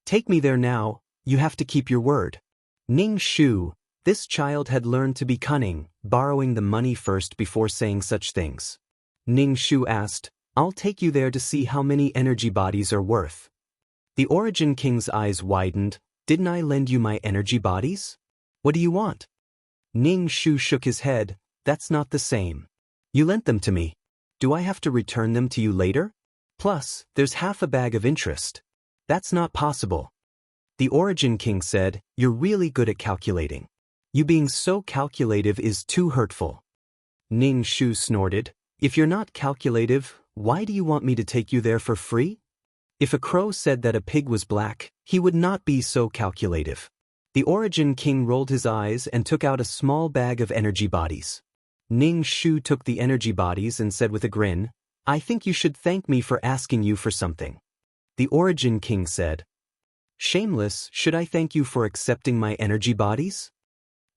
Take me there now, you have to keep your word." Ning Shu, this child had learned to be cunning, borrowing the money first before saying such things. Ning Shu asked, "I'll take you there to see how many energy bodies are worth." The Origin King's eyes widened. "Didn't I lend you my energy bodies? What do you want?" Ning Shu shook his head. "That's not the same. You lent them to me. Do I have to return them to you later? Plus, there's half a bag of interest. That's not possible." The Origin King said, "You're really good at calculating. You being so calculative is too hurtful." Ning Shu snorted, "If you're not calculative, why do you want me to take you there for free?" If a crow said that a pig was black, he would not be so calculative. The Origin King rolled his eyes and took out a small bag of energy bodies. Ning Shu took the energy bodies and said with a grin, "I think you should thank me for asking you for something." The Origin King said, "Shameless, should I thank you for accepting my energy bodies?"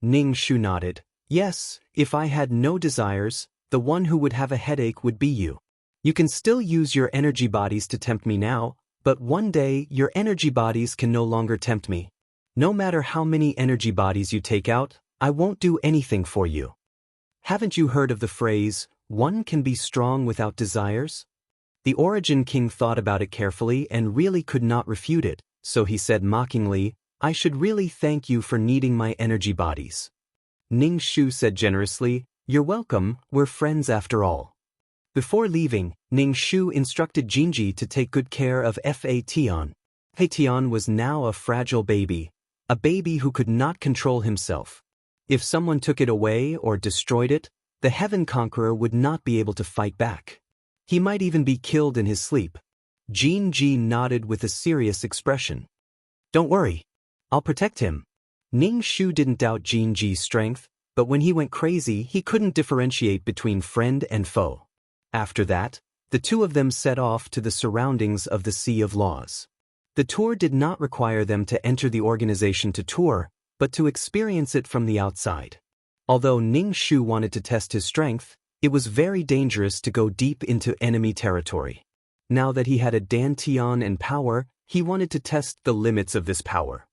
Ning Shu nodded. "Yes, if I had no desires, the one who would have a headache would be you. You can still use your energy bodies to tempt me now, but one day your energy bodies can no longer tempt me. No matter how many energy bodies you take out, I won't do anything for you. Haven't you heard of the phrase, 'One can be strong without desires'?" The Origin King thought about it carefully and really could not refute it, so he said mockingly, "I should really thank you for needing my energy bodies." Ning Shu said generously, "You're welcome, we're friends after all." Before leaving, Ning Shu instructed Jinji to take good care of Fa Tian. Fa Tian was now a fragile baby, a baby who could not control himself. If someone took it away or destroyed it, the Heaven Conqueror would not be able to fight back. He might even be killed in his sleep. Jinji nodded with a serious expression. Don't worry. I'll protect him. Ning Shu didn't doubt Jinji's strength, but when he went crazy, he couldn't differentiate between friend and foe. After that, the two of them set off to the surroundings of the Sea of Laws. The tour did not require them to enter the organization to tour, but to experience it from the outside. Although Ning Shu wanted to test his strength, it was very dangerous to go deep into enemy territory. Now that he had a dantian and power, he wanted to test the limits of this power.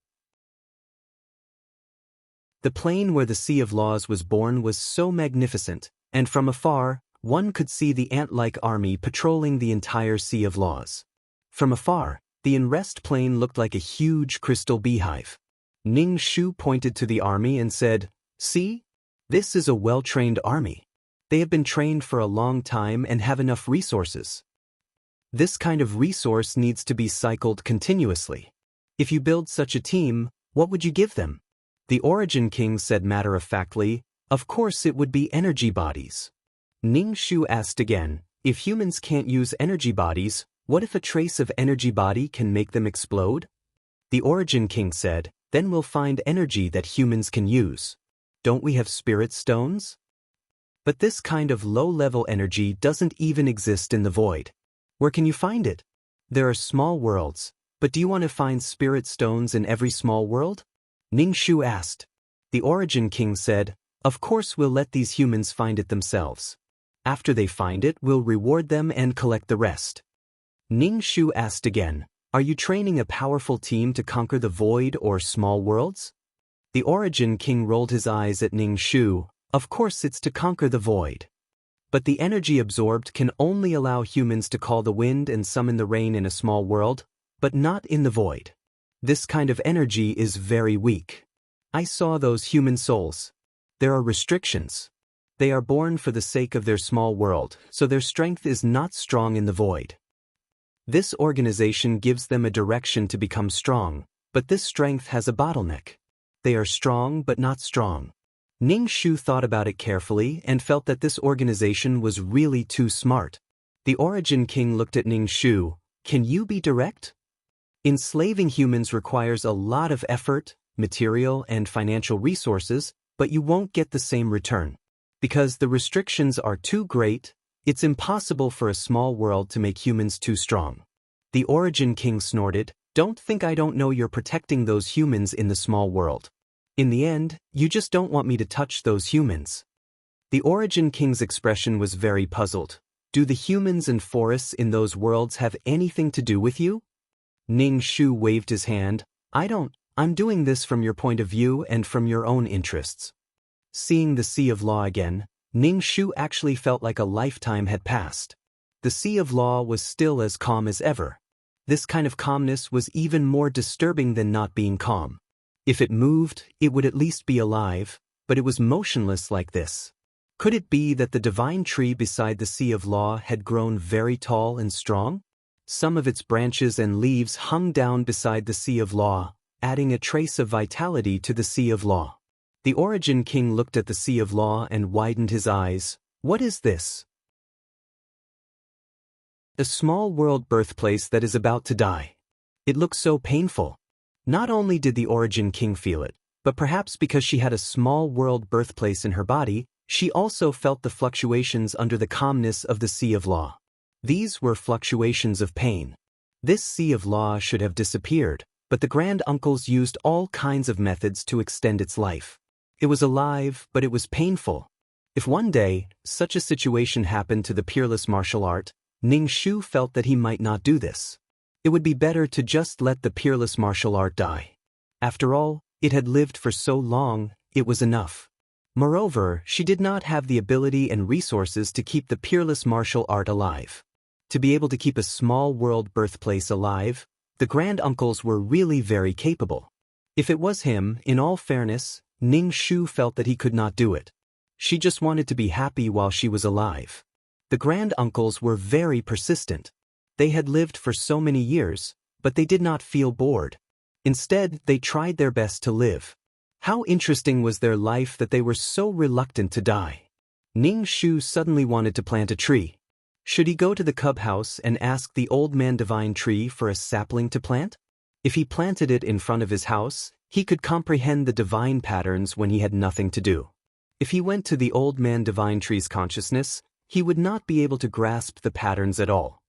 The plain where the Sea of Laws was born was so magnificent, and from afar, one could see the ant-like army patrolling the entire Sea of Laws. From afar, the unrest plain looked like a huge crystal beehive. Ning Shu pointed to the army and said, "See? This is a well-trained army. They have been trained for a long time and have enough resources. This kind of resource needs to be cycled continuously. If you build such a team, what would you give them?" The Origin King said matter-of-factly, "Of course it would be energy bodies." Ning Shu asked again, "If humans can't use energy bodies, what if a trace of energy body can make them explode?" The Origin King said, "Then we'll find energy that humans can use. Don't we have spirit stones?" But this kind of low-level energy doesn't even exist in the void. Where can you find it? There are small worlds, but do you want to find spirit stones in every small world? Ning Shu asked. The Origin King said, "Of course we'll let these humans find it themselves. After they find it, we'll reward them and collect the rest." Ning Shu asked again, "Are you training a powerful team to conquer the void or small worlds?" The Origin King rolled his eyes at Ning Shu. "Of course it's to conquer the void. But the energy absorbed can only allow humans to call the wind and summon the rain in a small world, but not in the void. This kind of energy is very weak. I saw those human souls. There are restrictions. They are born for the sake of their small world, so their strength is not strong in the void. This organization gives them a direction to become strong, but this strength has a bottleneck. They are strong but not strong." Ning Shu thought about it carefully and felt that this organization was really too smart. The Origin King looked at Ning Shu. "Can you be direct? Enslaving humans requires a lot of effort, material, and financial resources, but you won't get the same return. Because the restrictions are too great, it's impossible for a small world to make humans too strong." The Origin King snorted, "Don't think I don't know you're protecting those humans in the small world. In the end, you just don't want me to touch those humans." The Origin King's expression was very puzzled. "Do the humans and forests in those worlds have anything to do with you?" Ning Shu waved his hand. I'm doing this from your point of view and from your own interests." Seeing the Sea of Law again, Ning Shu actually felt like a lifetime had passed. The Sea of Law was still as calm as ever. This kind of calmness was even more disturbing than not being calm. If it moved, it would at least be alive, but it was motionless like this. Could it be that the divine tree beside the Sea of Law had grown very tall and strong? Some of its branches and leaves hung down beside the Sea of Law, adding a trace of vitality to the Sea of Law. The Origin King looked at the Sea of Law and widened his eyes. "What is this?" "A small world birthplace that is about to die. It looks so painful." Not only did the Origin King feel it, but perhaps because she had a small world birthplace in her body, she also felt the fluctuations under the calmness of the Sea of Law. These were fluctuations of pain. This Sea of Law should have disappeared, but the Grand Uncles used all kinds of methods to extend its life. It was alive, but it was painful. If one day, such a situation happened to the peerless martial art, Ning Shu felt that he might not do this. It would be better to just let the peerless martial art die. After all, it had lived for so long, it was enough. Moreover, she did not have the ability and resources to keep the peerless martial art alive. To be able to keep a small world birthplace alive, the Grand Uncles were really very capable. If it was him, in all fairness, Ning Shu felt that he could not do it. She just wanted to be happy while she was alive. The granduncles were very persistent. They had lived for so many years, but they did not feel bored. Instead, they tried their best to live. How interesting was their life that they were so reluctant to die. Ning Shu suddenly wanted to plant a tree. Should he go to the cub house and ask the old man divine tree for a sapling to plant? If he planted it in front of his house, he could comprehend the divine patterns when he had nothing to do. If he went to the old man divine tree's consciousness, he would not be able to grasp the patterns at all.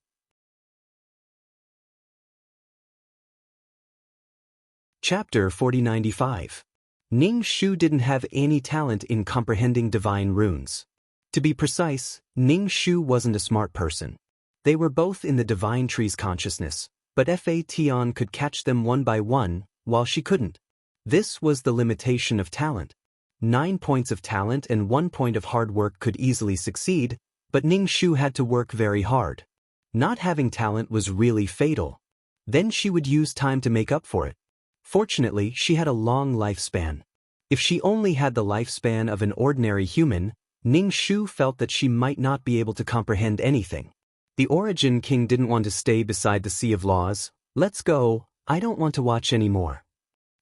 Chapter 4095. Ning Shu didn't have any talent in comprehending divine runes. To be precise, Ning Shu wasn't a smart person. They were both in the divine tree's consciousness, but Fa Tian could catch them one by one, while she couldn't. This was the limitation of talent. 9 points of talent and 1 point of hard work could easily succeed, but Ning Shu had to work very hard. Not having talent was really fatal. Then she would use time to make up for it. Fortunately, she had a long lifespan. If she only had the lifespan of an ordinary human, Ning Shu felt that she might not be able to comprehend anything. The Origin King didn't want to stay beside the Sea of Laws. Let's go, I don't want to watch anymore.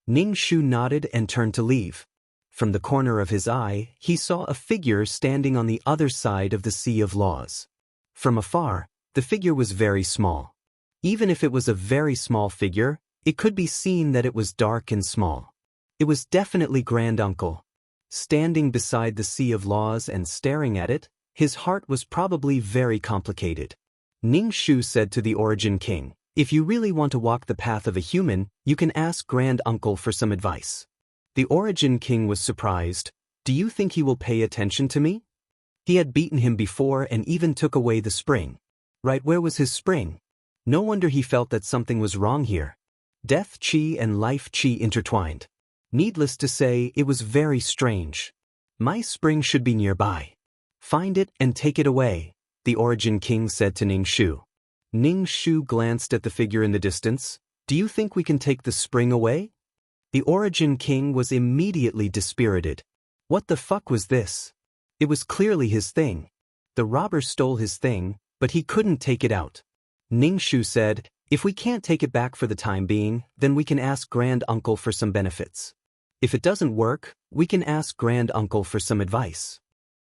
Ning Shu nodded and turned to leave. From the corner of his eye, he saw a figure standing on the other side of the Sea of Laws. From afar, the figure was very small. Even if it was a very small figure, it could be seen that it was dark and small. It was definitely Granduncle. Standing beside the Sea of Laws and staring at it, his heart was probably very complicated. Ning Shu said to the Origin King, "If you really want to walk the path of a human, you can ask Granduncle for some advice." The Origin King was surprised. "Do you think he will pay attention to me?" He had beaten him before and even took away the spring. Right, where was his spring? No wonder he felt that something was wrong here. Death Chi and Life Chi intertwined. Needless to say, it was very strange. "My spring should be nearby. Find it and take it away," the Origin King said to Ning Shu. Ning Shu glanced at the figure in the distance. "Do you think we can take the spring away?" The Origin King was immediately dispirited. What the fuck was this? It was clearly his thing. The robber stole his thing, but he couldn't take it out. Ning Shu said, "If we can't take it back for the time being, then we can ask Granduncle for some benefits. If it doesn't work, we can ask Granduncle for some advice."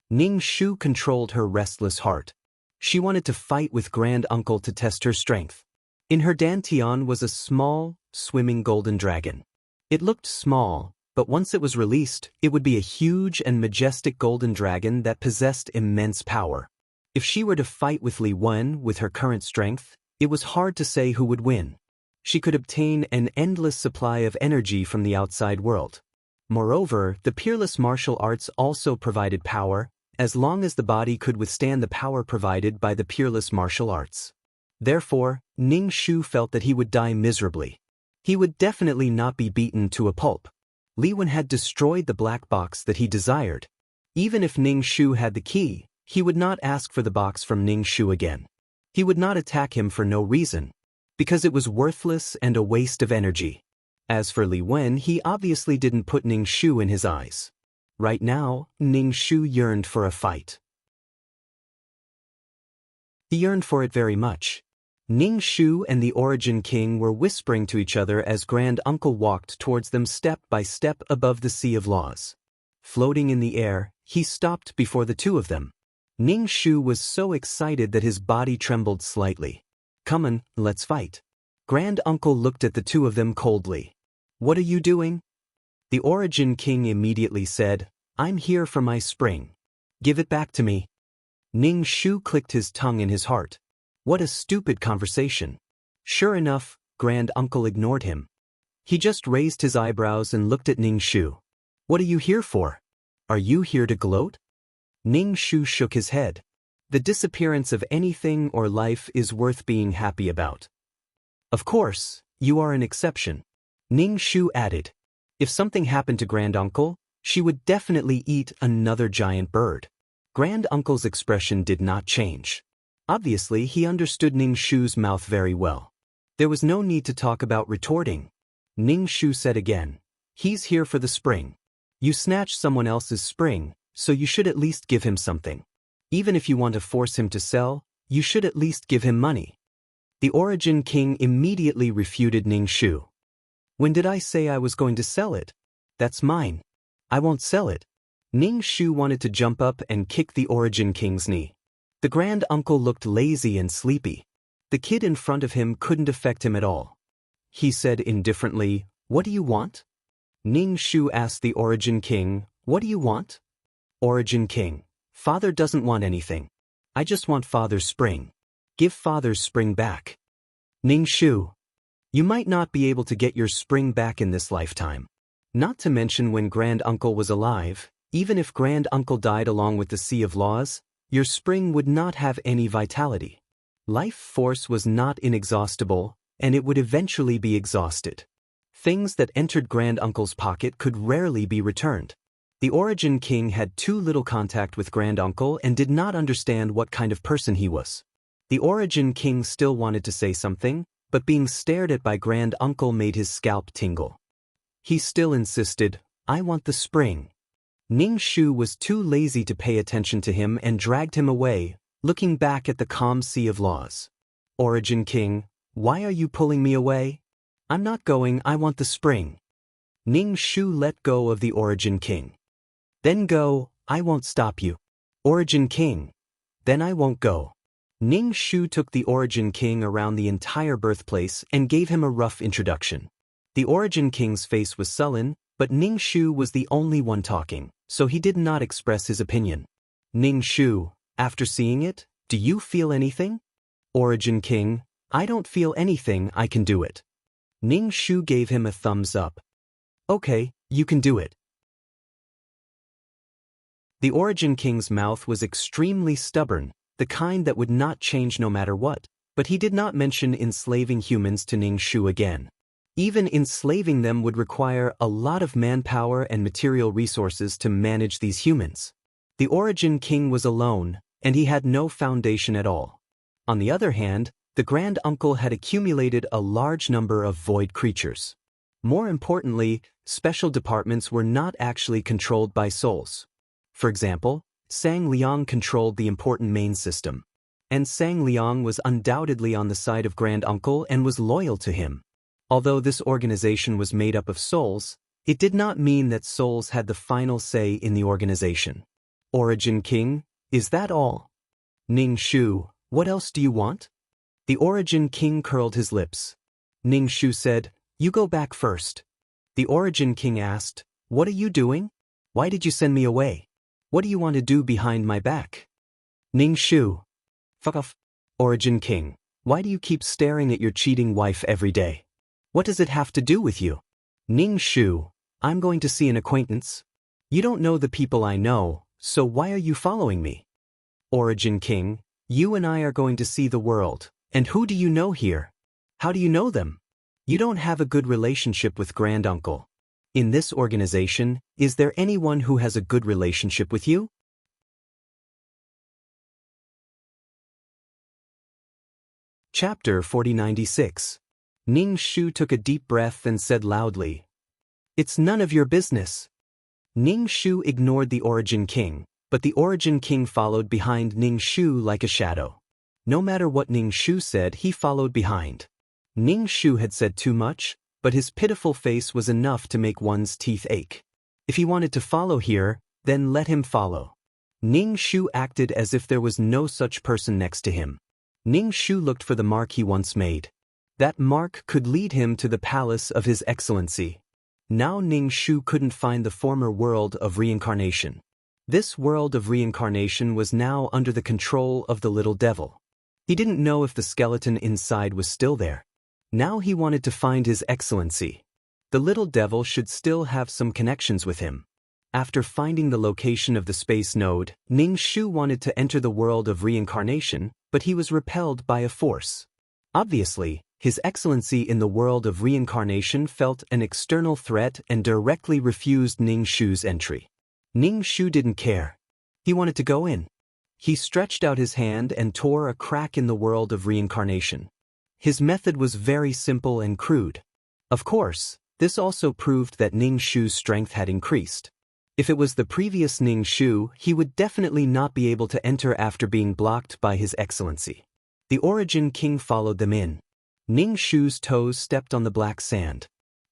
Ning Shu controlled her restless heart. She wanted to fight with Granduncle to test her strength. In her dantian was a small, swimming golden dragon. It looked small, but once it was released, it would be a huge and majestic golden dragon that possessed immense power. If she were to fight with Li Wen with her current strength, it was hard to say who would win. She could obtain an endless supply of energy from the outside world. Moreover, the peerless martial arts also provided power, as long as the body could withstand the power provided by the peerless martial arts. Therefore, Ning Shu felt that he would die miserably. He would definitely not be beaten to a pulp. Li Wen had destroyed the black box that he desired. Even if Ning Shu had the key, he would not ask for the box from Ning Shu again. He would not attack him for no reason, because it was worthless and a waste of energy. As for Li Wen, he obviously didn't put Ning Shu in his eyes. Right now, Ning Shu yearned for a fight. He yearned for it very much. Ning Shu and the Origin King were whispering to each other as Granduncle walked towards them step by step above the Sea of Laws. Floating in the air, he stopped before the two of them. Ning Shu was so excited that his body trembled slightly. "Come on, let's fight." Granduncle looked at the two of them coldly. "What are you doing?" The Origin King immediately said, "I'm here for my spring. Give it back to me." Ning Shu clicked his tongue in his heart. What a stupid conversation. Sure enough, Granduncle ignored him. He just raised his eyebrows and looked at Ning Shu. "What are you here for? Are you here to gloat?" Ning Shu shook his head. The disappearance of anything or life is worth being happy about. "Of course, you are an exception," Ning Shu added. If something happened to Granduncle, she would definitely eat another giant bird. Granduncle's expression did not change. Obviously, he understood Ning Shu's mouth very well. There was no need to talk about retorting. Ning Shu said again, "He's here for the spring. You snatched someone else's spring, so you should at least give him something. Even if you want to force him to sell, you should at least give him money. The Origin King immediately refuted Ning Shu. When did I say I was going to sell it? That's mine. I won't sell it. Ning Shu wanted to jump up and kick the Origin King's knee. The grand uncle looked lazy and sleepy. The kid in front of him couldn't affect him at all. He said indifferently, "What do you want?" Ning Shu asked the Origin King, "What do you want?" Origin King, "Father doesn't want anything. I just want Father's spring. Give Father's spring back." Ning Shu, "You might not be able to get your spring back in this lifetime. Not to mention when Grand Uncle was alive, even if Grand Uncle died along with the Sea of Laws, your spring would not have any vitality. Life force was not inexhaustible, and it would eventually be exhausted. Things that entered Grand Uncle's pocket could rarely be returned." The Origin King had too little contact with Grand Uncle and did not understand what kind of person he was. The Origin King still wanted to say something, but being stared at by Grand Uncle made his scalp tingle. He still insisted, "I want the spring." Ning Shu was too lazy to pay attention to him and dragged him away, looking back at the calm Sea of Laws. Origin King, "Why are you pulling me away?" "I'm not going, I want the spring." Ning Shu let go of the Origin King. "Then go, I won't stop you." Origin King, "Then I won't go." Ning Shu took the Origin King around the entire birthplace and gave him a rough introduction. The Origin King's face was sullen, but Ning Shu was the only one talking, so he did not express his opinion. Ning Shu, "After seeing it, do you feel anything?" Origin King, "I don't feel anything, I can do it." Ning Shu gave him a thumbs up. "Okay, you can do it." The Origin King's mouth was extremely stubborn, the kind that would not change no matter what, but he did not mention enslaving humans to Ning Shu again. Even enslaving them would require a lot of manpower and material resources to manage these humans. The Origin King was alone, and he had no foundation at all. On the other hand, the Grand Uncle had accumulated a large number of void creatures. More importantly, special departments were not actually controlled by souls. For example, Sang Liang controlled the important main system. And Sang Liang was undoubtedly on the side of Grand Uncle and was loyal to him. Although this organization was made up of souls, it did not mean that souls had the final say in the organization. Origin King, "Is that all?" Ning Shu, "What else do you want?" The Origin King curled his lips. Ning Shu said, "You go back first." The Origin King asked, "What are you doing? Why did you send me away? What do you want to do behind my back?" Ning Shu, "Fuck off." Origin King, "Why do you keep staring at your cheating wife every day? What does it have to do with you?" Ning Shu, "I'm going to see an acquaintance. You don't know the people I know, so why are you following me?" Origin King, "You and I are going to see the world, and who do you know here? How do you know them? You don't have a good relationship with Grand Uncle. In this organization, is there anyone who has a good relationship with you?" Chapter 4096. Ning Shu took a deep breath and said loudly, "It's none of your business." Ning Shu ignored the Origin King, but the Origin King followed behind Ning Shu like a shadow. No matter what Ning Shu said, he followed behind. Ning Shu had said too much, but his pitiful face was enough to make one's teeth ache. If he wanted to follow here, then let him follow. Ning Shu acted as if there was no such person next to him. Ning Shu looked for the mark he once made. That mark could lead him to the palace of His Excellency. Now Ning Shu couldn't find the former world of reincarnation. This world of reincarnation was now under the control of the little devil. He didn't know if the skeleton inside was still there. Now he wanted to find His Excellency. The little devil should still have some connections with him. After finding the location of the space node, Ning Shu wanted to enter the world of reincarnation, but he was repelled by a force. Obviously, His Excellency in the world of reincarnation felt an external threat and directly refused Ning Shu's entry. Ning Shu didn't care. He wanted to go in. He stretched out his hand and tore a crack in the world of reincarnation. His method was very simple and crude. Of course, this also proved that Ning Shu's strength had increased. If it was the previous Ning Shu, he would definitely not be able to enter after being blocked by His Excellency. The Origin King followed them in. Ning Shu's toes stepped on the black sand.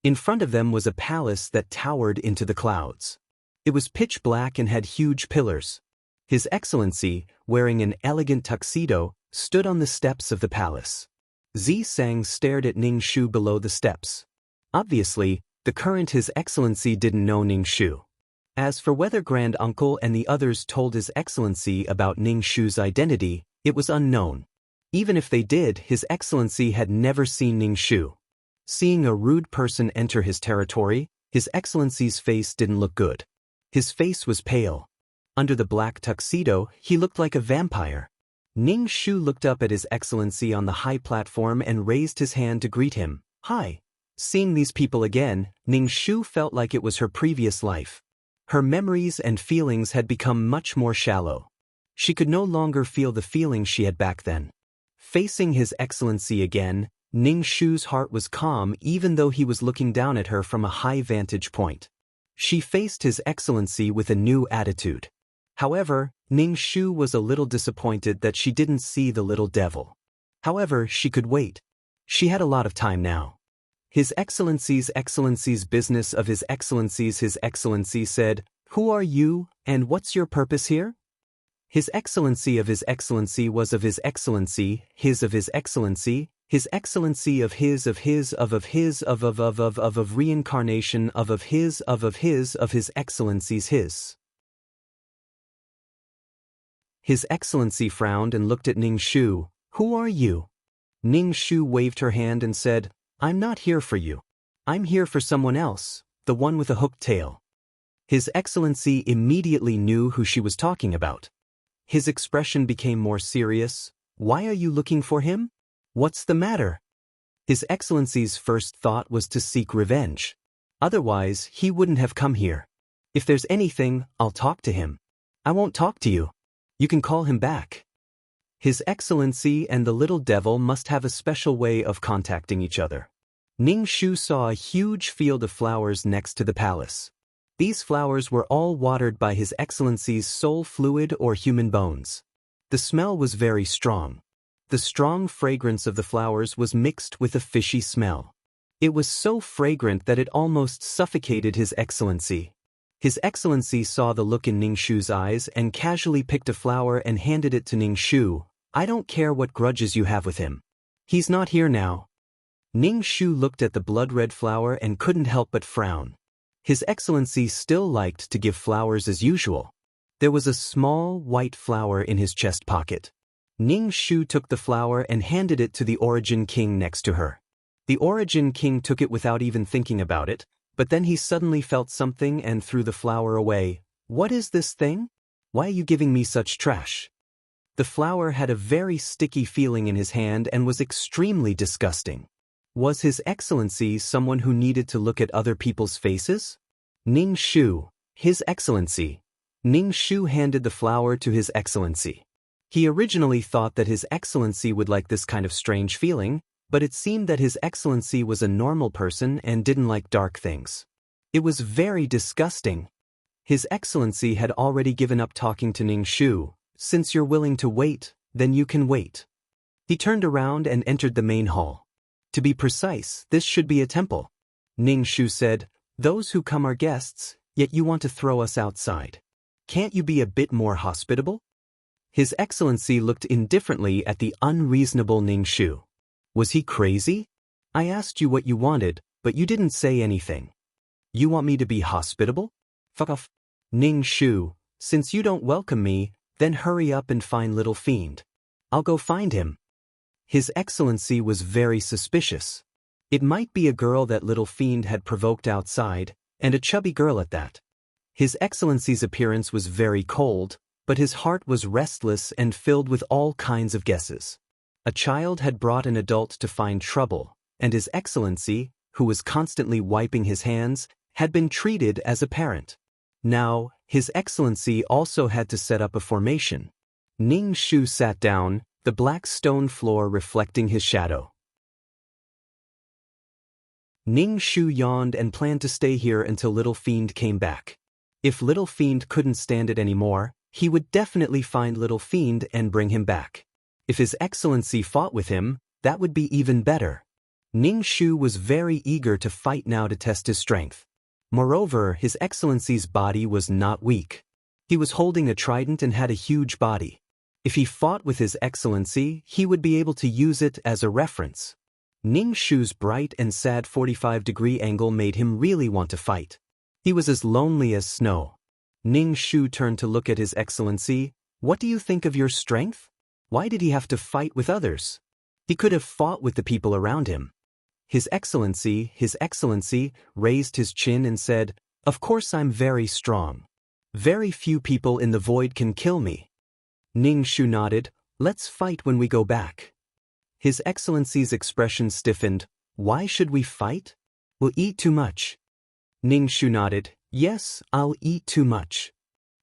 In front of them was a palace that towered into the clouds. It was pitch black and had huge pillars. His Excellency, wearing an elegant tuxedo, stood on the steps of the palace. Zi Sang stared at Ning Shu below the steps. Obviously, the current His Excellency didn't know Ning Shu. As for whether Grand Uncle and the others told His Excellency about Ning Shu's identity, it was unknown. Even if they did, His Excellency had never seen Ning Shu. Seeing a rude person enter his territory, His Excellency's face didn't look good. His face was pale. Under the black tuxedo, he looked like a vampire. Ning Shu looked up at His Excellency on the high platform and raised his hand to greet him. Hi. Seeing these people again, Ning Shu felt like it was her previous life. Her memories and feelings had become much more shallow. She could no longer feel the feelings she had back then. Facing His Excellency again, Ning Shu's heart was calm even though he was looking down at her from a high vantage point. She faced His Excellency with a new attitude. However, Ning Shu was a little disappointed that she didn't see the little devil. However, she could wait. She had a lot of time now. His Excellency's business of His Excellency said, "Who are you, and what's your purpose here?" His Excellency of His Excellency was of His Excellency, his of His Excellency, His Excellency of his reincarnation of His Excellency's his. His Excellency frowned and looked at Ning Shu. "Who are you?" Ning Shu waved her hand and said, "I'm not here for you. I'm here for someone else, the one with a hooked tail." His Excellency immediately knew who she was talking about. His expression became more serious. "Why are you looking for him? What's the matter?" His Excellency's first thought was to seek revenge. Otherwise, he wouldn't have come here. "If there's anything, I'll talk to him. I won't talk to you. You can call him back." His Excellency and the little devil must have a special way of contacting each other. Ning Shu saw a huge field of flowers next to the palace. These flowers were all watered by His Excellency's soul fluid or human bones. The smell was very strong. The strong fragrance of the flowers was mixed with a fishy smell. It was so fragrant that it almost suffocated His Excellency. His Excellency saw the look in Ning Shu's eyes and casually picked a flower and handed it to Ning Shu. "I don't care what grudges you have with him. He's not here now." Ning Shu looked at the blood-red flower and couldn't help but frown. His Excellency still liked to give flowers as usual. There was a small, white flower in his chest pocket. Ning Shu took the flower and handed it to the Origin King next to her. The Origin King took it without even thinking about it, but then he suddenly felt something and threw the flower away. "What is this thing? Why are you giving me such trash?" The flower had a very sticky feeling in his hand and was extremely disgusting. Was His Excellency someone who needed to look at other people's faces? Ning Shu, His Excellency. Ning Shu handed the flower to His Excellency. He originally thought that His Excellency would like this kind of strange feeling, but it seemed that His Excellency was a normal person and didn't like dark things. It was very disgusting. His Excellency had already given up talking to Ning Shu. "Since you're willing to wait, then you can wait." He turned around and entered the main hall. To be precise, this should be a temple. Ning Shu said, "Those who come are guests, yet you want to throw us outside. Can't you be a bit more hospitable?" His Excellency looked indifferently at the unreasonable Ning Shu. Was he crazy? "I asked you what you wanted, but you didn't say anything. You want me to be hospitable? Fuck off." "Ning Shu, since you don't welcome me, then hurry up and find Little Fiend. I'll go find him." His Excellency was very suspicious. It might be a girl that Little Fiend had provoked outside, and a chubby girl at that. His Excellency's appearance was very cold, but his heart was restless and filled with all kinds of guesses. A child had brought an adult to find trouble, and His Excellency, who was constantly wiping his hands, had been treated as a parent. Now, His Excellency also had to set up a formation. Ning Shu sat down, the black stone floor reflecting his shadow. Ning Shu yawned and planned to stay here until Little Fiend came back. If Little Fiend couldn't stand it anymore, he would definitely find Little Fiend and bring him back. If His Excellency fought with him, that would be even better. Ning Shu was very eager to fight now to test his strength. Moreover, His Excellency's body was not weak. He was holding a trident and had a huge body. If he fought with His Excellency, he would be able to use it as a reference. Ning Shu's bright and sad 45-degree angle made him really want to fight. He was as lonely as snow. Ning Shu turned to look at His Excellency. What do you think of your strength? Why did he have to fight with others? He could have fought with the people around him. His Excellency, raised his chin and said, "Of course I'm very strong. Very few people in the void can kill me." Ning Shu nodded. "Let's fight when we go back." His Excellency's expression stiffened. "Why should we fight? We'll eat too much." Ning Shu nodded. "Yes, I'll eat too much."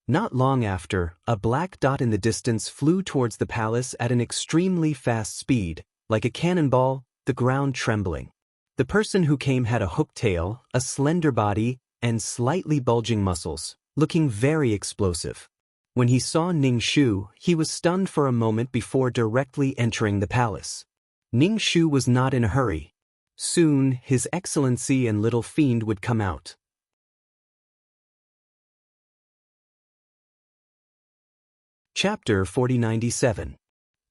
Not long after, a black dot in the distance flew towards the palace at an extremely fast speed, like a cannonball, the ground trembling. The person who came had a hooked tail, a slender body, and slightly bulging muscles, looking very explosive. When he saw Ning Shu, he was stunned for a moment before directly entering the palace. Ning Shu was not in a hurry. Soon, His Excellency and Little Fiend would come out. Chapter 4097.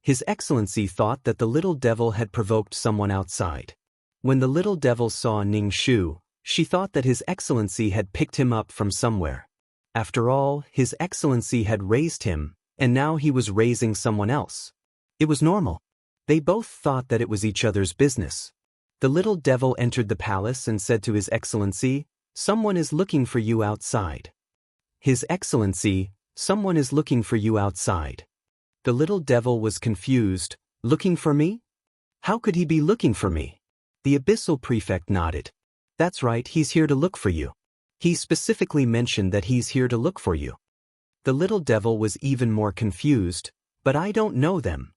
His Excellency thought that the little devil had provoked someone outside. When the little devil saw Ning Shu, she thought that His Excellency had picked him up from somewhere. After all, His Excellency had raised him, and now he was raising someone else. It was normal. They both thought that it was each other's business. The little devil entered the palace and said to His Excellency, "Someone is looking for you outside." "His Excellency, someone is looking for you outside." The little devil was confused. "Looking for me? How could he be looking for me?" The abyssal prefect nodded. "That's right, he's here to look for you. He specifically mentioned that he's here to look for you." The little devil was even more confused. "But I don't know them."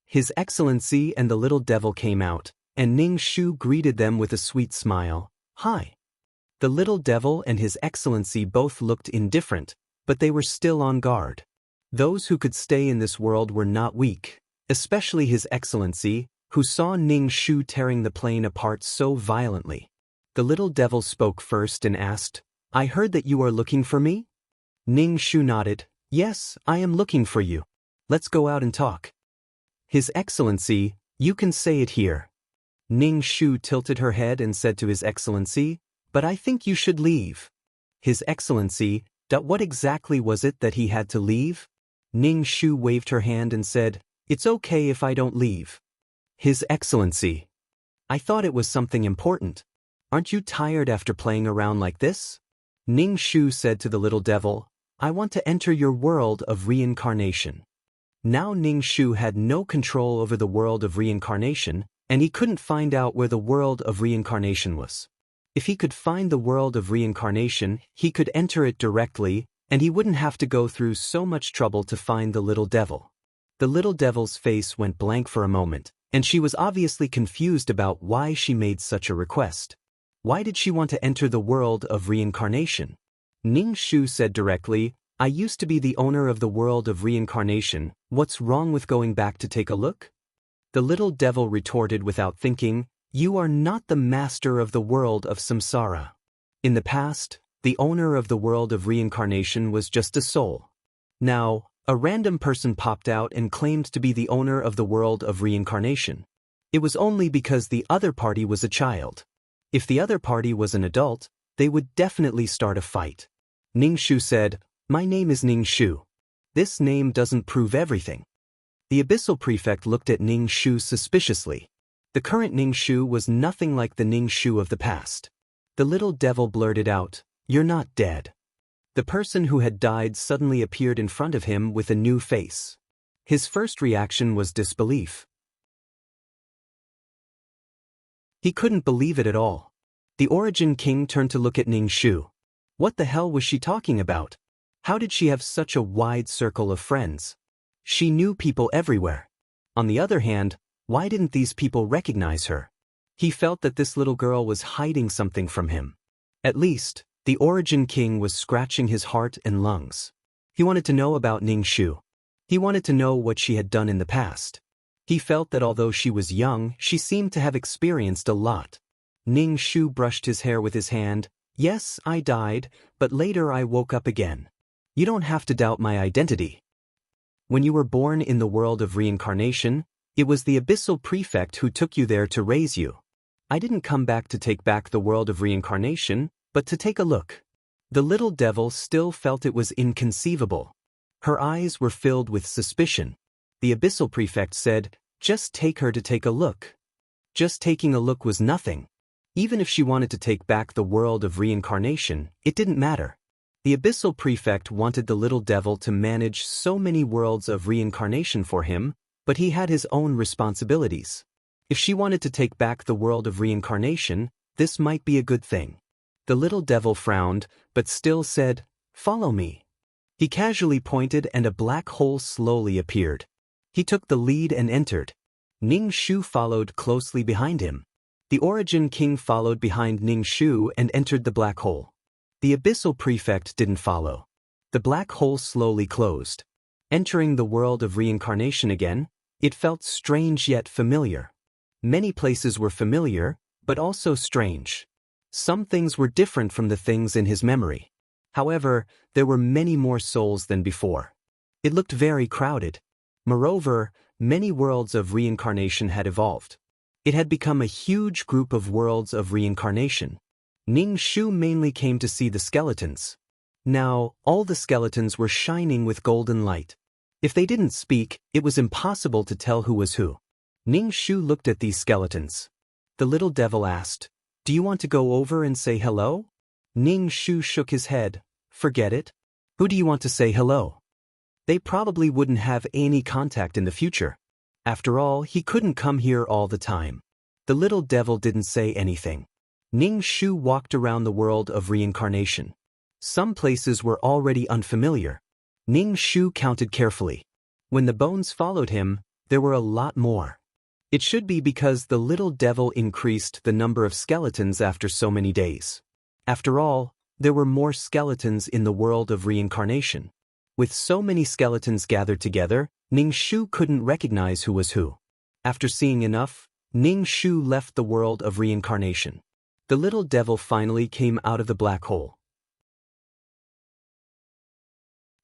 His Excellency and the little devil came out, and Ning Shu greeted them with a sweet smile. "Hi." The little devil and His Excellency both looked indifferent, but they were still on guard. Those who could stay in this world were not weak, especially His Excellency, who saw Ning Shu tearing the plane apart so violently. The little devil spoke first and asked, "I heard that you are looking for me?" Ning Shu nodded. "Yes, I am looking for you. Let's go out and talk." "His Excellency, you can say it here." Ning Shu tilted her head and said to His Excellency, "But I think you should leave." His Excellency, what exactly was it that he had to leave? Ning Shu waved her hand and said, "It's okay if I don't leave." His Excellency, I thought it was something important. Aren't you tired after playing around like this? Ning Shu said to the little devil, "I want to enter your world of reincarnation." Now Ning Shu had no control over the world of reincarnation, and he couldn't find out where the world of reincarnation was. If he could find the world of reincarnation, he could enter it directly, and he wouldn't have to go through so much trouble to find the little devil. The little devil's face went blank for a moment, and she was obviously confused about why she made such a request. Why did she want to enter the world of reincarnation? Ning Shu said directly, "I used to be the owner of the world of reincarnation. What's wrong with going back to take a look?" The little devil retorted without thinking, "You are not the master of the world of samsara. In the past, the owner of the world of reincarnation was just a soul. Now, a random person popped out and claimed to be the owner of the world of reincarnation. It was only because the other party was a child. If the other party was an adult, they would definitely start a fight." Ning Shu said, "My name is Ning Shu. This name doesn't prove everything." The abyssal prefect looked at Ning Shu suspiciously. The current Ning Shu was nothing like the Ning Shu of the past. The little devil blurted out, "You're not dead." The person who had died suddenly appeared in front of him with a new face. His first reaction was disbelief. He couldn't believe it at all. The Origin King turned to look at Ning Shu. What the hell was she talking about? How did she have such a wide circle of friends? She knew people everywhere. On the other hand, why didn't these people recognize her? He felt that this little girl was hiding something from him. At least, The Origin King was scratching his heart and lungs. He wanted to know about Ning Shu. He wanted to know what she had done in the past. He felt that although she was young, she seemed to have experienced a lot. Ning Shu brushed his hair with his hand. Yes, I died, but later I woke up again. You don't have to doubt my identity. When you were born in the world of reincarnation, it was the Abyssal Prefect who took you there to raise you. I didn't come back to take back the world of reincarnation, but to take a look. The little devil still felt it was inconceivable. Her eyes were filled with suspicion. The Abyssal Prefect said, just take her to take a look. Just taking a look was nothing. Even if she wanted to take back the world of reincarnation, it didn't matter. The Abyssal Prefect wanted the little devil to manage so many worlds of reincarnation for him, but he had his own responsibilities. If she wanted to take back the world of reincarnation, this might be a good thing. The little devil frowned, but still said, follow me. He casually pointed and a black hole slowly appeared. He took the lead and entered. Ning Shu followed closely behind him. The Origin King followed behind Ning Shu and entered the black hole. The Abyssal Prefect didn't follow. The black hole slowly closed. Entering the world of reincarnation again, it felt strange yet familiar. Many places were familiar, but also strange. Some things were different from the things in his memory. However, there were many more souls than before. It looked very crowded. Moreover, many worlds of reincarnation had evolved. It had become a huge group of worlds of reincarnation. Ning Shu mainly came to see the skeletons. Now, all the skeletons were shining with golden light. If they didn't speak, it was impossible to tell who was who. Ning Shu looked at these skeletons. The little devil asked, do you want to go over and say hello? Ning Shu shook his head. Forget it. Who do you want to say hello? They probably wouldn't have any contact in the future. After all, he couldn't come here all the time. The little devil didn't say anything. Ning Shu walked around the world of reincarnation. Some places were already unfamiliar. Ning Shu counted carefully. When the bones followed him, there were a lot more. It should be because the little devil increased the number of skeletons after so many days. After all, there were more skeletons in the world of reincarnation. With so many skeletons gathered together, Ning Shu couldn't recognize who was who. After seeing enough, Ning Shu left the world of reincarnation. The little devil finally came out of the black hole.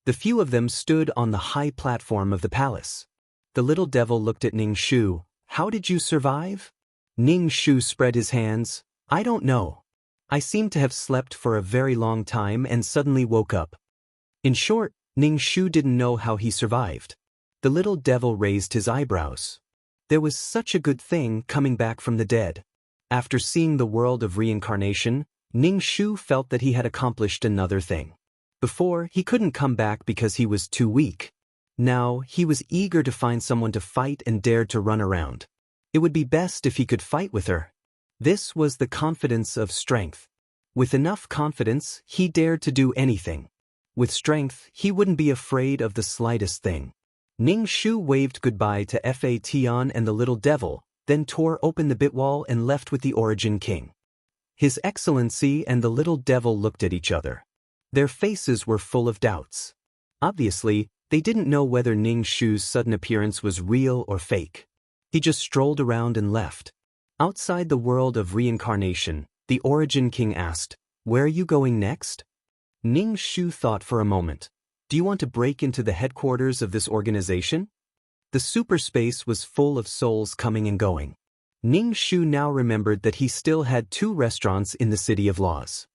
The few of them stood on the high platform of the palace. The little devil looked at Ning Shu. How did you survive? Ning Shu spread his hands. I don't know. I seem to have slept for a very long time and suddenly woke up. In short, Ning Shu didn't know how he survived. The little devil raised his eyebrows. There was such a good thing coming back from the dead. After seeing the world of reincarnation, Ning Shu felt that he had accomplished another thing. Before, he couldn't come back because he was too weak. Now, he was eager to find someone to fight and dared to run around. It would be best if he could fight with her. This was the confidence of strength. With enough confidence, he dared to do anything. With strength, he wouldn't be afraid of the slightest thing. Ning Shu waved goodbye to Fa Tian and the little devil, then tore open the bitwall and left with the Origin King. His Excellency and the little devil looked at each other. Their faces were full of doubts. Obviously, they didn't know whether Ning Shu's sudden appearance was real or fake. He just strolled around and left. Outside the world of reincarnation, the Origin King asked, "Where are you going next?" Ning Shu thought for a moment. "Do you want to break into the headquarters of this organization?" The superspace was full of souls coming and going. Ning Shu now remembered that he still had 2 restaurants in the City of Laws.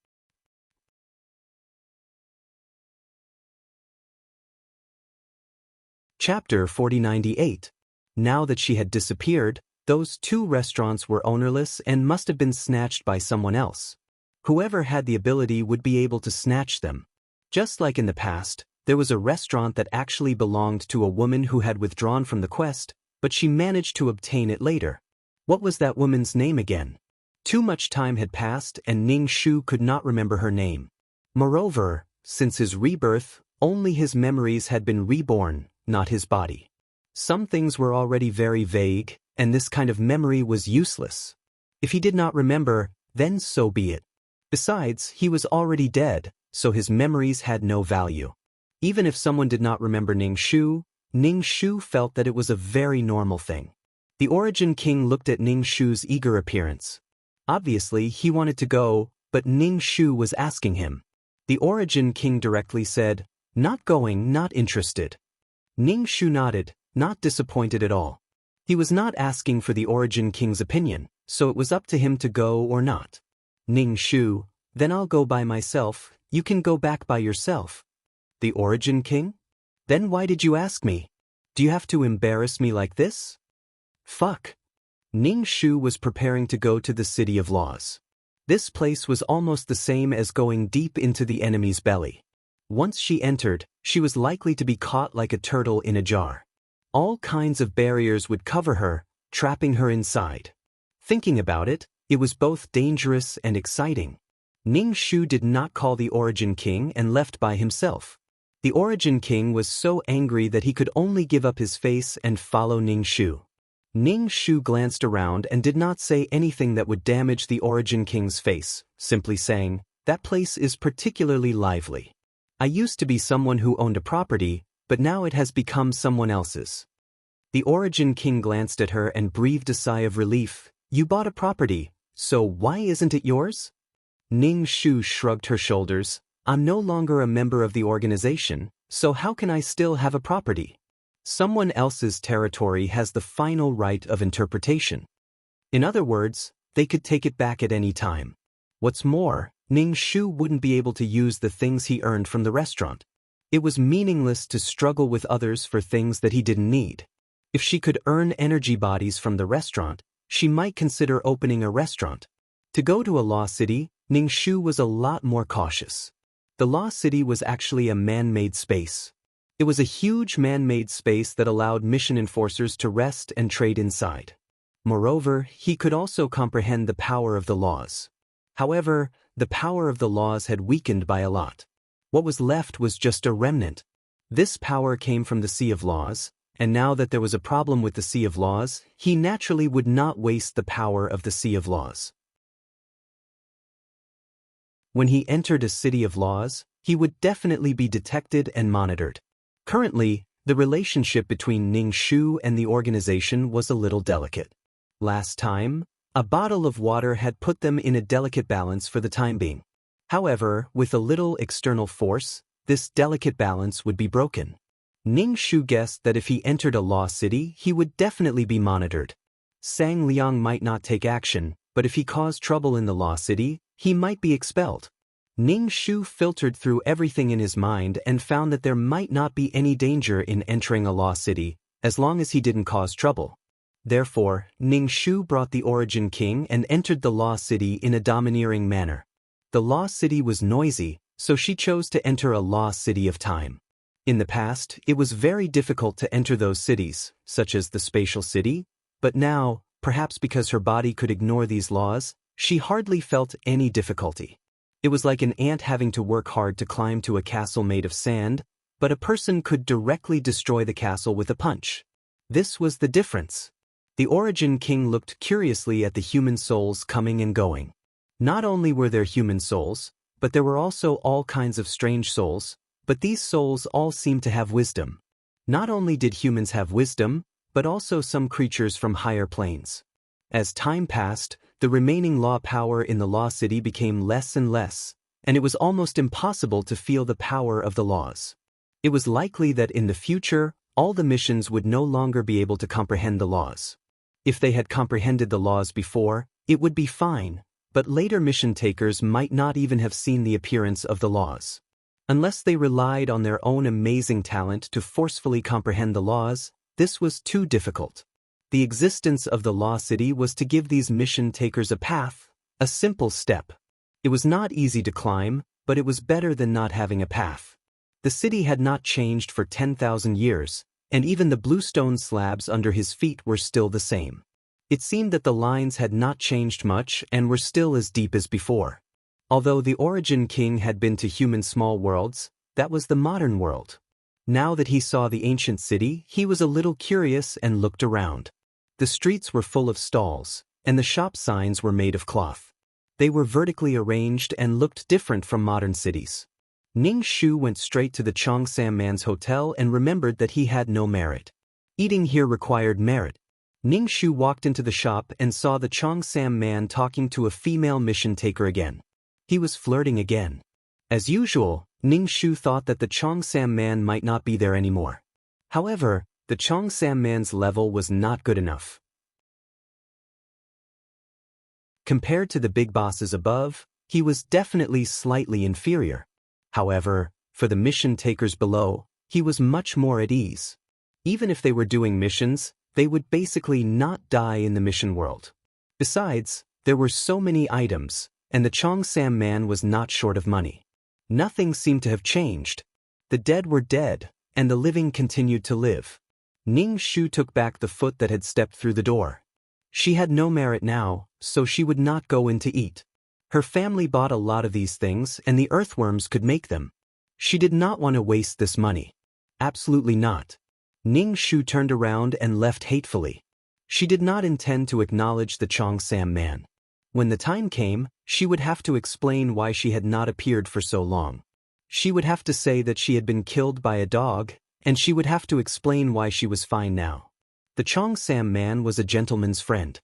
Chapter 4098. Now that she had disappeared, those 2 restaurants were ownerless and must have been snatched by someone else. Whoever had the ability would be able to snatch them. Just like in the past, there was a restaurant that actually belonged to a woman who had withdrawn from the quest, but she managed to obtain it later. What was that woman's name again? Too much time had passed and Ning Shu could not remember her name. Moreover, since his rebirth, only his memories had been reborn, not his body. Some things were already very vague, and this kind of memory was useless. If he did not remember, then so be it. Besides, he was already dead, so his memories had no value. Even if someone did not remember Ning Shu felt that it was a very normal thing. The Origin King looked at Ning Shu's eager appearance. Obviously, he wanted to go, but Ning Shu was asking him. The Origin King directly said, "Not going, not interested." Ning Shu nodded, not disappointed at all. He was not asking for the Origin King's opinion, so it was up to him to go or not. Ning Shu, "Then I'll go by myself, you can go back by yourself." The Origin King? "Then why did you ask me? Do you have to embarrass me like this?" Fuck. Ning Shu was preparing to go to the City of Laws. This place was almost the same as going deep into the enemy's belly. Once she entered, she was likely to be caught like a turtle in a jar. All kinds of barriers would cover her, trapping her inside. Thinking about it, it was both dangerous and exciting. Ning Shu did not call the Origin King and left by himself. The Origin King was so angry that he could only give up his face and follow Ning Shu. Ning Shu glanced around and did not say anything that would damage the Origin King's face, simply saying, "That place is particularly lively. I used to be someone who owned a property, but now it has become someone else's." The Origin King glanced at her and breathed a sigh of relief. "You bought a property, so why isn't it yours?" Ning Shu shrugged her shoulders. "I'm no longer a member of the organization, so how can I still have a property? Someone else's territory has the final right of interpretation. In other words, they could take it back at any time. What's more, Ning Shu wouldn't be able to use the things he earned from the restaurant. It was meaningless to struggle with others for things that he didn't need. If she could earn energy bodies from the restaurant, she might consider opening a restaurant. To go to a law city, Ning Shu was a lot more cautious. The law city was actually a man-made space. It was a huge man-made space that allowed mission enforcers to rest and trade inside. Moreover, he could also comprehend the power of the laws. However, the power of the laws had weakened by a lot. What was left was just a remnant. This power came from the Sea of Laws, and now that there was a problem with the Sea of Laws, he naturally would not waste the power of the Sea of Laws. When he entered a City of Laws, he would definitely be detected and monitored. Currently, the relationship between Ning Shu and the organization was a little delicate. Last time, a bottle of water had put them in a delicate balance for the time being. However, with a little external force, this delicate balance would be broken. Ning Shu guessed that if he entered a law city, he would definitely be monitored. Sang Liang might not take action, but if he caused trouble in the law city, he might be expelled. Ning Shu filtered through everything in his mind and found that there might not be any danger in entering a law city, as long as he didn't cause trouble. Therefore, Ning Shu brought the Origin King and entered the law city in a domineering manner. The law city was noisy, so she chose to enter a law city of time. In the past, it was very difficult to enter those cities, such as the spatial city, but now, perhaps because her body could ignore these laws, she hardly felt any difficulty. It was like an ant having to work hard to climb to a castle made of sand, but a person could directly destroy the castle with a punch. This was the difference. The Origin King looked curiously at the human souls coming and going. Not only were there human souls, but there were also all kinds of strange souls, but these souls all seemed to have wisdom. Not only did humans have wisdom, but also some creatures from higher planes. As time passed, the remaining law power in the law city became less and less, and it was almost impossible to feel the power of the laws. It was likely that in the future, all the missions would no longer be able to comprehend the laws. If they had comprehended the laws before, it would be fine, but later mission takers might not even have seen the appearance of the laws. Unless they relied on their own amazing talent to forcefully comprehend the laws, this was too difficult. The existence of the law city was to give these mission takers a path, a simple step. It was not easy to climb, but it was better than not having a path. The city had not changed for 10,000 years, and even the bluestone slabs under his feet were still the same. It seemed that the lines had not changed much and were still as deep as before. Although the Origin King had been to human small worlds, that was the modern world. Now that he saw the ancient city, he was a little curious and looked around. The streets were full of stalls, and the shop signs were made of cloth. They were vertically arranged and looked different from modern cities. Ning Shu went straight to the Cheongsam man's hotel and remembered that he had no merit. Eating here required merit. Ning Shu walked into the shop and saw the Cheongsam man talking to a female mission taker again. He was flirting again. As usual, Ning Shu thought that the Cheongsam man might not be there anymore. However, the Cheongsam man's level was not good enough. Compared to the big bosses above, he was definitely slightly inferior. However, for the mission takers below, he was much more at ease. Even if they were doing missions, they would basically not die in the mission world. Besides, there were so many items, and the Cheongsam man was not short of money. Nothing seemed to have changed. The dead were dead, and the living continued to live. Ning Shu took back the foot that had stepped through the door. She had no merit now, so she would not go in to eat. Her family bought a lot of these things and the earthworms could make them. She did not want to waste this money. Absolutely not. Ning Shu turned around and left hatefully. She did not intend to acknowledge the Cheongsam man. When the time came, she would have to explain why she had not appeared for so long. She would have to say that she had been killed by a dog, and she would have to explain why she was fine now. The Cheongsam man was a gentleman's friend.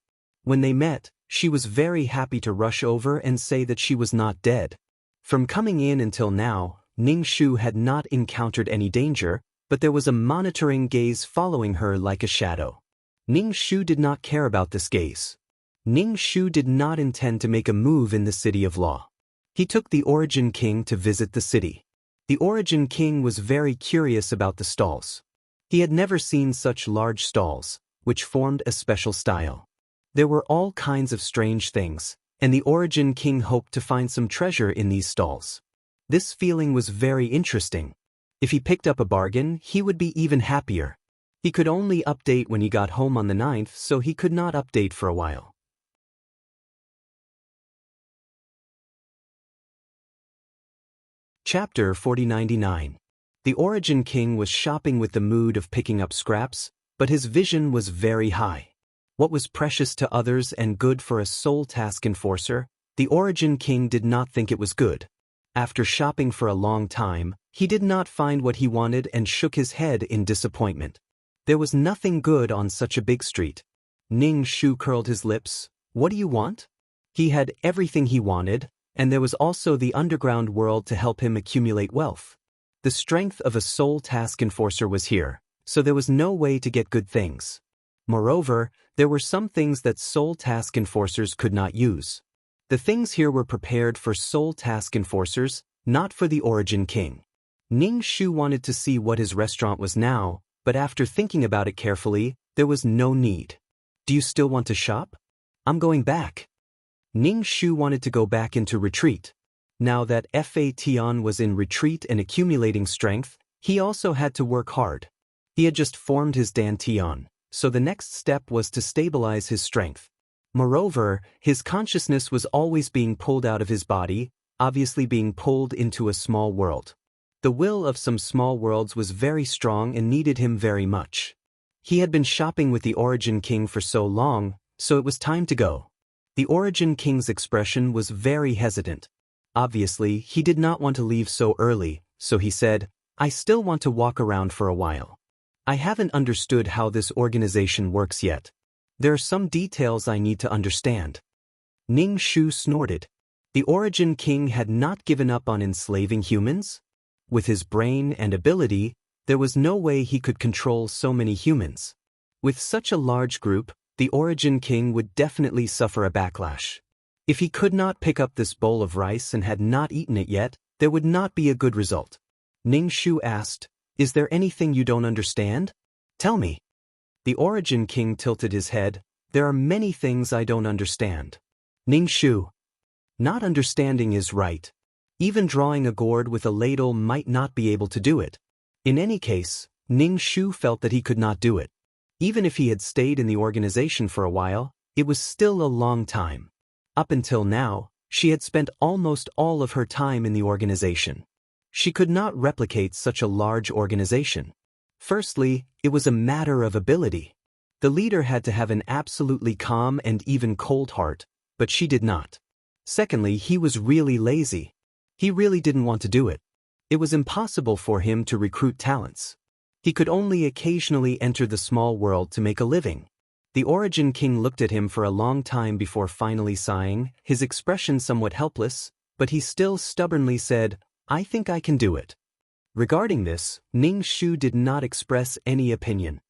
When they met, she was very happy to rush over and say that she was not dead. From coming in until now, Ning Shu had not encountered any danger, but there was a monitoring gaze following her like a shadow. Ning Shu did not care about this gaze. Ning Shu did not intend to make a move in the City of Law. He took the Origin King to visit the city. The Origin King was very curious about the stalls. He had never seen such large stalls, which formed a special style. There were all kinds of strange things, and the Origin King hoped to find some treasure in these stalls. This feeling was very interesting. If he picked up a bargain, he would be even happier. He could only update when he got home on the 9th, so he could not update for a while. Chapter 4099. The Origin King was shopping with the mood of picking up scraps, but his vision was very high. What was precious to others and good for a soul task enforcer, the Origin King did not think it was good. After shopping for a long time, he did not find what he wanted and shook his head in disappointment. There was nothing good on such a big street. Ning Shu curled his lips. What do you want? He had everything he wanted, and there was also the underground world to help him accumulate wealth. The strength of a soul task enforcer was here, so there was no way to get good things. Moreover, there were some things that soul task enforcers could not use. The things here were prepared for soul task enforcers, not for the Origin King. Ning Shu wanted to see what his restaurant was now, but after thinking about it carefully, there was no need. Do you still want to shop? I'm going back. Ning Shu wanted to go back into retreat. Now that Fa Tian was in retreat and accumulating strength, he also had to work hard. He had just formed his Dan Tian, so the next step was to stabilize his strength. Moreover, his consciousness was always being pulled out of his body, obviously being pulled into a small world. The will of some small worlds was very strong and needed him very much. He had been shopping with the Origin King for so long, so it was time to go. The Origin King's expression was very hesitant. Obviously, he did not want to leave so early, so he said, I still want to walk around for a while. I haven't understood how this organization works yet. There are some details I need to understand. Ning Shu snorted. The Origin King had not given up on enslaving humans? With his brain and ability, there was no way he could control so many humans. With such a large group, the Origin King would definitely suffer a backlash. If he could not pick up this bowl of rice and had not eaten it yet, there would not be a good result. Ning Shu asked, Is there anything you don't understand? Tell me. The Origin King tilted his head. There are many things I don't understand. Ning Shu. Not understanding is right. Even drawing a gourd with a ladle might not be able to do it. In any case, Ning Shu felt that he could not do it. Even if he had stayed in the organization for a while, it was still a long time. Up until now, she had spent almost all of her time in the organization. She could not replicate such a large organization. Firstly, it was a matter of ability. The leader had to have an absolutely calm and even cold heart, but she did not. Secondly, he was really lazy. He really didn't want to do it. It was impossible for him to recruit talents. He could only occasionally enter the small world to make a living. The Origin King looked at him for a long time before finally sighing, his expression somewhat helpless, but he still stubbornly said, "I think I can do it." Regarding this, Ning Shu did not express any opinion.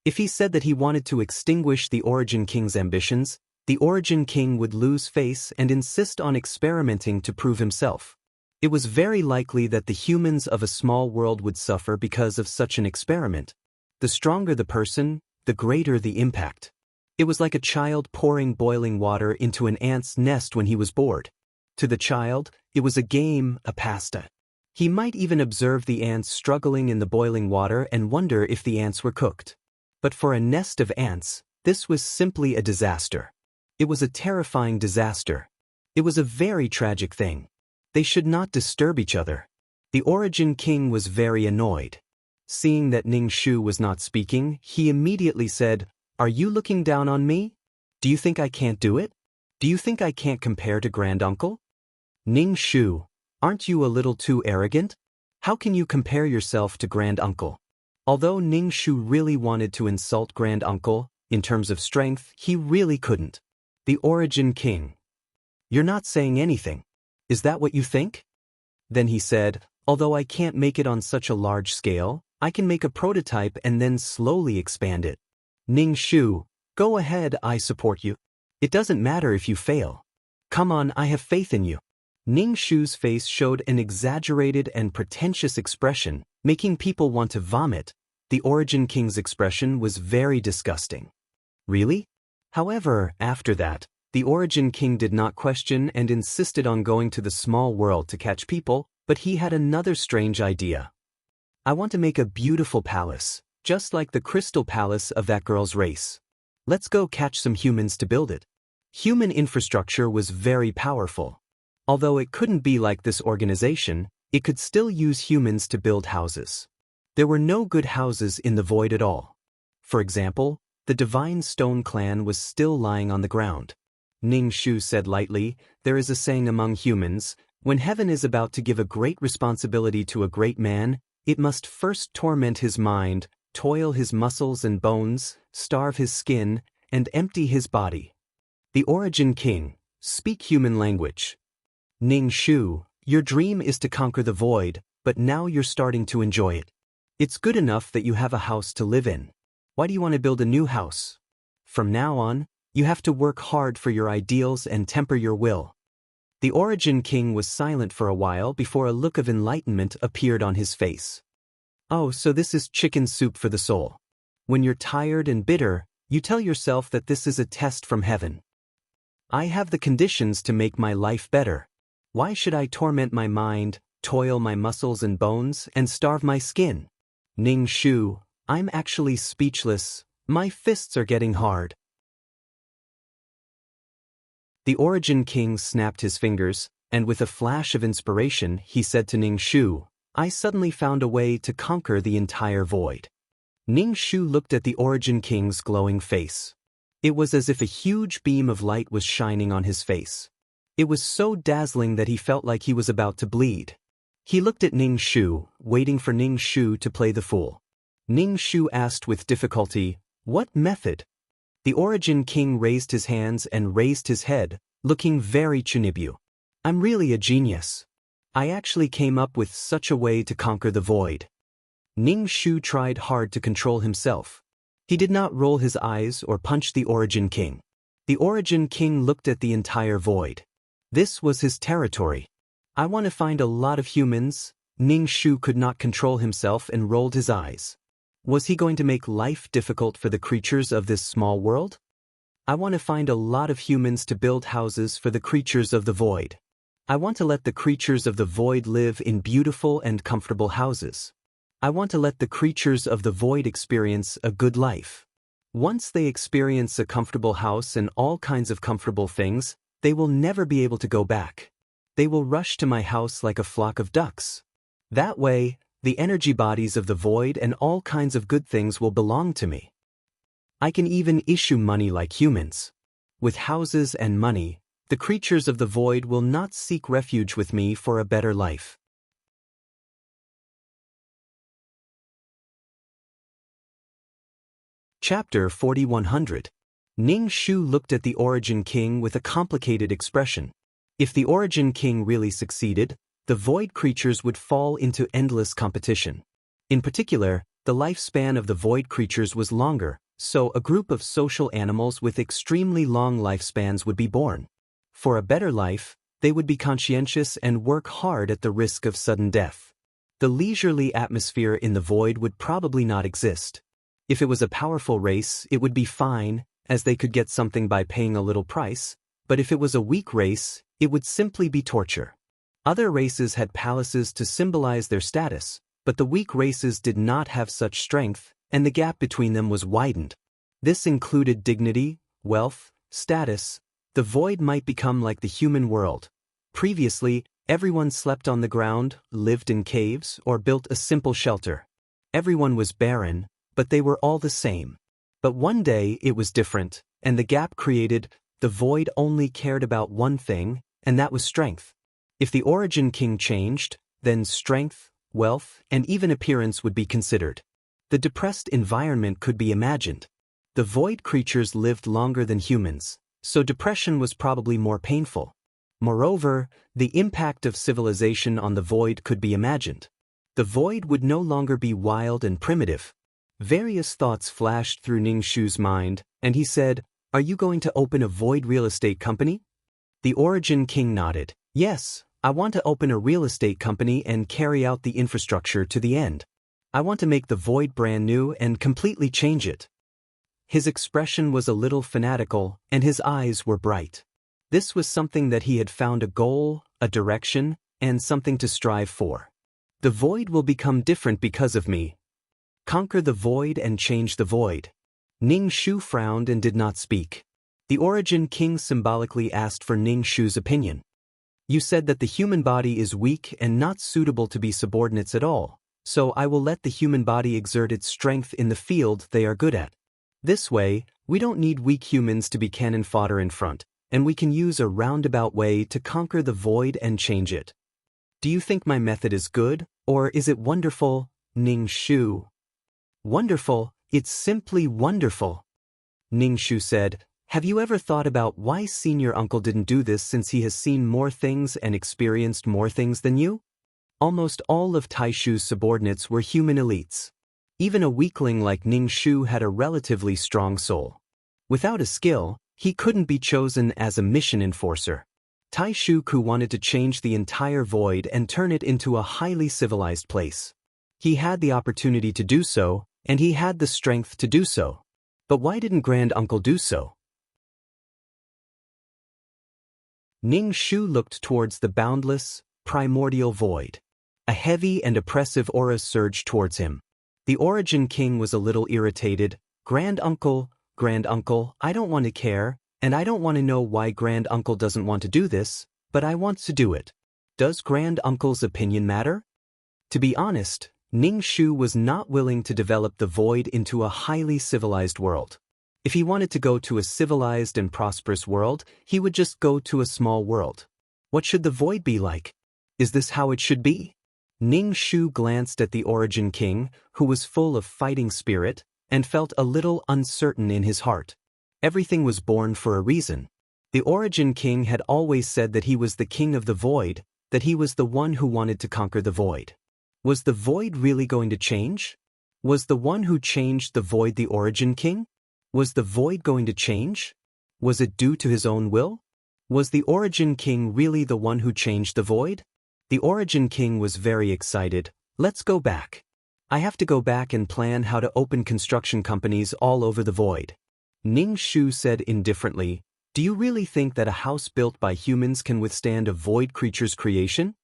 If he said that he wanted to extinguish the Origin King's ambitions, the Origin King would lose face and insist on experimenting to prove himself. It was very likely that the humans of a small world would suffer because of such an experiment. The stronger the person, the greater the impact. It was like a child pouring boiling water into an ant's nest when he was bored. To the child, it was a game, a pastime. He might even observe the ants struggling in the boiling water and wonder if the ants were cooked. But for a nest of ants, this was simply a disaster. It was a terrifying disaster. It was a very tragic thing. They should not disturb each other. The Origin King was very annoyed. Seeing that Ning Shu was not speaking, he immediately said, "Are you looking down on me? Do you think I can't do it? Do you think I can't compare to Granduncle? Ning Shu, aren't you a little too arrogant? How can you compare yourself to Granduncle?" Although Ning Shu really wanted to insult Granduncle, in terms of strength, he really couldn't. The Origin King. "You're not saying anything. Is that what you think?" Then he said, "Although I can't make it on such a large scale, I can make a prototype and then slowly expand it. Ning Shu, go ahead, I support you. It doesn't matter if you fail. Come on, I have faith in you." Ning Shu's face showed an exaggerated and pretentious expression, making people want to vomit. The Origin King's expression was very disgusting. Really? However, after that, the Origin King did not question and insisted on going to the small world to catch people, but he had another strange idea. "I want to make a beautiful palace, just like the crystal palace of that girl's race. Let's go catch some humans to build it." Human infrastructure was very powerful. Although it couldn't be like this organization, it could still use humans to build houses. There were no good houses in the void at all. For example, the Divine Stone clan was still lying on the ground. Ning Shu said lightly, "There is a saying among humans, when heaven is about to give a great responsibility to a great man, it must first torment his mind, toil his muscles and bones, starve his skin, and empty his body." The Origin King, speak human language. Ning Shu, your dream is to conquer the void, but now you're starting to enjoy it. It's good enough that you have a house to live in. Why do you want to build a new house? From now on, you have to work hard for your ideals and temper your will. The Origin King was silent for a while before a look of enlightenment appeared on his face. "Oh, so this is chicken soup for the soul. When you're tired and bitter, you tell yourself that this is a test from heaven. I have the conditions to make my life better. Why should I torment my mind, toil my muscles and bones, and starve my skin? Ning Shu, I'm actually speechless. My fists are getting hard." The Origin King snapped his fingers, and with a flash of inspiration, he said to Ning Shu, "I suddenly found a way to conquer the entire void." Ning Shu looked at the Origin King's glowing face. It was as if a huge beam of light was shining on his face. It was so dazzling that he felt like he was about to bleed. He looked at Ning Shu, waiting for Ning Shu to play the fool. Ning Shu asked with difficulty, "What method?" The Origin King raised his hands and raised his head, looking very Chunibu. "I'm really a genius. I actually came up with such a way to conquer the void." Ning Shu tried hard to control himself. He did not roll his eyes or punch the Origin King. The Origin King looked at the entire void. This was his territory. "I want to find a lot of humans." Ning Shu could not control himself and rolled his eyes. Was he going to make life difficult for the creatures of this small world? "I want to find a lot of humans to build houses for the creatures of the void. I want to let the creatures of the void live in beautiful and comfortable houses. I want to let the creatures of the void experience a good life. Once they experience a comfortable house and all kinds of comfortable things, they will never be able to go back. They will rush to my house like a flock of ducks. That way, the energy bodies of the void and all kinds of good things will belong to me. I can even issue money like humans. With houses and money, the creatures of the void will not seek refuge with me for a better life. Chapter 4100. Ning Shu looked at the Origin King with a complicated expression. If the Origin King really succeeded, the void creatures would fall into endless competition. In particular, the lifespan of the void creatures was longer, so a group of social animals with extremely long lifespans would be born. For a better life, they would be conscientious and work hard at the risk of sudden death. The leisurely atmosphere in the void would probably not exist. If it was a powerful race, it would be fine, as they could get something by paying a little price, but if it was a weak race, it would simply be torture. Other races had palaces to symbolize their status, but the weak races did not have such strength, and the gap between them was widened. This included dignity, wealth, status. The void might become like the human world. Previously, everyone slept on the ground, lived in caves, or built a simple shelter. Everyone was barren, but they were all the same. But one day it was different, and the gap created, the void only cared about one thing, and that was strength. If the Origin King changed, then strength, wealth, and even appearance would be considered. The depressed environment could be imagined. The void creatures lived longer than humans, so depression was probably more painful. Moreover, the impact of civilization on the void could be imagined. The void would no longer be wild and primitive. Various thoughts flashed through Ning Shu's mind, and he said, "Are you going to open a void real estate company?" The Origin King nodded. "Yes, I want to open a real estate company and carry out the infrastructure to the end. I want to make the void brand new and completely change it." His expression was a little fanatical, and his eyes were bright. This was something that he had found a goal, a direction, and something to strive for. The void will become different because of me. Conquer the void and change the void. Ning Shu frowned and did not speak. The Origin King symbolically asked for Ning Shu's opinion. "You said that the human body is weak and not suitable to be subordinates at all, so I will let the human body exert its strength in the field they are good at. This way, we don't need weak humans to be cannon fodder in front, and we can use a roundabout way to conquer the void and change it. Do you think my method is good, or is it wonderful, Ning Shu?" "Wonderful, it's simply wonderful." Ning Shu said, "Have you ever thought about why senior uncle didn't do this since he has seen more things and experienced more things than you? Almost all of Taishu's subordinates were human elites. Even a weakling like Ning Shu had a relatively strong soul. Without a skill, he couldn't be chosen as a mission enforcer. Taishu wanted to change the entire void and turn it into a highly civilized place. He had the opportunity to do so, and he had the strength to do so. But why didn't Grand Uncle do so?" Ning Shu looked towards the boundless, primordial void. A heavy and oppressive aura surged towards him. The Origin King was a little irritated. Grand Uncle, I don't want to care, and I don't want to know why Grand Uncle doesn't want to do this, but I want to do it. Does Grand Uncle's opinion matter?" To be honest, Ning Shu was not willing to develop the void into a highly civilized world. If he wanted to go to a civilized and prosperous world, he would just go to a small world. What should the void be like? Is this how it should be? Ning Shu glanced at the Origin King, who was full of fighting spirit, and felt a little uncertain in his heart. Everything was born for a reason. The Origin King had always said that he was the king of the void, that he was the one who wanted to conquer the void. Was the void really going to change? Was the one who changed the void the Origin King? Was the void going to change? Was it due to his own will? Was the Origin King really the one who changed the void? The Origin King was very excited. "Let's go back. I have to go back and plan how to open construction companies all over the void." Ning Shu said indifferently, "Do you really think that a house built by humans can withstand a void creature's creation?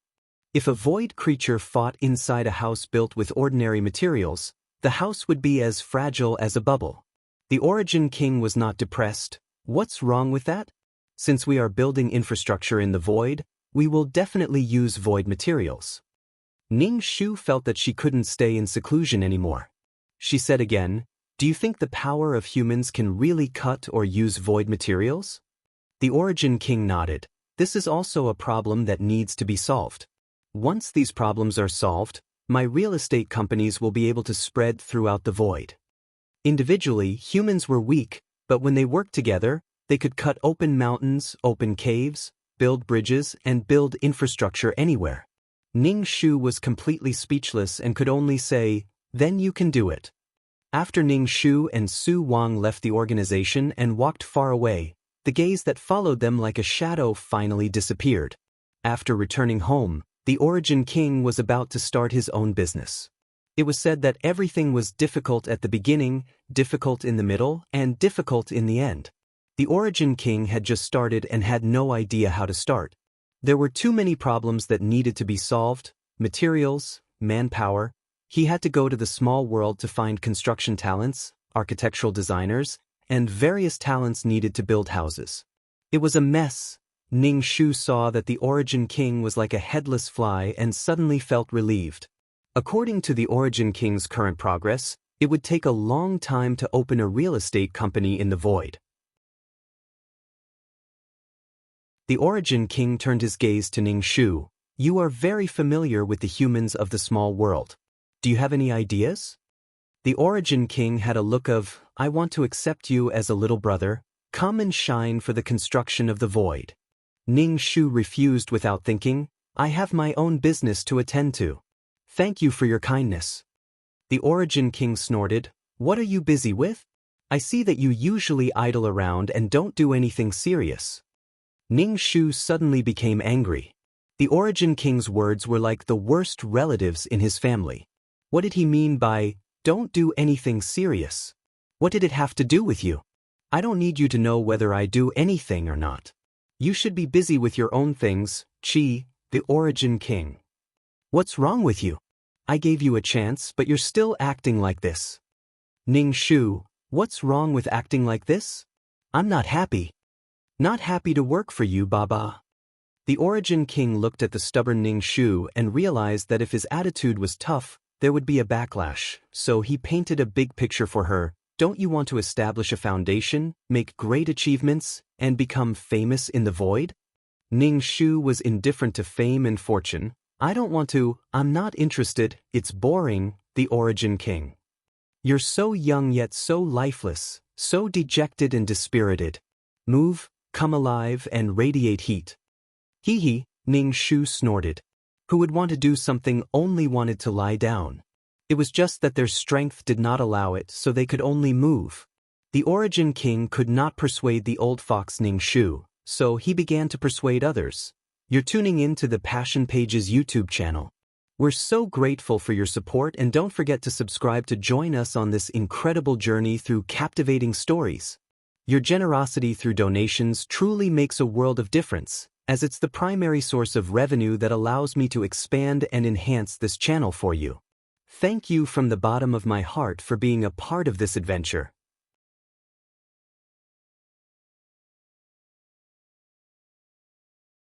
If a void creature fought inside a house built with ordinary materials, the house would be as fragile as a bubble." The Origin King was not depressed. "What's wrong with that? Since we are building infrastructure in the void, we will definitely use void materials." Ning Shu felt that she couldn't stay in seclusion anymore. She said again, Do you think the power of humans can really cut or use void materials? The Origin King nodded. This is also a problem that needs to be solved. Once these problems are solved, my real estate companies will be able to spread throughout the void. Individually, humans were weak, but when they worked together, they could cut open mountains, open caves, build bridges, and build infrastructure anywhere. Ning Shu was completely speechless and could only say, "Then you can do it." After Ning Shu and Su Wang left the organization and walked far away, the gaze that followed them like a shadow finally disappeared. After returning home, the Origin King was about to start his own business. It was said that everything was difficult at the beginning, difficult in the middle, and difficult in the end. The Origin King had just started and had no idea how to start. There were too many problems that needed to be solved: materials, manpower. He had to go to the small world to find construction talents, architectural designers, and various talents needed to build houses. It was a mess. Ning Shu saw that the Origin King was like a headless fly and suddenly felt relieved. According to the Origin King's current progress, it would take a long time to open a real estate company in the void. The Origin King turned his gaze to Ning Shu. "You are very familiar with the humans of the small world. Do you have any ideas?" The Origin King had a look of, "I want to accept you as a little brother. Come and shine for the construction of the void." Ning Shu refused without thinking. "I have my own business to attend to. Thank you for your kindness." The Origin King snorted. "What are you busy with? I see that you usually idle around and don't do anything serious." Ning Shu suddenly became angry. The Origin King's words were like the worst relatives in his family. What did he mean by, "Don't do anything serious"? What did it have to do with you? I don't need you to know whether I do anything or not. You should be busy with your own things, Chi, the Origin King. What's wrong with you? I gave you a chance, but you're still acting like this. Ning Shu, what's wrong with acting like this? I'm not happy. Not happy to work for you, Baba. The Origin King looked at the stubborn Ning Shu and realized that if his attitude was tough, there would be a backlash, so he painted a big picture for her. Don't you want to establish a foundation, make great achievements, and become famous in the void? Ning Shu was indifferent to fame and fortune. I don't want to, I'm not interested, it's boring, the Origin King. You're so young yet so lifeless, so dejected and dispirited. Move, come alive and radiate heat. Hee hee, Ning Shu snorted. Who would want to do something only wanted to lie down. It was just that their strength did not allow it, so they could only move. The Origin King could not persuade the old fox Ning Shu, so he began to persuade others. You're tuning in to the Passion Pages YouTube channel. We're so grateful for your support, and don't forget to subscribe to join us on this incredible journey through captivating stories. Your generosity through donations truly makes a world of difference, as it's the primary source of revenue that allows me to expand and enhance this channel for you. Thank you from the bottom of my heart for being a part of this adventure.